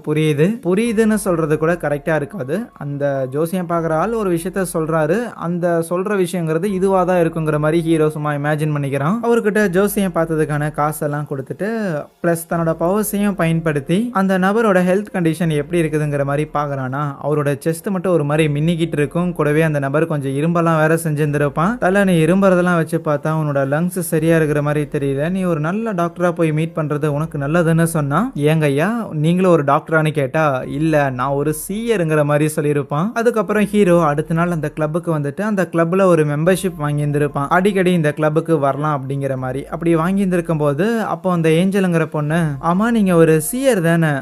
புரியுதுன்னு சொல்றது கூட கரெக்டா இருக்காது. அந்த ஜோசியம் பார்க்குற ஆள் ஒரு விஷயத்த சொல்றாரு, அந்த சொல்ற விஷயங்கிறது இதுவா தான் இருக்குங்கிற மாதிரி ஹீரோ சும்மா இமேஜின் பண்ணிக்கிறான். அவர்கிட்ட ஜோசியம் பார்த்ததுக்கான காசெல்லாம் கொடுத்துட்டு பிளஸ் தன்னோட பவர்ஸையும் பயன்படுத்தி அந்த நபரோட ஹெல்த் கண்டிஷன் எப்படி இருக்குதுங்கிற மாதிரி பார்க்கறானா. அவரோட செஸ்ட் மட்டும் ஒரு மாதிரி மின்னிக்கிட்டு இருக்கும். கூடவே அந்த நபர் கொஞ்சம் இரும்பெல்லாம் வேற செஞ்சிருந்திருப்பான். தலை நீ இரும்புறதெல்லாம் வச்சு பார்த்தா உன்னோட லங்ஸ் சரியா இருக்கிற மாதிரி தெரியல, நீ ஒரு நல்ல டாக்டரா போய் மீட் பண்றது உனக்கு நல்லதுன்னு சொன்னா. ஏங்க ஐயா நீங்களும் ஒரு டாக்டரானு கேட்டா இல்ல நான் ஒரு சீயருங்கிற மாதிரி சொல்லியிருப்பான். அதுக்கப்புறம் ஹீரோ அடுத்த நாள் அந்த கிளப்புக்கு வந்துட்டு அந்த கிளப்ல ஒரு மெம்பர்ஷிப் வாங்கி இருந்திருப்பான். அடிக்கடி இந்த கிளப்புக்கு வரலாம் அப்படிங்கிற மாதிரி. அப்படி வாங்கி இருந்திருக்கும் போது அப்போ அந்த ஏஞ்சலுங்கிற பொண்ணு, ஆமா நீங்க ஒரு சியர் தானே,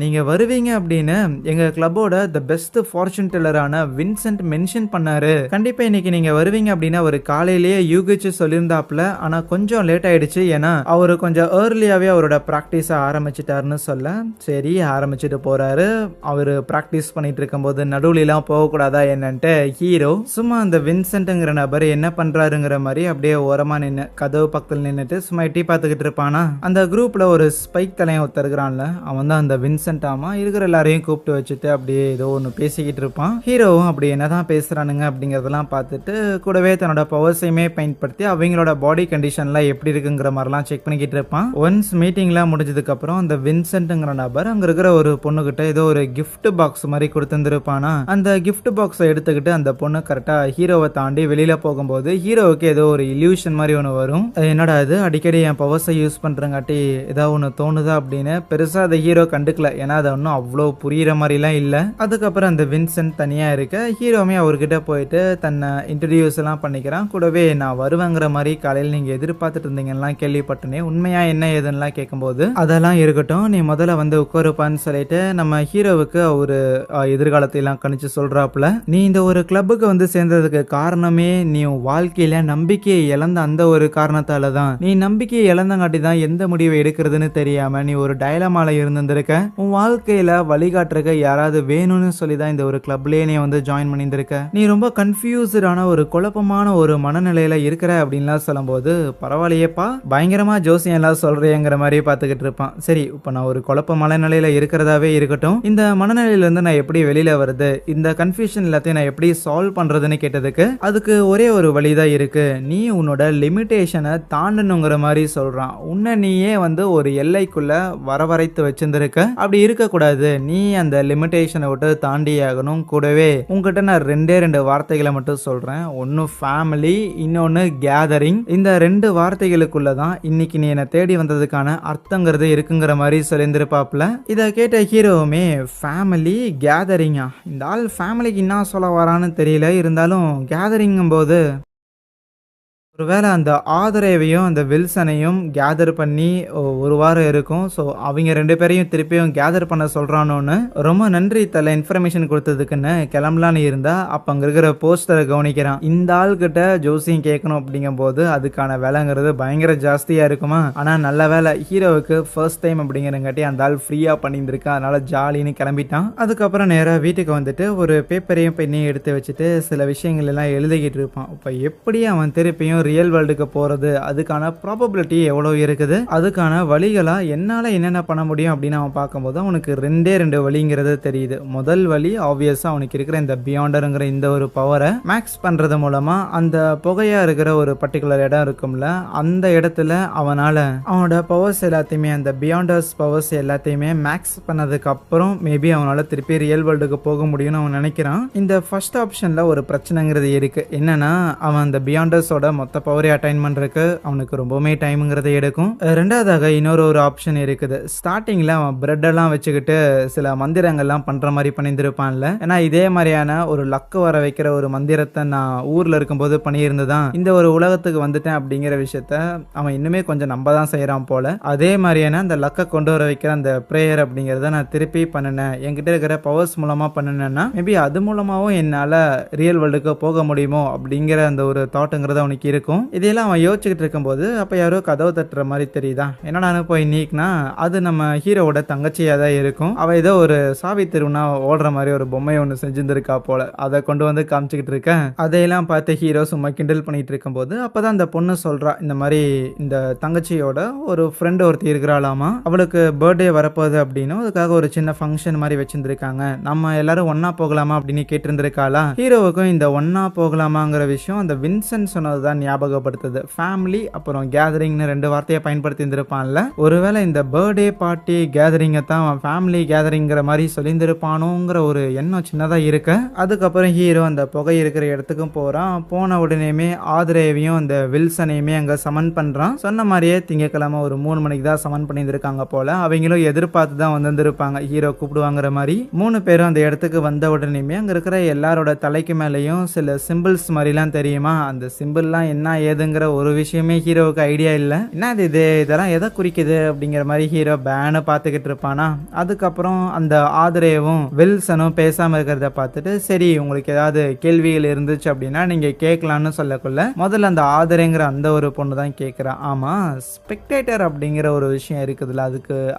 நீங்க வருவீங்க அப்படின்னு எங்க கிளப்போட த பெஸ்ட் ஃபார்ச்சூன் டெல்லரான வின்சென்ட் மென்ஷன் பண்ணாரு. கண்டிப்பா இன்னைக்கு நீங்க வருவீங்க அப்படின்னு அவர் காலையிலேயே யூகிச்சு சொல்லியிருந்தாப்ல. ஆனா கொஞ்சம் லேட் ஆயிடுச்சு. ஏன்னா அவரு கொஞ்சம் ஏர்லியாவே அவரோட பிராக்டிஸ ஆரம்பிச்சிட்டாருன்னு சொல்ல, சரி ஆரம்பிச்சுட்டு போறாரு. அவரு பிராக்டிஸ் பண்ணிட்டு இருக்கும் போது நடுவுல எல்லாம் போகக்கூடாதா என்னன்ட்டு ஹீரோ சும்மா அந்த வின்சென்ட்ங்கிற நபர் என்ன பண்றாருங்கிற மாதிரி அப்படியே ஓரமா நின்று கதவு பக்கத்தில் நின்னுட்டு சும்மா எட்டி பார்த்துக்கிட்டு இருப்பானா. அந்த குரூப்ல ஒரு ஸ்பைக் தலையன் ஒருத்தருக்கிறான்ல, அவன் தான் அந்த வின்சென்ட். ஆமா இருக்கிற எல்லாரையும் கூப்பிட்டு வச்சுட்டு அப்படியே ஏதோ ஒன்று பேசிக்கிட்டு இருப்பான். ஹீரோவும் அப்படி என்னதான் பேசுறானுங்க அப்படிங்கறதெல்லாம் பார்த்துட்டு கூடவே தன்னோட பவர்ஸையுமே பயன்படுத்தி அவங்களோட பாடி கண்டிஷன்லாம் எப்படி இருக்குங்கிற மாதிரிலாம் செக் பண்ணிக்கிட்டு இருப்பான். ஒன்ஸ் மீட்டிங்லாம் முடிஞ்சதுக்கு அப்புறம் அந்த வின்சென்ட்ங்கிற நபர் அங்க இருக்கிற ஒரு பொண்ணுகிட்ட ஏதோ ஒரு கிஃப்ட் பாக்ஸ் மாதிரி கொடுத்துருப்பானா. அந்த கிஃப்ட் பாக்ஸை எடுத்துக்கிட்டு அந்த பொண்ணு கரெக்டா ஹீரோவை தாண்டி வெளியில போகும்போது ஹீரோவுக்கு ஏதோ ஒரு இல்யூஷன் மாதிரி ஒன்று வரும். என்னடா அது அடிக்கடி என் பவர்ஸை யூஸ் பண்றங்காட்டி ஏதாவது ஒன்று தோணுதா அப்படின்னு பெருசா அதை ஹீரோ கண்டுக்கல. ஏன்னா அது ஒன்றும் அவ்வளோ புரியுற மாதிரிலாம் இல்லை. அதுக்கப்புறம் அந்த வின்சென்ட் தனியா இருக்க ஹீரோமே அவர்கிட்ட போயிட்டு தன்னை இன்ட்ரடியூஸ் எல்லாம் பண்ணிக்கிறான். கூடவே நான் வருவேங்கிற மாதிரி காலையில் நீங்க எதிர்பார்த்துட்டு இருந்தீங்கன்னா கேள்விப்பட்டனே, உண்மையா என்ன ஏதுன்னெலாம் கேட்கும்போது அதெல்லாம் இருக்கட்டும், நீ முதல்ல வந்து உட்காருப்பான்னு சொல்லிட்டு நம்ம ஹீரோவுக்கு ஒரு எதிர்காலத்தை எல்லாம் கணிச்சு சொல்றாப்புல. நீ இந்த ஒரு கிளப்புக்கு வந்து சேர்ந்ததுக்கு காரணமே நீ வாழ்க்கையில நம்பிக்கையை இழந்த அந்த ஒரு காரணத்தால தான். நீ நம்பிக்கையை இழந்தங்காட்டி தான் எந்த முடிவை எடுக்கிறதுன்னு தெரியாம நீ ஒரு டயலமால இருந்திருக்க. உன் வாழ்க்கையில வழிகாட்டுறக்க யாராவது வேணும்னு சொல்லி தான் இந்த ஒரு கிளப்லயே நீ வந்து ஜாயின் பண்ணியிருக்க. நீ ரொம்ப கன்ஃபியூஸ்டான ஒரு குழப்பமான ஒரு மனநிலையில இருக்கிற அப்படின்லாம் சொல்லும்போது, பரவாயில்லையேப்பா பயங்கரமா ஜோசியம் எல்லாம் சொல்றேங்கிற மாதிரி பார்த்துக்கிட்டு இருப்பான். சரி இப்ப நான் ஒரு குழப்ப மனநிலையில இருக்கிறதாவே இருக்கட்டும், இந்த மனநிலையில இருந்து நான் எப்படி வெளியில வருது, இந்த கன்ஃபியூஷன் எல்லாத்தையும் நான் எப்படி சால்வ் பண்றதுன்னு கேட்டதுக்கு அதுக்கு ஒரே ஒரு வழிதான் இருக்கு. நீ உன்னோட லிமிட்டேஷனை தாண்டணுங்கிற மாதிரி சொல்றான். உன்னை நீயே வந்து ஒரு எல்லைக்குள்ள வரவரைத்து வச்சிருந்திருக்க. அப்படி இருக்க கூடாது. நீ அந்த லிமிட்டேஷனை விட்டு தாண்டி ஆகணும். கூடவே உங்ககிட்ட நான் ரெண்டு வார்த்தைகளை மட்டும் சொல்றேன். ஒன்னு ஃபேமிலி, இன்னொன்னு கேதரிங். இந்த 2 வார்த்தைகளுக்குள்ளதான் இன்னைக்கு நீ என்னை தேடி வந்ததுக்கான அர்த்தங்கிறது இருக்குங்கிற மாதிரி சொல்லியிருந்திருப்பாப்ல. இதை கேட்ட ஹீரோவுமே ஃபேமிலி கேதரிங்கா, இந்த ஆள் ஃபேமிலிக்கு என்ன சொல்ல வரான்னு தெரியல. இருந்தாலும் கேதரிங்கும் போது ஒருவேளை அந்த ஆதரவையும் அந்த வில்சனையும் கேதர் பண்ணி ஒரு வாரம் இருக்கும். ஸோ அவங்க 2 பேரையும் திருப்பியும் கேதர் பண்ண சொல்றானோன்னு ரொம்ப நன்றி தலை இன்ஃபர்மேஷன் கொடுத்ததுக்குன்னு கிளம்பலான்னு இருந்தா அப்போ அங்கே இருக்கிற போஸ்டரை கவனிக்கிறான். இந்த ஆள்கிட்ட ஜோசியம் கேட்கணும் அப்படிங்கும் போது அதுக்கான வேலைங்கிறது பயங்கர ஜாஸ்தியா இருக்குமா. ஆனால் நல்ல வேலை ஹீரோவுக்கு ஃபர்ஸ்ட் டைம் அப்படிங்கிறங்காட்டி அந்த ஆள் ஃப்ரீயா பண்ணியிருந்திருக்கான். அதனால ஜாலின்னு கிளம்பிட்டான். அதுக்கப்புறம் நேராக வீட்டுக்கு வந்துட்டு ஒரு பேப்பரையும் பெண்ணையும் எடுத்து வச்சுட்டு சில விஷயங்கள் எல்லாம் எழுதிக்கிட்டு இருப்பான். இப்போ எப்படி அவன் திருப்பியும் ரியல் வேர்ல்டுக்கு போறது, அதுக்கான ப்ராபபிலிட்டி எவ்வளவு இருக்குது, அதுக்கான வழிகளா என்னால என்னென்ன பண்ண முடியும் அப்படின்னு அவன் பார்க்கும்போது அவனுக்கு 2 வழிங்கிறது தெரியுது. முதல் வழி ஆப்வியஸா அவனுக்கு இருக்கிற இந்த பியாண்டருங்கிற இந்த ஒரு பவரை மேக்ஸ் பண்றது மூலமா அந்த புகையா இருக்கிற ஒரு பர்டிகுலர் இடம் இருக்கும்ல, அந்த இடத்துல அவனால அவனோட பவர்ஸ் எல்லாத்தையுமே அந்த பியாண்டர்ஸ் பவர்ஸ் எல்லாத்தையுமே மேக்ஸ் பண்ணதுக்கு அப்புறம் மேபி அவனால திருப்பி ரியல் வேர்ல்டுக்கு போக முடியும்னு அவன் நினைக்கிறான். இந்த ஃபர்ஸ்ட் ஆப்ஷன்ல ஒரு பிரச்சனைங்கிறது இருக்கு. என்னன்னா அவன் அந்த பியாண்டர்ஸோட மொத்த பவரை அட்டைன் பண்றதுக்கு அவனுக்கு ரொம்பவுமே டைம்ங்கிறத எடுக்கும். ரெண்டாவதாக இன்னொரு ஆப்ஷன் இருக்குது. ஸ்டார்டிங்ல அவன் பிரெட் எல்லாம் வச்சுக்கிட்டு சில மந்திரங்கள்லாம் பண்ற மாதிரி பண்ணியிருந்திருப்பான்ல. ஏன்னா இதே மாதிரியான ஒரு லக்கு வர வைக்கிற ஒரு மந்திரத்தை நான் ஊர்ல இருக்கும்போது பண்ணியிருந்துதான் இந்த ஒரு உலகத்துக்கு வந்துட்டேன் அப்படிங்கிற விஷயத்த அவன் இன்னுமே கொஞ்சம் நம்ப தான் செய்யறான் போல. அதே மாதிரியான அந்த லக்கை கொண்டு வர வைக்கிற அந்த பிரேயர் அப்படிங்கிறத நான் திருப்பி பண்ணினேன், என்கிட்ட இருக்கிற பவர்ஸ் மூலமா பண்ணினேன்னா மேபி அது மூலமாவும் என்னால ரியல் வேர்ல்டுக்கு போக முடியுமோ அப்படிங்கிற அந்த ஒரு தாட்டுங்கிறது அவனுக்கு இருக்கும். இதெல்லாம் அவன் யோசிச்சுக்கிட்டு இருக்கும்போது அப்ப யாரோ கதவை தட்டுற மாதிரி தெரியுதா. என்னடானு போய் நீக்கினா அது நம்ம ஹீரோவோட தங்கச்சியா தான் இருக்கும். அவ ஏதோ ஒரு சாவி திருவுனா ஓடுற மாதிரி ஒரு பொம்மை ஒன்று செஞ்சிருந்திருக்கா போல. அதை கொண்டு வந்து காமிச்சுக்கிட்டு இருக்கேன். அதையெல்லாம் பார்த்து ஹீரோ சும்மா கிண்டல் பண்ணிட்டு இருக்கும்போது அப்பதான் அந்த பொண்ணு சொல்றா, இந்த மாதிரி இந்த தங்கச்சியோட ஒரு ஃப்ரெண்ட் ஒருத்தி இருக்கிறாளாமா, அவளுக்கு பர்த்டே வரப்போகுது அப்படின்னு அதுக்காக ஒரு சின்ன ஃபங்க்ஷன் மாதிரி வச்சிருந்திருக்காங்க, நம்ம எல்லாரும் ஒன்னா போகலாமா அப்படின்னு கேட்டிருந்திருக்காளா. ஹீரோவுக்கும் இந்த ஒன்னா போகலாமாங்கிற விஷயம் அந்த வின்சென்ட் சொன்னதுதான் ஞாபகப்படுத்துது. ஃபேமிலி அப்புறம் கேதரிங்னு 2 வார்த்தையை பயன்படுத்தி இருந்திருப்பான்ல. ஒருவேளை இந்த பர்த்டே பார்ட்டி கேதரிங்கை தான் அவன் ஃபேமிலி கேதரிங்கிற மாதிரி சொல்லியிருந்திருப்பானோங்கிற ஒரு எண்ணம் சின்னதா இருக்கு. அதுக்கப்புறம் ஹீரோ அந்த புகை இருக்கிற இடத்துக்கும் போறான். போன உடனேயுமே ஆத்ரேவையும் அந்த வில்சனையுமே அங்க சமன் பண்றான். சொன்ன மாதிரியே திங்கக்கிழமை ஒரு 3 மணிக்கு தான் சமன் பண்ணியிருந்திருக்காங்க போல. அவங்களும் எதிர்பார்த்து தான் வந்திருப்பாங்க ஹீரோ கூப்பிடுவாங்கிற மாதிரி. 3 பேரும் அந்த இடத்துக்கு வந்த உடனேயுமே அங்க இருக்கிற எல்லாரோட தலைக்கு மேலேயும் சில சிம்பிள்ஸ் மாதிரிலாம் தெரியுமா. அந்த சிம்பிள்லாம் என்ன ஏதுங்கிற ஒரு விஷயமே ஹீரோவுக்கு ஐடியா இல்லை. என்னது இது, இதெல்லாம் எதை குறிக்குது அப்படிங்கிற மாதிரி ஹீரோ பேனை பார்த்துக்கிட்டு இருப்பானா. அதுக்கப்புறம் அந்த ஆத்ரேவும் வில்சனும் பேசாம இருக்கிறத பார்த்துட்டு சரி உங்களுக்கு ஏதாவது கேள்விகள் இருந்துச்சு அப்படின்னா நீங்க கேட்கலான்னு சொல்லக்குள்ள முதல்ல அந்த ஆத்ரேங்கிற அந்த ஒரு பொண்ணு தான் கேட்குறான். ஆமா ஸ்பெக்டேட்டர் அப்படிங்கிற ஒரு விஷயம் இருக்குதுல்ல,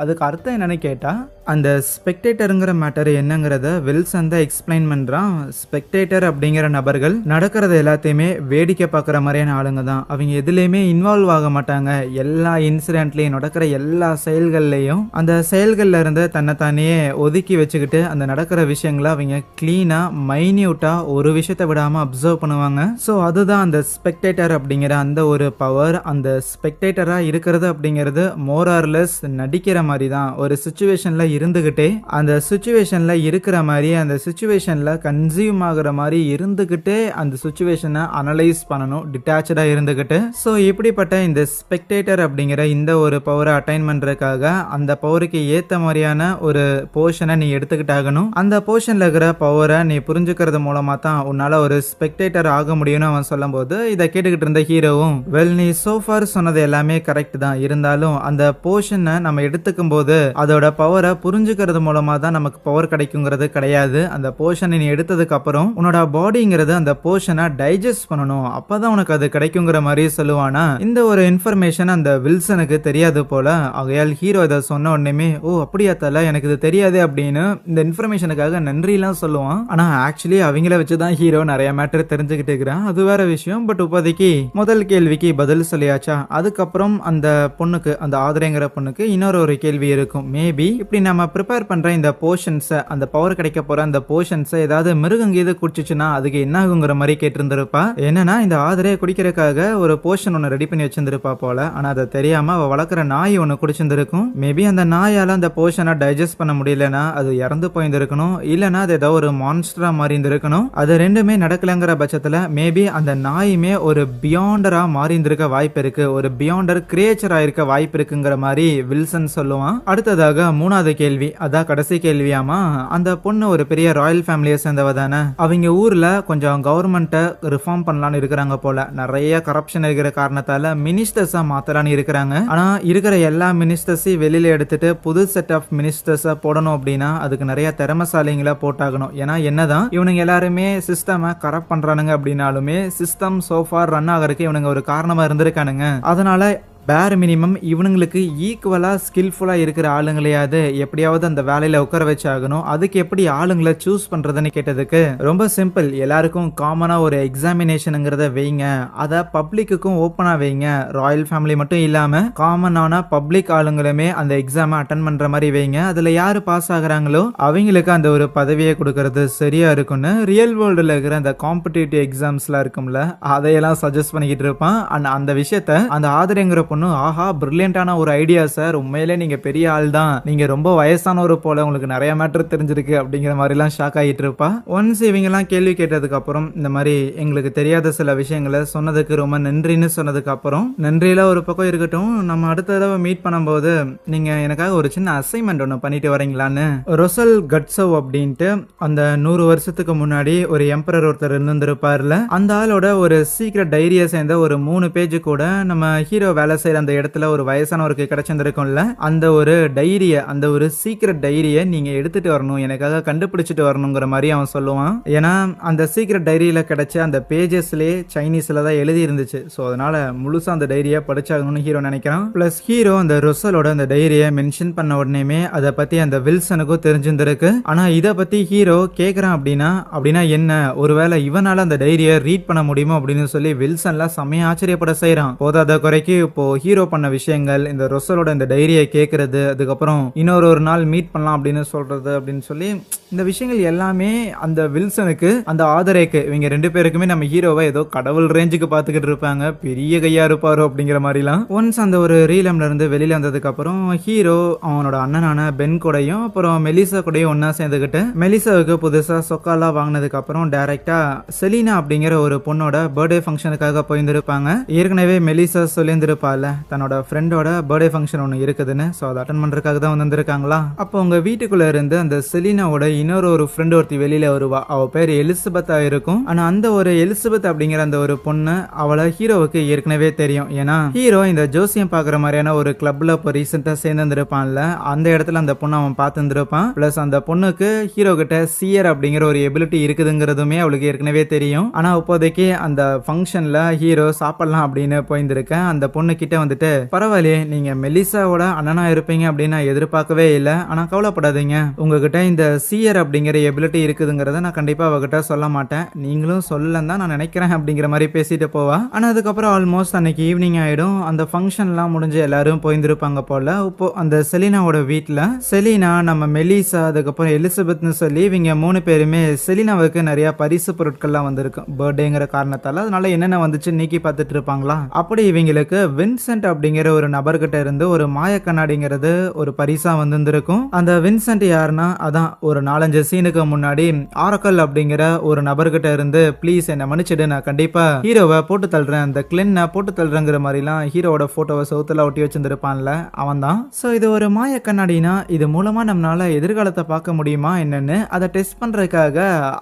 அதுக்கு அர்த்தம் என்னன்னு கேட்டா அந்த ஸ்பெக்டேட்டருங்கிற மேட்டர் என்னங்கிறத வில்சன் தான் எக்ஸ்பிளைன் பண்றான். ஸ்பெக்டேட்டர் அப்படிங்கிற நபர்கள் நடக்கிறது எல்லாத்தையுமே வேடிக்கை பார்க்குற மாதிரியான ஆளுங்க தான். அவங்க எதுலேயுமே இன்வால்வ் ஆக மாட்டாங்க. எல்லா இன்சிடென்ட்லையும் நடக்கிற எல்லா செயல்கள்லையும் அந்த செயல்கள்ல இருந்து தன்னைத்தானே ஒதுக்கி வச்சுக்கிட்டு அந்த நடக்கிற விஷயங்களை அவங்க கிளீனா மைன்யூட்டா ஒரு விஷயத்தை விடாம அப்சர்வ் பண்ணுவாங்க. ஸோ அதுதான் அந்த ஸ்பெக்டேட்டர் அப்படிங்கிற அந்த ஒரு பவர். அந்த ஸ்பெக்டேட்டரா இருக்கிறது அப்படிங்கிறது மோரார்லெஸ் நடிக்கிற மாதிரி தான். ஒரு சுச்சுவேஷன்ல இருந்துகிட்டே அந்த சுச்சுவேஷன்ல இருக்கிற மாதிரி அந்த சுச்சுவேஷன்ல கன்சியூம் ஆகுற மாதிரி இருந்துகிட்டே அந்த சுச்சுவேஷனை அனலைஸ் பண்ணணும் டிட்டாச்சா இருந்துகிட்டு. ஸோ இப்படிப்பட்ட இந்த ஸ்பெக்டேட்டர் அப்படிங்கிற இந்த ஒரு பவரை அட்டைன் பண்றதுக்காக அந்த பவருக்கு ஏத்த மாதிரியான ஒரு போர்ஷனை நீ எடுத்துக்கிட்டாகணும். அந்த போர்ஷன்ல இருக்கிற பவரை நீ புரிஞ்சுக்கிறது மூலமா தான் உன்னால ஒரு ஸ்பெக்டேட்டர் ஆக முடியும்னு அவன் சொல்லும் போது இதை கேட்டுக்கிட்டு இருந்த ஹீரோவும் வெல் நீ சோஃபார் சொன்னது எல்லாமே கரெக்ட் தான், இருந்தாலும் அந்த போர்ஷனை நம்ம எடுத்துக்கும் போது அதோட பவரை புரிஞ்சுக்கிறது மூலமா தான் நமக்கு பவர் கிடைக்குங்கிறது கிடையாது. அந்த போர்ஷனை நீ எடுத்ததுக்கு அப்புறம் உன்னோட பாடிங்கிறது அந்த போர்ஷனை டைஜஸ்ட் பண்ணணும், அப்பதான் உனக்கு அது கிடைக்குங்கிற மாதிரி சொல்லுவானா. இந்த ஒரு இன்ஃபர்மேஷன் அந்த வில்சனுக்கு தெரியாது போல. ஆகையால் ஹீரோ இதை சொன்ன உடனே ஓ அப்படியா தல எனக்கு இது தெரியாது அப்படின்னு இந்த இன்ஃபர்மேஷனுக்காக நன்றிலாம் சொல்லுவான். ஆனா ஆக்சுவலி அவங்கள வச்சுதான் ஹீரோ நிறைய மேட்டர் தெரிஞ்சுக்கிட்டு இருக்கிறான். அது வேற விஷயம். பட் இப்போதைக்கு முதல் கேள்விக்கு பதில் சொல்லியாச்சா. அதுக்கப்புறம் அந்த பொண்ணுக்கு அந்த ஆதரேங்கிற பொண்ணுக்கு இன்னொரு ஒரு கேள்வி இருக்கும். மேபி இப்படி நம்ம ப்ரிப்பேர் பண்ற இந்த போர்ஷன்ஸை அந்த பவர் கிடைக்க போற அந்த போர்ஷன்ஸை ஏதாவது மிருகம் கீது குடிச்சுச்சுன்னா அதுக்கு என்ன ஆகுங்கிற மாதிரி கேட்டிருந்திருப்பா. என்னன்னா இந்த ஆதரே குடிக்கிறதுக்காக ஒரு போர்ஷன் ஒன்று ரெடி பண்ணி வச்சிருந்திருப்பா போல. ஆனா அதை தெரியாம அவ வளர்க்குற நாய் ஒன்று குடிச்சிருந்திருக்கும். மேபி அந்த நாயால அந்த போர்ஷனை டைஜஸ்ட் பண்ண முடியலன்னா அது இறந்து போயிருந்திருக்கணும், இல்லைன்னா அது ஏதாவது ஒரு மான்ஸ்டரா மாறி இருந்திருக்கணும். அது ரெண்டுமே நடக்கலங்கிற பட்சத்துல மேபி அந்த நாயுமே ஒரு பியாண்டரா மாறி இருந்திருக்க வாய்ப்பு இருக்கு, ஒரு பியாண்டர் கிரியேச்சரா இருக்க வாய்ப்பு இருக்குங்கிற மாதிரி வில்சன் சொல்லுவான். அடுத்ததாக 3வது கேள்வி, அதான் கடைசி கேள்வியாமா. அந்த பொண்ணு ஒரு பெரிய ராயல் ஃபேமிலியை சேர்ந்தவ தானே. அவங்க ஊர்ல கொஞ்சம் கவர்மெண்ட்டை ரிஃபார்ம் பண்ணலான்னு இருக்கிறாங்க போல. நிறைய கரப்ஷன் இருக்கிற காரணத்தால மினிஸ்டர்ஸா மாத்தலான்னு இருக்கிறாங்க. ஆனா இருக்கிற எல்லா மினிஸ்டர்ஸையும் வெளியில எடுத்துட்டு புது செட் ஆஃப் மினிஸ்டர்ஸா போடணும் அப்படின்னா அதுக்கு நிறைய திறமசாலிங்களா போட்டாகணும். ஏன்னா என்னதான் இவனுங்க எல்லாருமே சிஸ்டமை கரப்ட் பண்றானுங்க அப்படின்னாலுமே சிஸ்டம் சோஃபார் ரன் ஆகிறதுக்கு இவனுங்க ஒரு காரணமா இருந்திருக்கானுங்க. அதனால பேர் மினிமம் இவனுங்களுக்கு ஈக்குவலா ஸ்கில்ஃபுல்லா இருக்கிற ஆளுங்களையாவது எப்படியாவது அந்த வேலையில உட்கார வச்சாகணும். அதுக்கு எப்படி ஆளுங்களை சூஸ் பண்றதுன்னு கேட்டதுக்கு ரொம்ப சிம்பிள். எல்லாருக்கும் காமனா ஒரு எக்ஸாமினேஷனுங்கிறத வைங்க, அதை பப்ளிக்குக்கும் ஓப்பனா வைங்க. ராயல் ஃபேமிலி மட்டும் இல்லாம காமனான பப்ளிக் ஆளுங்களுமே அந்த எக்ஸாமை அட்டன் பண்ற மாதிரி வைங்க. அதுல யாரு பாஸ் ஆகுறாங்களோ அவங்களுக்கு அந்த ஒரு பதவியை கொடுக்கறது சரியா இருக்கும்னு ரியல் வேர்ல்டுல இருக்கிற அந்த காம்படிட்டிவ் எக்ஸாம்ஸ்லாம் இருக்கும்ல அதையெல்லாம் சஜஸ்ட் பண்ணிக்கிட்டு இருப்பான். அந்த விஷயத்த அந்த ஆதரங்கிற பொண்ணு ஆஹா பிரில்லியண்டான ஒரு ஐடியா சார், உண்மையிலே நீங்க பெரிய ஆள் தான், நீங்க ரொம்ப வயசானவர் போல, உங்களுக்கு நிறைய மேட்டர் தெரிஞ்சிருக்கு அப்படிங்கிற மாதிரி எல்லாம் ஷாக் ஆகிட்டு இருப்பா. ஒன்ஸ் இவங்க எல்லாம் கேள்வி கேட்டதுக்கு அப்புறம் இந்த மாதிரி எங்களுக்கு தெரியாத சில விஷயங்களை சொன்னதுக்கு ரொம்ப நன்றின்னு சொன்னதுக்கு அப்புறம் நன்றியில ஒரு பக்கம் இருக்கட்டும், நம்ம அடுத்த தடவை மீட் பண்ணும்போது நீங்க எனக்காக ஒரு சின்ன அசைன்மெண்ட் ஒன்று பண்ணிட்டு வரீங்களான்னு. ரொசல் கட்சவ் அப்படின்ட்டு அந்த 100 வருஷத்துக்கு முன்னாடி ஒரு எம்பரர் ஒருத்தர் இருந்திருப்பார்ல, அந்த ஆளோட ஒரு சீக்ரெட் டைரியை சேர்ந்த ஒரு 3 பேஜ் கூட நம்ம ஹீரோ வேலை செய்யற அந்த இடத்துல ஒரு வயசானவருக்கு கிடைச்சிருக்கும்ல, அந்த ஒரு டைரிய, அந்த ஒரு சீக்ரெட் டைரியை நீங்க எடுத்துட்டு வரணும், எனக்காக கண்டுபிடிச்சிட்டு வரணுங்கிற மாதிரி அவன் சொல்லுவான். ஏன்னா அந்த சீக்ரெட் டைரியில கிடைச்ச அந்த பேஜஸ்லயே சைனீஸ்ல தான் எழுதி இருந்துச்சு. ஸோ அதனால முழுசா அந்த டைரியை படிச்சாகணும்னு ஹீரோ நினைக்கிறான். பிளஸ் ஹீரோ அந்த ரொசலோட அந்த டைரியை மென்ஷன் பண்ண உடனேமே அதை பத்தி அந்த வில்சனுக்கும் தெரிஞ்சிருக்கு. ஆனா இதை பத்தி ஹீரோ கேட்கறான். அப்படின்னா என்ன, ஒருவேளை இவனால அந்த டைரியை ரீட் பண்ண முடியுமோ அப்படின்னு சொல்லி வில்சன்லாம் செம்மையா ஆச்சரியப்பட செய்யறான். போதாத குறைக்கு இப்போ ஹீரோ பண்ண விஷயங்கள், இந்த ரொசலோட இந்த டைரியை கேட்கறது, அதுக்கப்புறம் இன்னொரு நாள் மீட் பண்ணலாம் அப்படின்னு சொல்றது அப்படின்னு சொல்லி இந்த விஷயங்கள் எல்லாமே அந்த வில்சனுக்கு அந்த ஆதரேக்கு இவங்க 2 பேருக்குமே நம்ம ஹீரோவை ஏதோ கடவுள் ரேஞ்சுக்கு பாத்துக்கிட்டு இருப்பாங்க, பெரிய கையா இருப்பாரோ அப்படிங்கிற மாதிரிலாம். ஒன்ஸ் அந்த ஒரு ரீலம்ல இருந்து வெளியில வந்ததுக்கு அப்புறம் ஹீரோ அவனோட அண்ணனான பென் கூடயும் அப்புறம் மெலிசா கூடயும் ஒன்னா சேர்ந்துக்கிட்டு மெலிசாவுக்கு புதுசா சொக்காலாம் வாங்கினதுக்கு அப்புறம் டைரக்டா செலினா அப்படிங்கிற ஒரு பொண்ணோட பர்த்டே ஃபங்க்ஷனுக்காக போயிருந்திருப்பாங்க. ஏற்கனவே மெலிசா சொல்லியிருந்திருப்பால தன்னோட ஃப்ரெண்டோட பர்த்டே ஃபங்க்ஷன் ஒன்று இருக்குதுன்னு, ஸோ அதை அட்டன் பண்றதுக்காக தான் வந்திருக்காங்களா. அப்போ உங்க வீட்டுக்குள்ள இருந்து அந்த செலினாவோட இன்னொரு ஃப்ரெண்ட் ஒருத்தி வெளியில வருவா. அவ பேர் எலிசபெத்தா இருக்கும். ஆனா அந்த ஒரு எலிசபெத் அப்படிங்கிற அந்த ஒரு பொண்ணு அவளை ஹீரோவுக்கு ஏற்கனவே தெரியும். ஏன்னா ஹீரோ இந்த ஜோசியம் பாக்குற மாதிரியான ஒரு கிளப்ல இப்போ ரீசெண்டா சேர்ந்துருப்பான்ல, அந்த இடத்துல அந்த பொண்ணு அவன் பார்த்துருப்பான். பிளஸ் அந்த பொண்ணுக்கு ஹீரோ கிட்ட சியர் அப்படிங்கிற ஒரு எபிலிட்டி இருக்குதுங்கிறதுமே அவளுக்கு ஏற்கனவே தெரியும். ஆனா இப்போதைக்கு அந்த ஃபங்க்ஷன்ல ஹீரோ சாப்பிடலாம் அப்படின்னு போயிருந்திருக்கேன். அந்த பொண்ணு கிட்ட வந்துட்டு பரவாயில்லையே, நீங்க மெலிசாவோட அண்ணனா இருப்பீங்க அப்படின்னு நான் எதிர்பார்க்கவே இல்லை, ஆனா கவலைப்படாதீங்க, உங்ககிட்ட இந்த சியர் அப்படிங்கிற எபிலிட்டி இருக்குதுங்கிறத நான் கண்டிப்பா அவகிட்ட சொல்ல மாட்டேன், நீங்களும் சொல்லலன்னு தான் நான் நினைக்கிறேன் அப்படிங்கிற மாதிரி பேசிட்டு போவா. ஆனா அதுக்கப்புறம் ஆல்மோஸ்ட் அன்னைக்கு ஈவினிங் ஆயிடும். அந்த ஃபங்க்ஷன்லாம் முடிஞ்சு எல்லாரும் போயிருந்திருப்பாங்க போல. இப்போ அந்த செலினாவோட வீட்டுல செலினா, நம்ம மெலிசா, அதுக்கப்புறம் எலிசபெத்னு சொல்லி இவங்க 3 பேருமே செலினாவுக்கு நிறைய பரிசு பொருட்கள்லாம் வந்திருக்கும் பர்த்டேங்கிற காரணத்தால. அதனால என்னென்ன வந்துச்சு நீக்கி பார்த்துட்டு இருப்பாங்களா. அப்படி இவங்களுக்கு வின்சென்ட் அப்படிங்கிற ஒரு நபர்கிட்ட இருந்து ஒரு மாய கண்ணாடிங்கிறது ஒரு பரிசா வந்திருக்கும். அந்த வின்சென்ட் யாருன்னா அதான் ஒரு 4-5 சீனுக்கு முன்னாடி ஆரக்கல் அப்படிங்கிற ஒரு நபர்கிட்ட இருந்து ப்ளீஸ் என்ன மன்னிச்சிடு, நான் கண்டிப்பா ஹீரோவை போட்டு தள்ளுறேன், அந்த கிளென்னை போட்டு தள்ளுறேங்கிற மாதிரிலாம் ஹீரோவோட போட்டோவை சவுத்துல ஒட்டி வச்சிருந்திருப்பான்ல, அவன் தான். ஸோ இது ஒரு மாய கண்ணாடினா இது மூலமா நம்மளால எதிர்காலத்தை பார்க்க முடியுமா என்னன்னு அதை டெஸ்ட் பண்றதுக்காக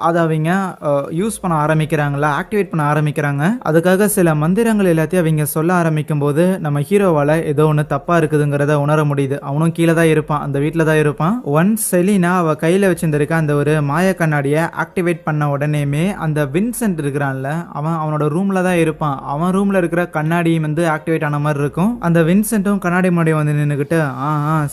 அதை அவங்க யூஸ் பண்ண ஆரம்பிக்கிறாங்களா, ஆக்டிவேட் பண்ண ஆரம்பிக்கிறாங்க. அதுக்காக சில மந்திரங்கள் எல்லாத்தையும் அவங்க சொல்ல ஆரம்பிக்கும் போது நம்ம ஹீரோவால ஏதோ ஒன்று தப்பா இருக்குதுங்கிறத உணர முடியுது. அவனும் கீழே தான் இருப்பான், அந்த வீட்டில் தான் இருப்பான். ஒன்ஸ் செலினா அவ கையில வச்சிருந்திருக்க அந்த ஒரு மாய கண்ணாடியை ஆக்டிவேட் பண்ண உடனேமே அந்த வின்சென்ட் இருக்கிறான்ல, அவனோட ரூம்ல தான் இருப்பான். அவன் ரூம்ல இருக்கிற கண்ணாடியும் வந்து ஆக்டிவேட் ஆன மாதிரி இருக்கும். அந்த வின்சென்ட்டும் கண்ணாடி முன்னாடி வந்து நின்னுக்கிட்டு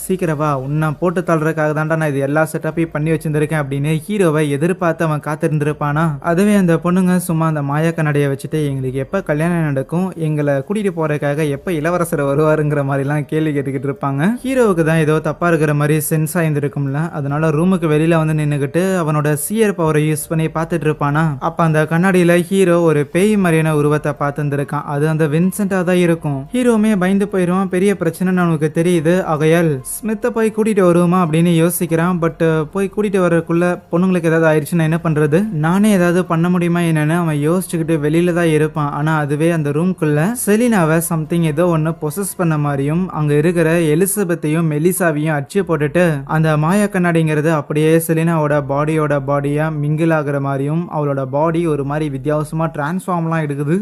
சீக்கிரவா உன்னை போட்டு தள்ளுறதுக்காக தான்டா நான் இது எல்லா செட்டப்பையும் பண்ணி வச்சிருந்திருக்கேன் அப்படின்னு ஹீரோவை எதிர்பார்த்து அவன் காத்திருந்திருப்பானா. அதுவே அந்த பொண்ணுங்க சும்மா அந்த மாய கண்ணாடியை வச்சுட்டு எங்களுக்கு எப்ப கல்யாணம் நடக்கும், எங்களை கூட்டிட்டு போறதுக்காக எப்ப இளவரசர் வருவாருங்கிற மாதிரிலாம் கேள்வி கேட்டுக்கிட்டு இருப்பாங்க. ஹீரோவுக்கு தான் ஏதோ தப்பா இருக்கிற மாதிரி சென்ஸ் ஆயிருந்திருக்கும்ல, அதனால ரூமுக்கு வெளியில வந்து நின்னுக்கிட்டு அவனோட சியர் பவரை யூஸ் பண்ணி பார்த்துட்டு இருப்பானா. அப்ப அந்த கண்ணாடியில ஹீரோ ஒரு பேய் மாதிரியான உருவத்தை பார்த்துருக்கான். அது அந்த வின்சென்டா தான் இருக்கும். ஹீரோமே பயந்து போயிடுவான், பெரிய பிரச்சனைன்னு அவனுக்கு தெரியுது. ஆகையால் ஸ்மித்தை போய் கூட்டிட்டு வருவோமா அப்படின்னு யோசிக்கிறான். பட் போய் கூட்டிட்டு வரக்குள்ள பொண்ணுங்களுக்கு ஏதாவது ஆயிடுச்சுன்னா என்ன பண்றது, நானே ஏதாவது பண்ண முடியுமா என்னன்னு அவன் யோசிச்சுக்கிட்டு வெளியில தான் இருப்பான். ஆனா அதுவே அந்த ரூம்குள்ள செலினாவை சம்திங் ஏதோ ஒன்னு பொசஸ் பண்ண மாதிரியும் அங்க இருக்கிற எலிசபெத்தையும் மெலிசாவையும் அச்சு போட்டுட்டு அந்த மாய கண்ணாடிங்கிறது அப்படியே செலினாவோட பாடியா மிங்கிள் ஆகுற மாதிரியும் அவளோட பாடி ஒரு மாதிரி வித்தியாசமா டிரான்ஸ்ஃபார்ம்லாம் எடுக்குது.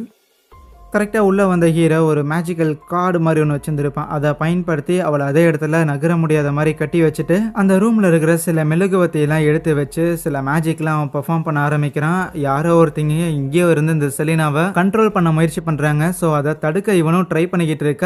கரெக்டாக உள்ளே வந்த ஹீரோ ஒரு மேஜிக்கல் கார்டு மாதிரி ஒன்று வச்சுருப்பான். அதை பயன்படுத்தி அவளை அதே இடத்துல நகர முடியாத மாதிரி கட்டி வச்சுட்டு அந்த ரூமில் இருக்கிற சில மெழுகுவத்தையெல்லாம் எடுத்து வச்சு சில மேஜிக்லாம் அவன் பெர்ஃபார்ம் பண்ண ஆரம்பிக்கிறான். யாரோ ஒருத்தங்க இங்கேயோ இருந்து இந்த செலினாவை கண்ட்ரோல் பண்ண முயற்சி பண்ணுறாங்க. ஸோ அதை தடுக்க இவனும் ட்ரை பண்ணிக்கிட்டு இருக்க,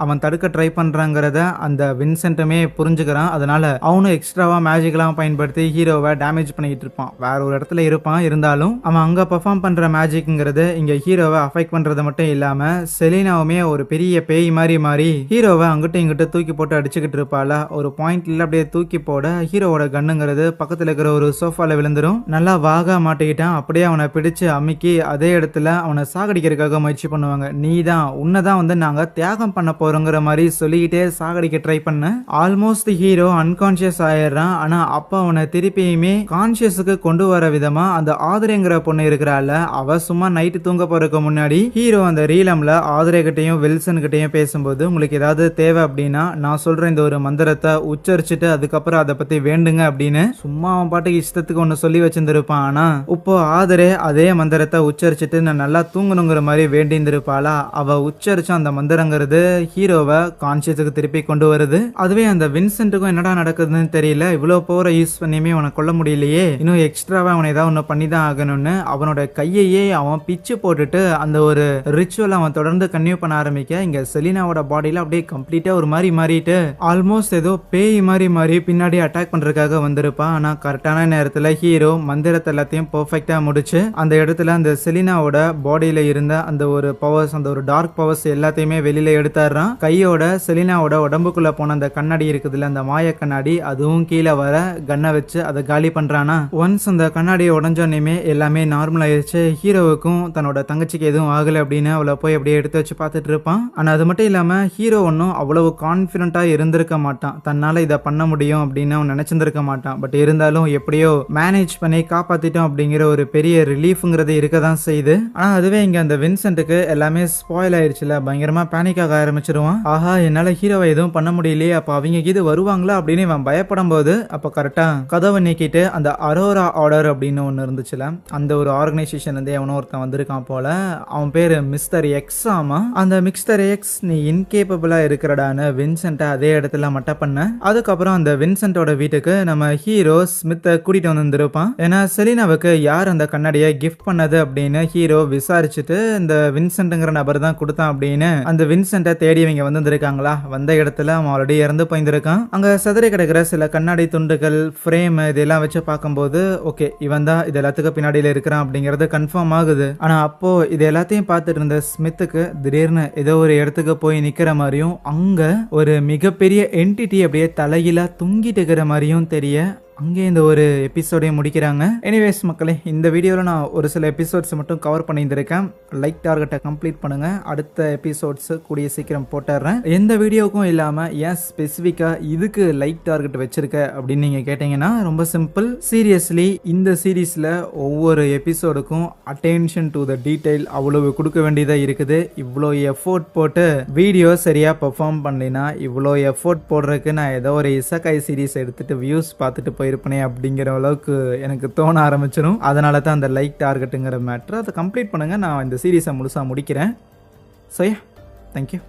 அவன் தடுக்க ட்ரை பண்ணுறாங்கிறத அந்த வின்சென்ட்டுமே புரிஞ்சுக்கிறான். அதனால அவனும் எக்ஸ்ட்ராவாக மேஜிக்லாம் பயன்படுத்தி ஹீரோவை டேமேஜ் பண்ணிக்கிட்டு இருப்பான். வேற ஒரு இடத்துல இருப்பான், இருந்தாலும் அவன் அங்கே பெர்ஃபார்ம் பண்ணுற மேஜிக்ங்கிறது இங்கே ஹீரோவை அஃபெக்ட் பண்ணுறதை மட்டும் இல்லாம செலினாவுமே ஒரு பெரிய பேய் மாதிரி மாறி ஹீரோவை அங்கிட்ட இங்கிட்ட தூக்கி போட்டு அடிச்சுக்கிட்டு இருப்பாள. ஒரு பாயிண்ட்ல அப்படியே தூக்கி போட ஹீரோவோட கண்ணுங்கிறது பக்கத்துல இருக்கிற ஒரு சோஃபால விழுந்துரும். நல்லா வாகா மாட்டிக்கிட்டான். அப்படியே அவனை பிடிச்சு அமுக்கி அதே இடத்துல அவனை சாகடிக்கிறதுக்காக முயற்சி பண்ணுவாங்க. நீதான் உன்னதான் வந்து நாங்க தியாகம் பண்ண போறோங்கிற மாதிரி சொல்லிக்கிட்டே சாகடிக்க ட்ரை பண்ண ஆல்மோஸ்ட் ஹீரோ அன்கான்சியஸ் ஆயிடுறான். ஆனா அப்ப அவனை திருப்பியுமே கான்சியஸுக்கு கொண்டு வர விதமா அந்த ஆதிரைங்கிற பொண்ணு இருக்கிறாள், அவ சும்மா நைட்டு தூங்க போறதுக்கு முன்னாடி ஹீரோ அந்த ரீலம்ல ஆதிரே கிட்டையும் வில்சன் கிட்டையும் பேசும்போது உங்களுக்கு ஏதாவது தேவை அப்படின்னா நான் சொல்றேன் இந்த ஒரு மந்திரத்தை உச்சரிச்சுட்டு அதுக்கப்புறம் அதை பத்தி வேண்டுங்க அப்படின்னு சும்மா அவன் பாட்டுக்கு இஷ்டத்துக்கு ஒன்னு சொல்லி வச்சிருந்திருப்பான். ஆனா இப்போ ஆதிரே அதே மந்திரத்தை உச்சரிச்சுட்டு நான் நல்லா தூங்கணுங்கிற மாதிரி வேண்டியிருந்திருப்பாளா. அவ உச்சரிச்ச அந்த மந்திரங்கிறது ஹீரோவை கான்சியஸுக்கு திருப்பி கொண்டு வருது. அதுவே அந்த வின்சென்ட்டுக்கும் என்னடா நடக்குதுன்னு தெரியல, இவ்வளவு போற யூஸ் பண்ணியுமே அவனை கொல்ல முடியலையே, இன்னும் எக்ஸ்ட்ராவா அவனை ஏதாவது ஒன்னு பண்ணிதான் ஆகணும்னு அவனோட கையையே அவன் பிச்சு போட்டுட்டு அந்த ஒரு ரிச்சுவல் அவன் தொடர்ந்து கன்டினியூ பண்ண ஆரம்பிக்க இங்க செலினாவோட பாடியில அப்படியே கம்ப்ளீட்டா ஒரு மாதிரி மாறிட்டு ஆல்மோஸ்ட் ஏதோ பேய் மாதிரி பின்னாடி அட்டாக் பண்றதுக்காக வந்திருப்பான். ஆனா கரெக்டான நேரத்துல ஹீரோ மந்திரத்தை எல்லாத்தையும் பெர்ஃபெக்ட்டா முடிச்சு அந்த இடத்துல அந்த செலினாவோட பாடியில இருந்த அந்த ஒரு பவர்ஸ், அந்த ஒரு டார்க் பவர்ஸ் எல்லாத்தையுமே வெளியில எடுத்தாடுறான். கையோட செலினாவோட உடம்புக்குள்ள போன அந்த கண்ணாடி இருக்குதுல்ல, அந்த மாய கண்ணாடி, அதுவும் கீழே வர கண்ணை வச்சு அதை காலி பண்றானா. ஒன்ஸ் அந்த கண்ணாடியை உடஞ்சோன்னுமே எல்லாமே நார்மல் ஆயிடுச்சு. ஹீரோவுக்கும் தன்னோட தங்கச்சிக்கு எதுவும் ஆகல அப்படின்னு அவளை போய் அப்படியே எடுத்து வச்சு பார்த்துட்டு இருப்பான். ஆனா அது மட்டும் இல்லாம ஹீரோ ஒன்னும் அவ்வளவு கான்பிடண்டா இருந்திருக்க மாட்டான். தன்னால இதை பண்ண முடியும் அப்படின்னு அவன் நினைச்சிருந்திருக்க மாட்டான். பட் இருந்தாலும் எப்படியோ மேனேஜ் பண்ணி காப்பாத்திட்டோம் அப்படிங்கிற ஒரு பெரிய ரிலீஃப்ங்கிறது இருக்க தான் செய்யுது. ஆனா அதுவே இங்க அந்த வின்சென்ட்டுக்கு எல்லாமே ஸ்பாயில் ஆயிடுச்சுல, பயங்கரமா பேனிக் ஆக ஆரம்பிச்சிருவான். ஆஹா, என்னால ஹீரோவை எதுவும் பண்ண முடியலையே, அப்ப அவங்க இது வருவாங்களா அப்படின்னு இவன் பயப்படும் போது அப்ப கரெக்டா கதவை நீக்கிட்டு அந்த அரோரா ஆர்டர் அப்படின்னு ஒன்னு இருந்துச்சுல, அந்த ஒரு ஆர்கனைசேஷன் வந்து எவனோ ஒருத்தன் வந்திருக்கான் போல. அவன் பேரு மிஸ்டர் எக்ஸ். ஆமா, அந்த மிஸ்டர் எக்ஸ் நீ இன்கேப்பபிளா இருக்கிறடான்னு வின்சென்ட்டை அதே இடத்துல மட்ட பண்ண. அதுக்கப்புறம் அந்த வின்சென்ட்டோட வீட்டுக்கு நம்ம ஹீரோ ஸ்மித்தை கூட்டிட்டு வந்திருப்பான். ஏன்னா செலினாவுக்கு யார் அந்த கண்ணாடியை கிஃப்ட் பண்ணது அப்படின்னு ஹீரோ விசாரிச்சுட்டு இந்த வின்சென்ட்ங்கிற நபர் தான் கொடுத்தான் அப்படின்னு அந்த வின்சென்ட்டை தேடி இவங்க வந்திருக்காங்களா. வந்த இடத்துல அவன் ஆல்ரெடி இறந்து போயிருக்கான். அங்க சிதறி கிடக்கிற சில கண்ணாடி துண்டுகள், ஃப்ரேம் இதெல்லாம் வச்சு பார்க்கும்போது ஓகே, இவன் தான் இது எல்லாத்துக்கும் பின்னாடியில இருக்கிறான் அப்படிங்கறது கன்ஃபார்ம் ஆகுது. ஆனா அப்போ இது எல்லாத்தையும் பார்த்துட்டு இருந்த ஸ்மித்துக்கு திடீர்னு ஏதோ ஒரு இடத்துக்கு போய் நிக்கிற மாதிரியும் அங்க ஒரு மிகப்பெரிய என்டிட்டி அப்படியே தலையில தொங்கிட்டு இருக்கிற மாதிரியும் தெரிய அங்கே இந்த ஒரு எபிசோடையும் முடிக்கிறாங்க. எனிவேஸ் மக்களே, இந்த வீடியோவில் நான் ஒரு சில எபிசோட்ஸ் மட்டும் கவர் பண்ணியிருந்திருக்கேன். லைக் டார்கெட்டை கம்ப்ளீட் பண்ணுங்க. அடுத்த எபிசோட்ஸ் கூடிய சீக்கிரம் போட்டுறேன். எந்த வீடியோவுக்கும் இல்லாமல் ஏன் ஸ்பெசிஃபிக்காக இதுக்கு லைக் டார்கெட் வச்சிருக்க அப்படின்னு நீங்கள் கேட்டீங்கன்னா ரொம்ப சிம்பிள். சீரியஸ்லி இந்த சீரீஸில் ஒவ்வொரு எபிசோடுக்கும் அட்டென்ஷன் டு த டீடைல் அவ்வளவு கொடுக்க வேண்டியதாக இருக்குது. இவ்வளோ எஃபோர்ட் போட்டு வீடியோ சரியாக பெர்ஃபார்ம் பண்ணலைன்னா இவ்வளோ எஃபோர்ட் போடுறதுக்கு நான் ஏதோ ஒரு இசக்காய் சீரீஸ் எடுத்துட்டு வியூஸ் பார்த்துட்டு இருப்பனே அப்படிங்கிற அளவுக்கு எனக்கு தோண ஆரம்பிச்சிடும். அதனால தான் அந்த லைக் டார்கெட்டுங்கிற மேட்ரு. அதை கம்ப்ளீட் பண்ணுங்க. நான் இந்த சீரீஸை முழுசாக முடிக்கிறேன். So thank you.